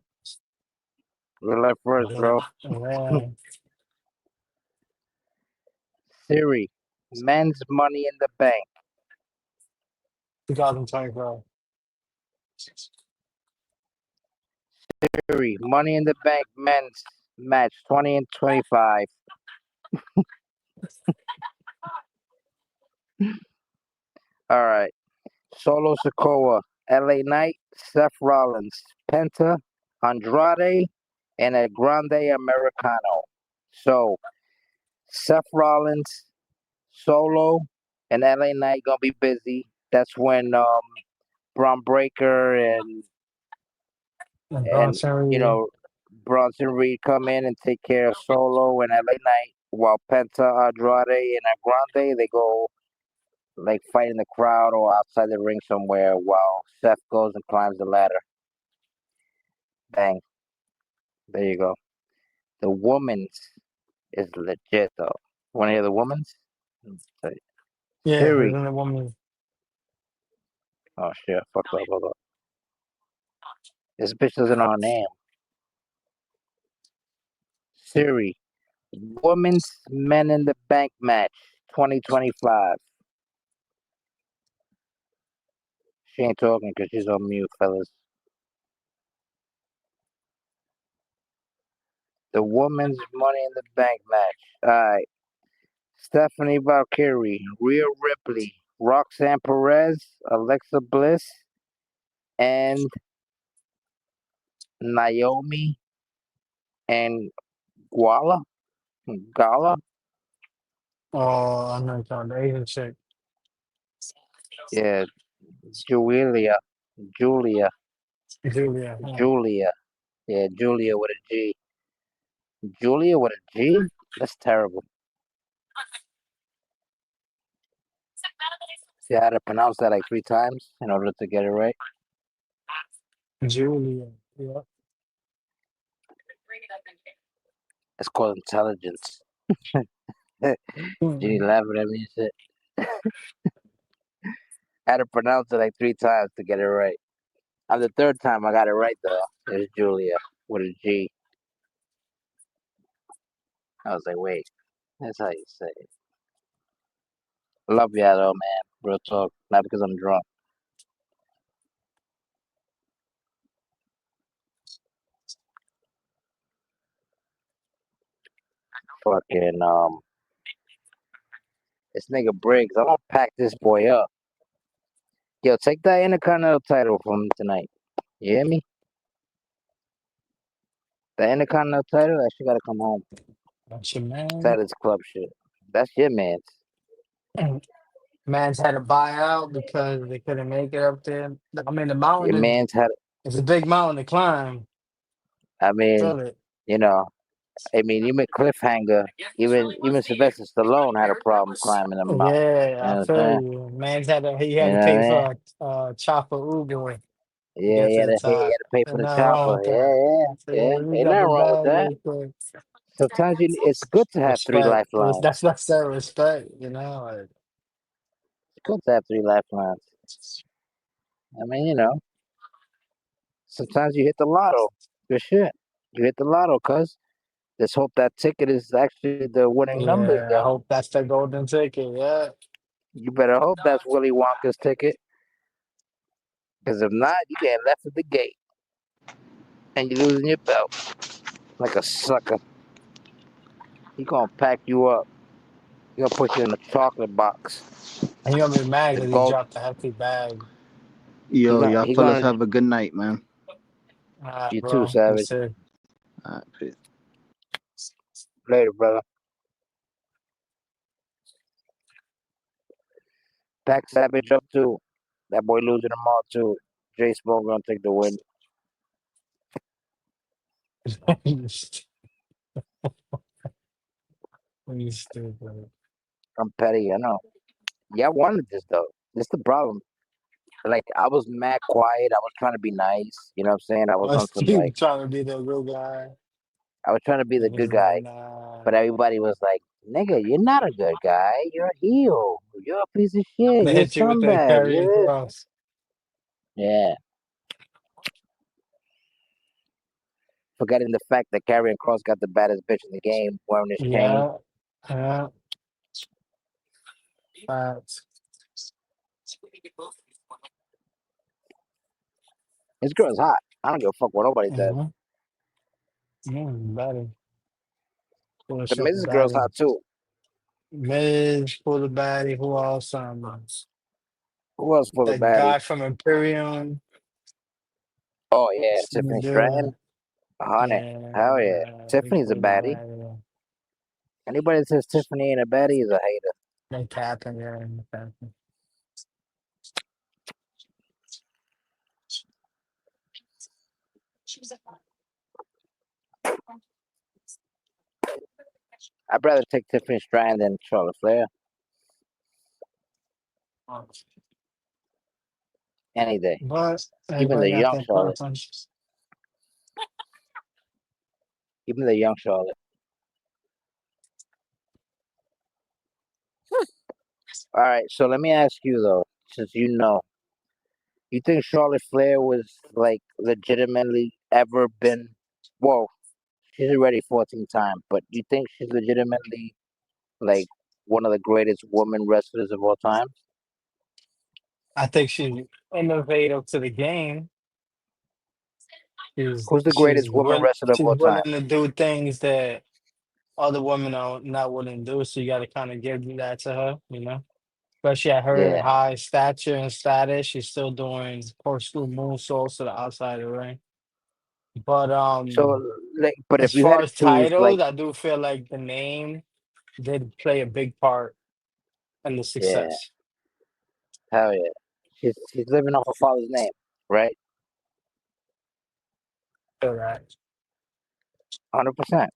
Real life first, bro. Yeah. Siri, men's money in the bank. 2025. Siri, money in the bank men's match 20 and 25. All right. Solo Sikoa, LA Knight, Seth Rollins, Penta, Andrade, and a Grande Americano. So Seth Rollins, Solo, and LA Knight gonna be busy. That's when Braun Breaker and Bronson Reed come in and take care of Solo and LA Knight, while Penta, Andrade, and Grande they go like fight in the crowd or outside the ring somewhere while Seth goes and climbs the ladder. Bang. There you go. The woman's is legit though. Want to hear the woman's? Yeah, Siri. the woman. Oh shit! Fucked up. Hold up. This bitch doesn't know her name. Siri. Women's Men in the Bank match 2025. She ain't talking because she's on mute, fellas. The women's Money in the Bank match. All right. Stephanie Valkyrie, Rhea Ripley, Roxanne Perez, Alexa Bliss, and Naomi and Gala. Oh, I know you're talking the Asian chick. Yeah, Julia. Julia. Yeah, Julia with a G. Julia with a G? That's terrible. You had to pronounce that like 3 times in order to get it right. Julia. Yeah. It's called intelligence. Ginny laughing at me and shit. I had to pronounce it like 3 times to get it right. On the 3rd time, I got it right though. It's Julia with a G. I was like, wait, that's how you say it. Love ya though, man. Real talk. Not because I'm drunk. Fucking this nigga Briggs. I'm gonna pack this boy up. Yo, take that Intercontinental title from tonight. You hear me? The Intercontinental title, that shit gotta come home. That's your man. That is club shit. That's your man's. Man's had to buy out because they couldn't make it up there. I mean, the mountain. Your man's had. It's a big mountain to climb. I mean, you know, even Cliffhanger, even Sylvester Stallone had a problem climbing the mountain. Yeah, I feel you. Man's had to pay for a chopper Uber. Yeah, he had to pay for the chopper. Yeah. Ain't nothing wrong with that. Sometimes it's good to have 3 lifelines. That's that respect, you know. It's good to have 3 lifelines. I mean, you know, sometimes you hit the lotto. Good shit. You hit the lotto, cuz. Let's hope that ticket is actually the winning number. I hope that's the golden ticket, yeah. You better hope that's Willy Wonka's ticket. Because if not, you get left at the gate. And you're losing your belt. Like a sucker. He gonna pack you up. He gonna put you in a chocolate box. And you're gonna be mad because he dropped a hefty bag. Yo, y'all fellas have a good night, man. You too, Savage. All right, peace. Later, brother. Pack Savage up too. That boy losing them all too. Jay Smoke gonna take the win. I'm petty, I know. Yeah, I wanted this though. This is the problem. Like I was mad quiet. I was trying to be nice. You know what I'm saying? I was on some like trying to be the good guy. I was trying to be the good guy, but everybody was like Nigga, you're not a good guy. You're a heel. You're a piece of shit. They You're a hit you with that scumbag. carrying You're this. cross. Yeah. Forgetting the fact that Karrion Kross got the baddest bitch in the game wearing his chain. Yeah. Facts. This girl's hot. I don't give a fuck what nobody says. Better. The Mrs. girl's hot too. Miz, pull the baddie. Who else? Who else for the That baddie? guy from Imperium. Oh yeah, Tiffany Stratton. 100. Hell yeah. Tiffany's a baddie. Anybody that says Tiffany ain't a baddie is a hater. No capping, yeah. I'd rather take Tiffany Stratton than Charlotte Flair. Any day. But even the young Charlotte. Even the young Charlotte. All right, so let me ask you though, since you think Charlotte Flair was like legitimately ever been? Well, she's already 14 times, but you think she's legitimately like one of the greatest women wrestlers of all time? I think she's innovative to the game. Who's the greatest woman wrestler of all time? She's willing to do things that other women are not willing to do, so you got to kind of give that to her, Especially at her high stature and status, she's still doing corkscrew moonsaults to the outside of the ring. But but as if you far had as to choose, titles, I do feel like the name did play a big part in the success. Hell yeah, she's living off her father's name, right? Correct. 100%.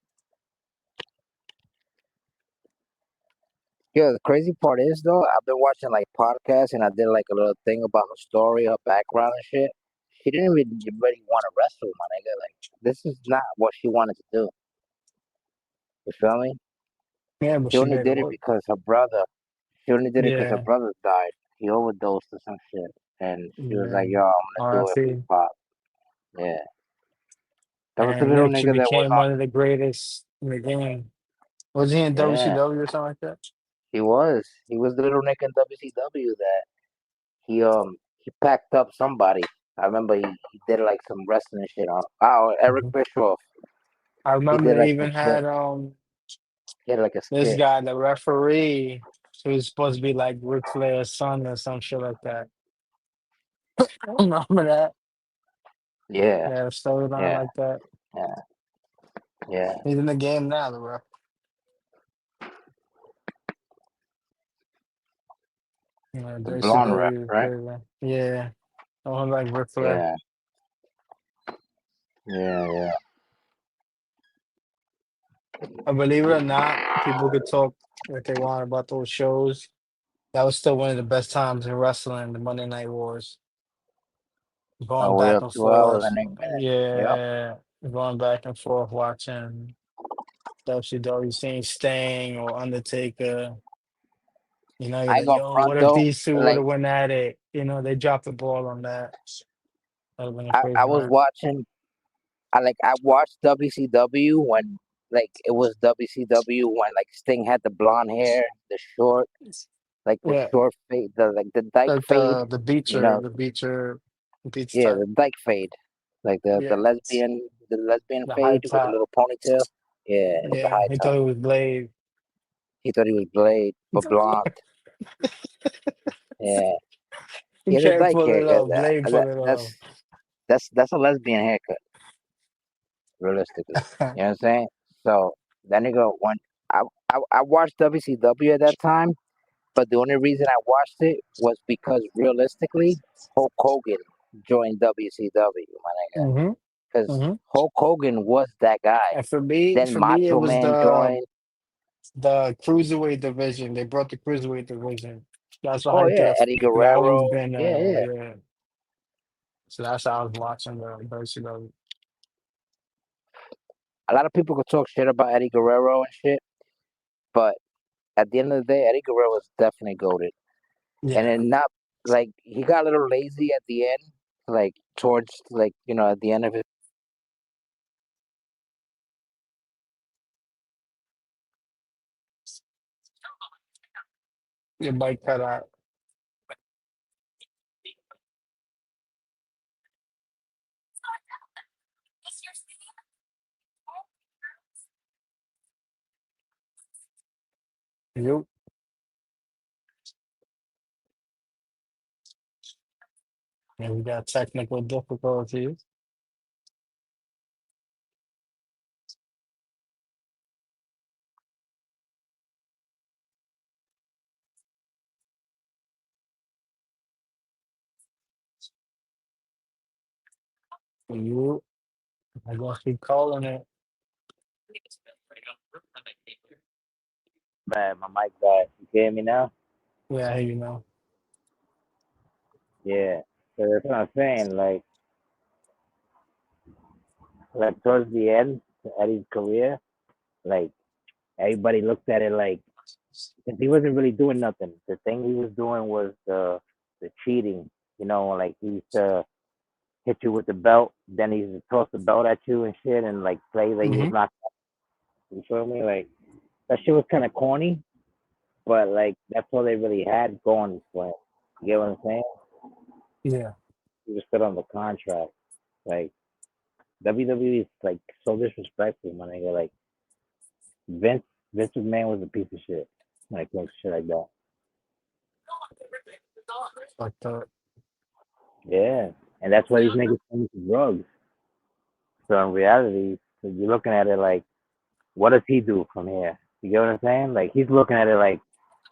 Yeah, the crazy part is though, I've been watching like podcasts and I did like a little thing about her story, her background and shit. She didn't really want to wrestle, my nigga. Like this is not what she wanted to do. You feel me? Yeah, but she only did it because her brother. She only did it because her brother died. He overdosed or some shit, and she was like, "Yo, I'm gonna do it for Pop." Yeah. That was the little Nick, she nigga that was became one of the greatest in the game. Was he in WCW or something like that? He was. He was the little nigga in WCW that he packed up somebody. I remember he did like some wrestling shit on. Eric Bischoff. I remember they even had he had like a skit. this guy, the referee, who was supposed to be like Ric Flair's son or some shit like that. Remember that? Yeah. Yeah, storyline like that. Yeah. Yeah. He's in the game now, the ref. Yeah, the blonde ref, right? Yeah. Oh, like Ric Flair. Yeah. I believe it or not, people could talk what they want about those shows. That was still one of the best times in wrestling, the Monday Night Wars. Going back and 2 hours forth. and 8 minutes. Yeah. Going back and forth watching WCW, seeing Sting or Undertaker. You're like, yo, what if these two would have went at it? They dropped the ball on that. I was watching. I watched WCW when it was WCW when Sting had the blonde hair, the short, the short fade, the dyke fade. The Beecher, the Beach yeah, type. the dyke fade, the lesbian the fade with a little ponytail. Yeah, the high he top. thought it was Blade. He thought he was Blade, but blonde. Yeah. He can't pull it off. Blade pull it off. That's a lesbian haircut. Realistically, you know what I'm saying? So that nigga, when I watched WCW at that time, but the only reason I watched it was because realistically, Hulk Hogan joined WCW, my nigga. Because Hulk Hogan was that guy. And for me, Macho it was Man joined. the cruiserweight division. They brought the cruiserweight division. That's what Eddie Guerrero. Yeah. So that's how I was watching the WCW. A lot of people could talk shit about Eddie Guerrero and shit, But at the end of the day, Eddie Guerrero was definitely goated. Yeah. And then not like he got a little lazy at the end, like towards like at the end of it. Your mic cut out. Yep. And we got technical difficulties. Yep. I guess keep calling it. Man, my mic bad. You hear me now? Yeah, you know. Yeah. So that's what I'm saying. Like towards the end of Eddie's career, like everybody looked at it like he wasn't really doing nothing. The thing he was doing was the cheating. Like he used to hit you with the belt, then he used to toss the belt at you and shit, and like play like he was not. You feel me? Like that shit was kind of corny, but like that's all they really had going for him. You get what I'm saying? Yeah. He was still on the contract. Like WWE is like so disrespectful, my nigga. Like Vince McMahon was a piece of shit. Like shit like that. Like that. Yeah, and that's why these niggas turn to drugs. So in reality, so you're looking at it like, what does he do from here? You get what I'm saying? Like he's looking at it like,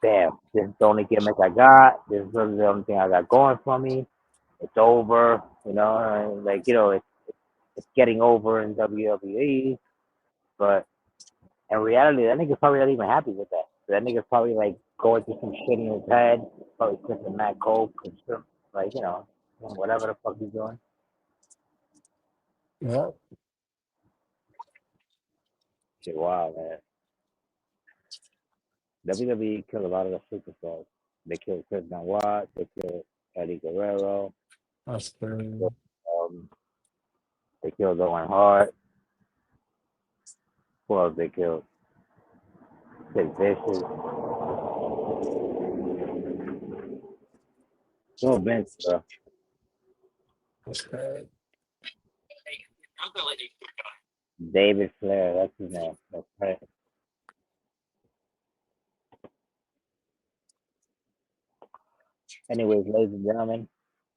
damn, this is the only gimmick I got. This is the only thing I got going for me. It's over, and like it's getting over in WWE. But in reality, that nigga's probably not even happy with that. That nigga's probably like going through some shit in his head, probably sniffing Matt Coke, like whatever the fuck he's doing. Yeah. Shit, wow, man. WWE killed a lot of the superstars. They killed Chris Benoit. They killed Eddie Guerrero. That's crazy. They killed Owen Hart. Who else they killed? Sid Vicious. So Vince, bro. That's crazy. David Flair, that's his name. That's right. Anyways, ladies and gentlemen,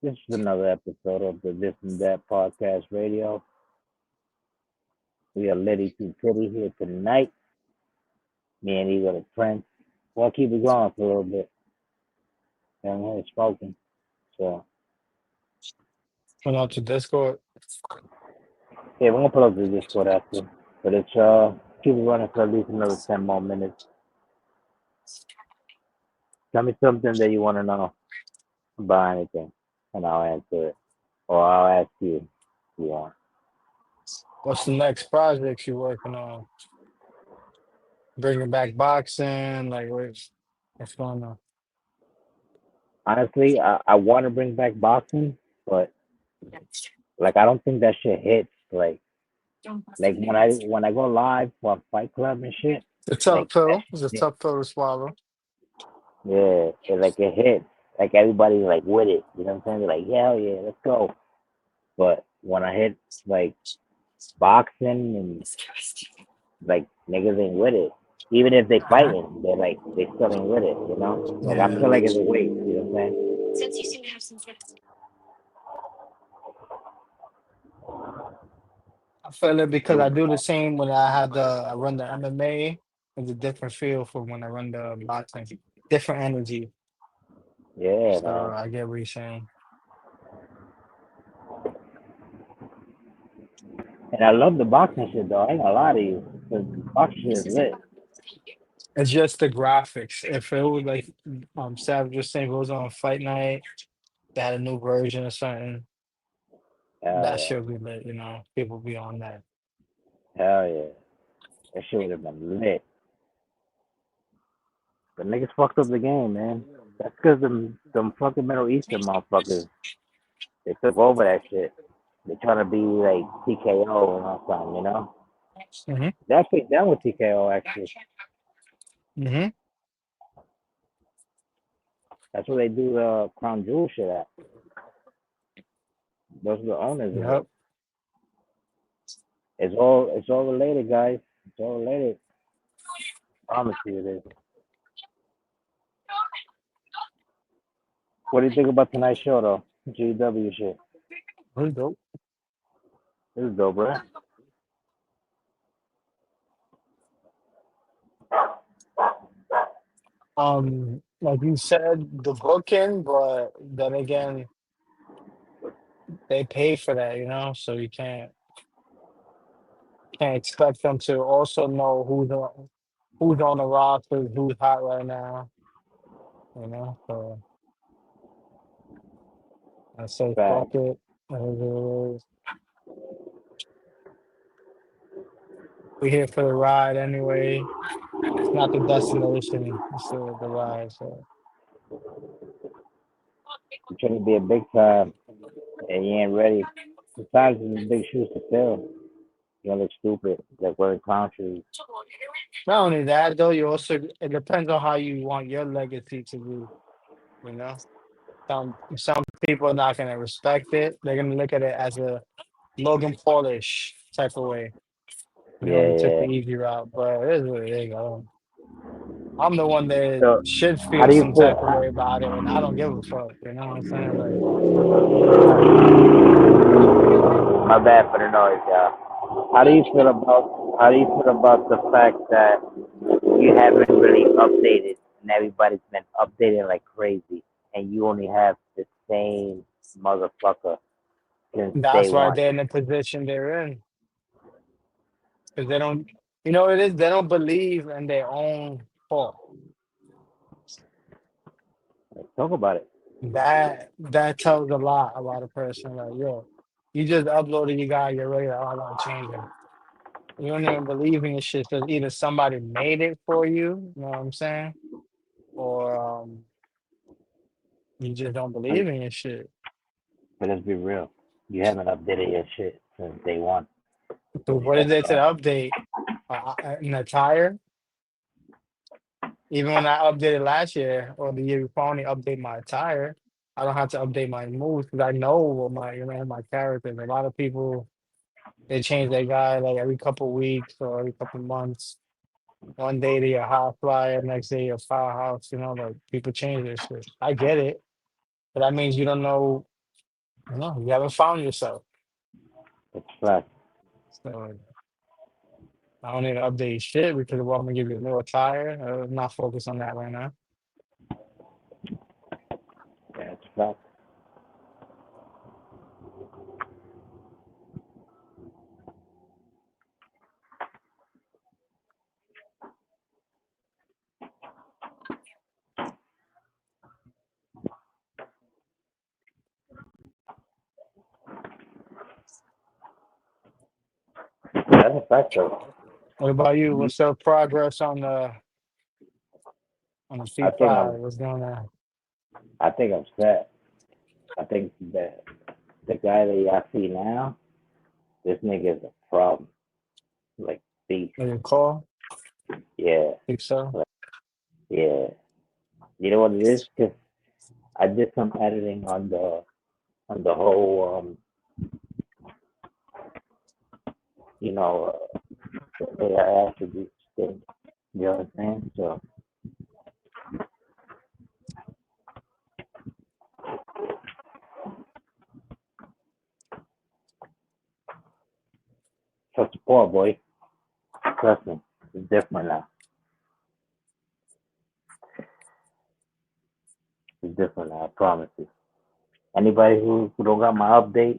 this is another episode of the This and That Podcast Radio. We are Liddy to Titty here tonight. Me and Eagle the Prince. We'll keep it going for a little bit. I'm here smoking. So Went out to Discord. yeah, we're gonna put up the Discord after. But it's keep it running for at least another 10 more minutes. Tell me something that you want to know about anything, and I'll answer it. Or I'll ask you if you want. What's the next project you're working on? Bringing back boxing? Like, what's going on? Honestly, I want to bring back boxing, but like I don't think that shit hits. Like when I go live for Fight Club and shit. The tough Like pill. It's a tough pill to swallow. yeah, it hits. Like everybody's like with it. You know what I'm saying? They're like, hell yeah, let's go. But when I hit like boxing and like niggas ain't with it. Even if they fighting, they're like they still ain't with it, Like I feel like it's a waste, you know what I'm saying? Since you seem to have some I feel it because I do the same when I run the MMA. It's a different feel from when I run the boxing. Different energy. Yeah, So man. I get what you're saying. And I love the boxing shit though. I ain't gonna lie to you. The boxing shit is lit. It's just the graphics. If it was like Savage was saying, if it was on Fight Night, they had a new version or something. That should be lit, people be on that. Hell yeah. That shit would have been lit. The niggas fucked up the game, man. That's because them fucking Middle Eastern motherfuckers, they took over that shit. They trying to be like TKO or something, you know? Mm-hmm. They actually done with TKO, actually. Mm-hmm. That's where they do the Crown Jewel shit at. Those are the owners of Yep. it. It's all related, guys. It's all related. I promise you it is. What do you think about tonight's show, though? GW shit. Pretty dope. This is dope, right? Like you said, the booking, but then again, they pay for that, you know, so you can't expect them to also know who's on the roster, who's hot right now, you know. So I say Fact. fuck it. We here for the ride anyway. It's not the destination, it's the ride. So You're trying to be a big time, and you ain't ready. Sometimes it's big shoes to fill. You gonna look stupid, like wearing clown shoes. not only that though, you also it depends on how you want your legacy to be, you know. Some people are not gonna respect it. They're gonna look at it as a Logan Paulish type of way. You know, he took Yeah. the easy route, but it is what it is. I'm the one that So, should how feel do you some type of way feel? about it, and I don't give a fuck. You know what I'm saying? Like, My bad for the noise, y'all. How do you feel about the fact that you haven't really updated, and everybody's been updating like crazy, and you only have the same motherfucker since day that's why one? they're in the position they're in because they don't. You know, what it is they don't believe in their own fault. Let's talk about it. That tells a lot about a person. Like, yo, you just uploaded your guy, you're ready. Oh, I gotta change him. You don't even believe in your shit because either somebody made it for you know what I'm saying? Or you just don't But, believe in your shit. but let's be real. You haven't updated your shit since day one. So what is there to the update? An attire? Even when I updated last year or the year before, I only update my attire. I don't have to update my moves because I know what my character is. A lot of people they change their guy like every couple weeks or every couple months. One day they're a high flyer, next day you're a firehouse. You know, like people change their shit. I get it, but that means you don't know. You know, you haven't found yourself. It's flat. So I don't need to update shit because well, I'm gonna give you a new attire. I'm not focused on that right now. Yeah, it's flat. That's a fact, though. What about you? You, What's the progress on the I think C5? I'm. What's going on? I think I'm set. I think that the guy that y'all see now, this nigga is a problem. Like beast. Are you call? Yeah. Think so? Like, yeah. You know what it is? Cause I did some editing on the whole you know AI attributes thing. You know what I'm saying? So trust the poor boy. Trust me, it's different now. It's different now. I promise you. Anybody who don't got my update,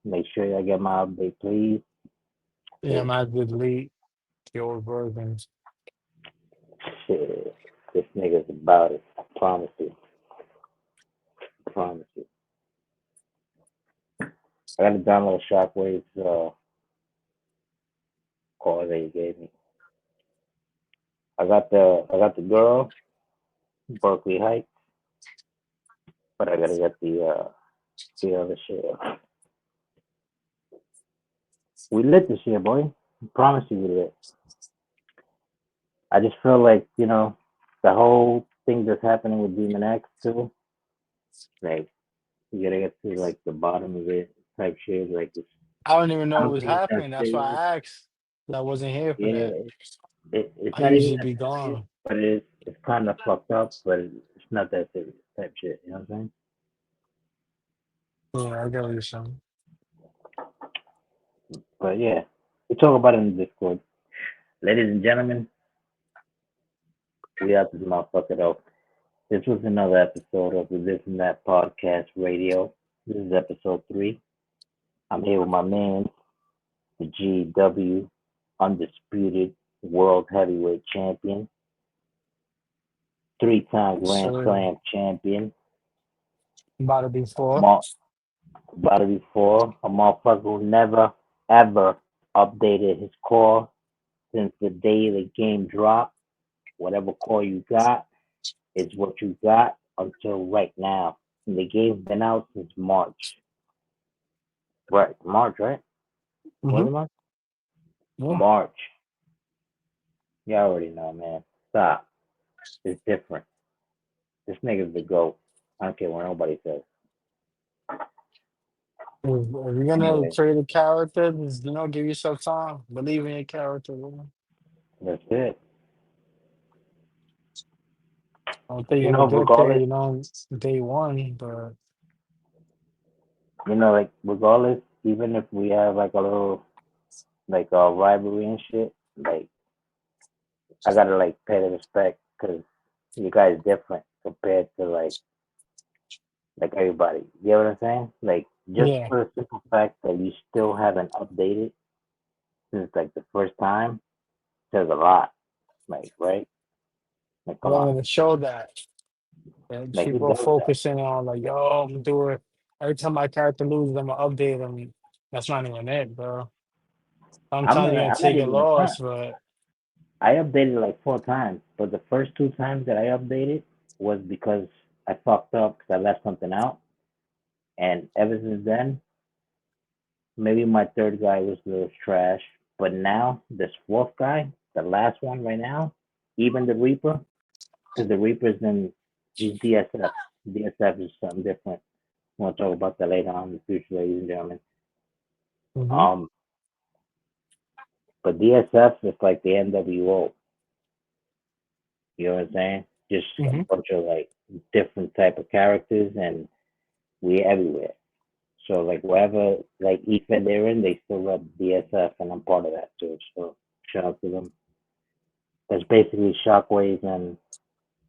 make sure y'all get my update, please. Yeah, I might have to delete the old versions. Shit, this nigga's about it. I promise you. I promise you. I gotta download Shockwave's call that you gave me. I got the girl. Berkeley Heights, but I gotta get the other shit. We lit this year, boy. I promise you we lit. I just feel like, you know, the whole thing that's happening with Demon X too, like you gotta get to like the bottom of it type shit. Like it's, I don't even I know what don't was think it's that happening. That's why serious. I asked. I wasn't here for Yeah, that. it's I not even usually that be serious, gone. but it's kind of fucked up, but it's not that serious type shit. You know what I'm saying? Yeah, I get what you're saying. But yeah, we talk about it in the Discord. Ladies and gentlemen, we have this motherfucker though. This was another episode of the This and That Podcast Radio. This is episode 3. I'm here with my man, the GW Undisputed World Heavyweight Champion, 3-time Grand So Slam champion, about to be 4. about to be 4, a motherfucker who never ever updated his core since the day the game dropped. Whatever core you got is what you got until right now. And the game's been out since March. Right, March, right? Was Mm-hmm. it March? Yeah. March. You already know, man. Stop. It's different. This nigga's the GOAT. I don't care what nobody says. If you're gonna Anyway, create a character, just, give yourself time. Believe in your character. that's it. I don't think You you're know, gonna get there, regardless, day one, but like, regardless, even if we have, like, a little, like, a rivalry and shit, like, I gotta, like, pay the respect because you guys different compared to, like everybody. You know what I'm saying? Like, just yeah. for the simple fact that you still haven't updated since, like, the first time says a lot. Like, right? Like, I come on. wanted to show that. And Like, who people does that? focusing on like, yo, I'm doing every time my character loses, I'm gonna update them. That's not even it, bro. Sometimes you're gonna I'm not take a even gonna front. loss, but I updated like 4 times, but the first 2 times that I updated was because I fucked up because I left something out. And ever since then, maybe my third guy was a little trash. But now, this fourth guy, the last one right now, even the Reaper, because the Reaper's in he's DSF. DSF is something different. I want to talk about that later on in the future, ladies and gentlemen. mhm. But DSF is like the NWO. You know what I'm saying? Just a Mhm. bunch of like different type of characters, and we everywhere. So like wherever like EFED they're in, they still rep DSF, and I'm part of that too. So shout out to them. That's basically Shockwave and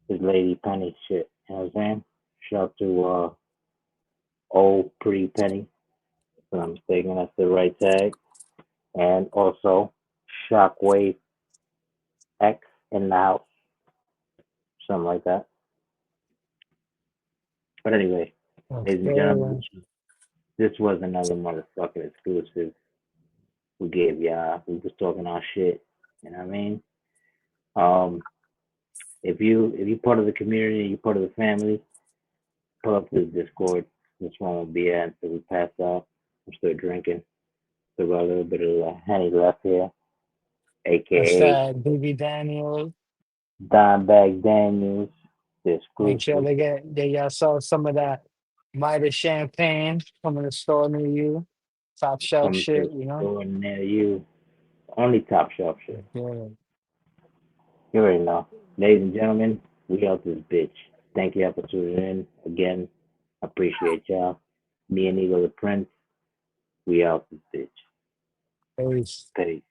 his lady Penny shit. You know what I'm saying? Shout out to old Pretty Penny. If I'm mistaken, that's the right tag. And also Shockwave X in the house. Something like that. But anyway, ladies and gentlemen, Okay. this was another motherfucking exclusive. We gave y'all. We was talking our shit. You know what I mean? If you part of the community, you part of the family, pull up to the Discord. This one will be at until we pass out. I'm still drinking. Still got a little bit of honey left here, That's aka that Baby Daniel. Dimebag Daniels, the Make sure exclusive. they got some of that Midas champagne coming to the store near you. Top shelf Coming to shit, the you know? store near you. Only top shelf shit. Yeah. You already know. Ladies and gentlemen, we out this bitch. Thank y'all for tuning in. Again, appreciate y'all. Me and Eagle the Prince, we out this bitch. Peace. Peace.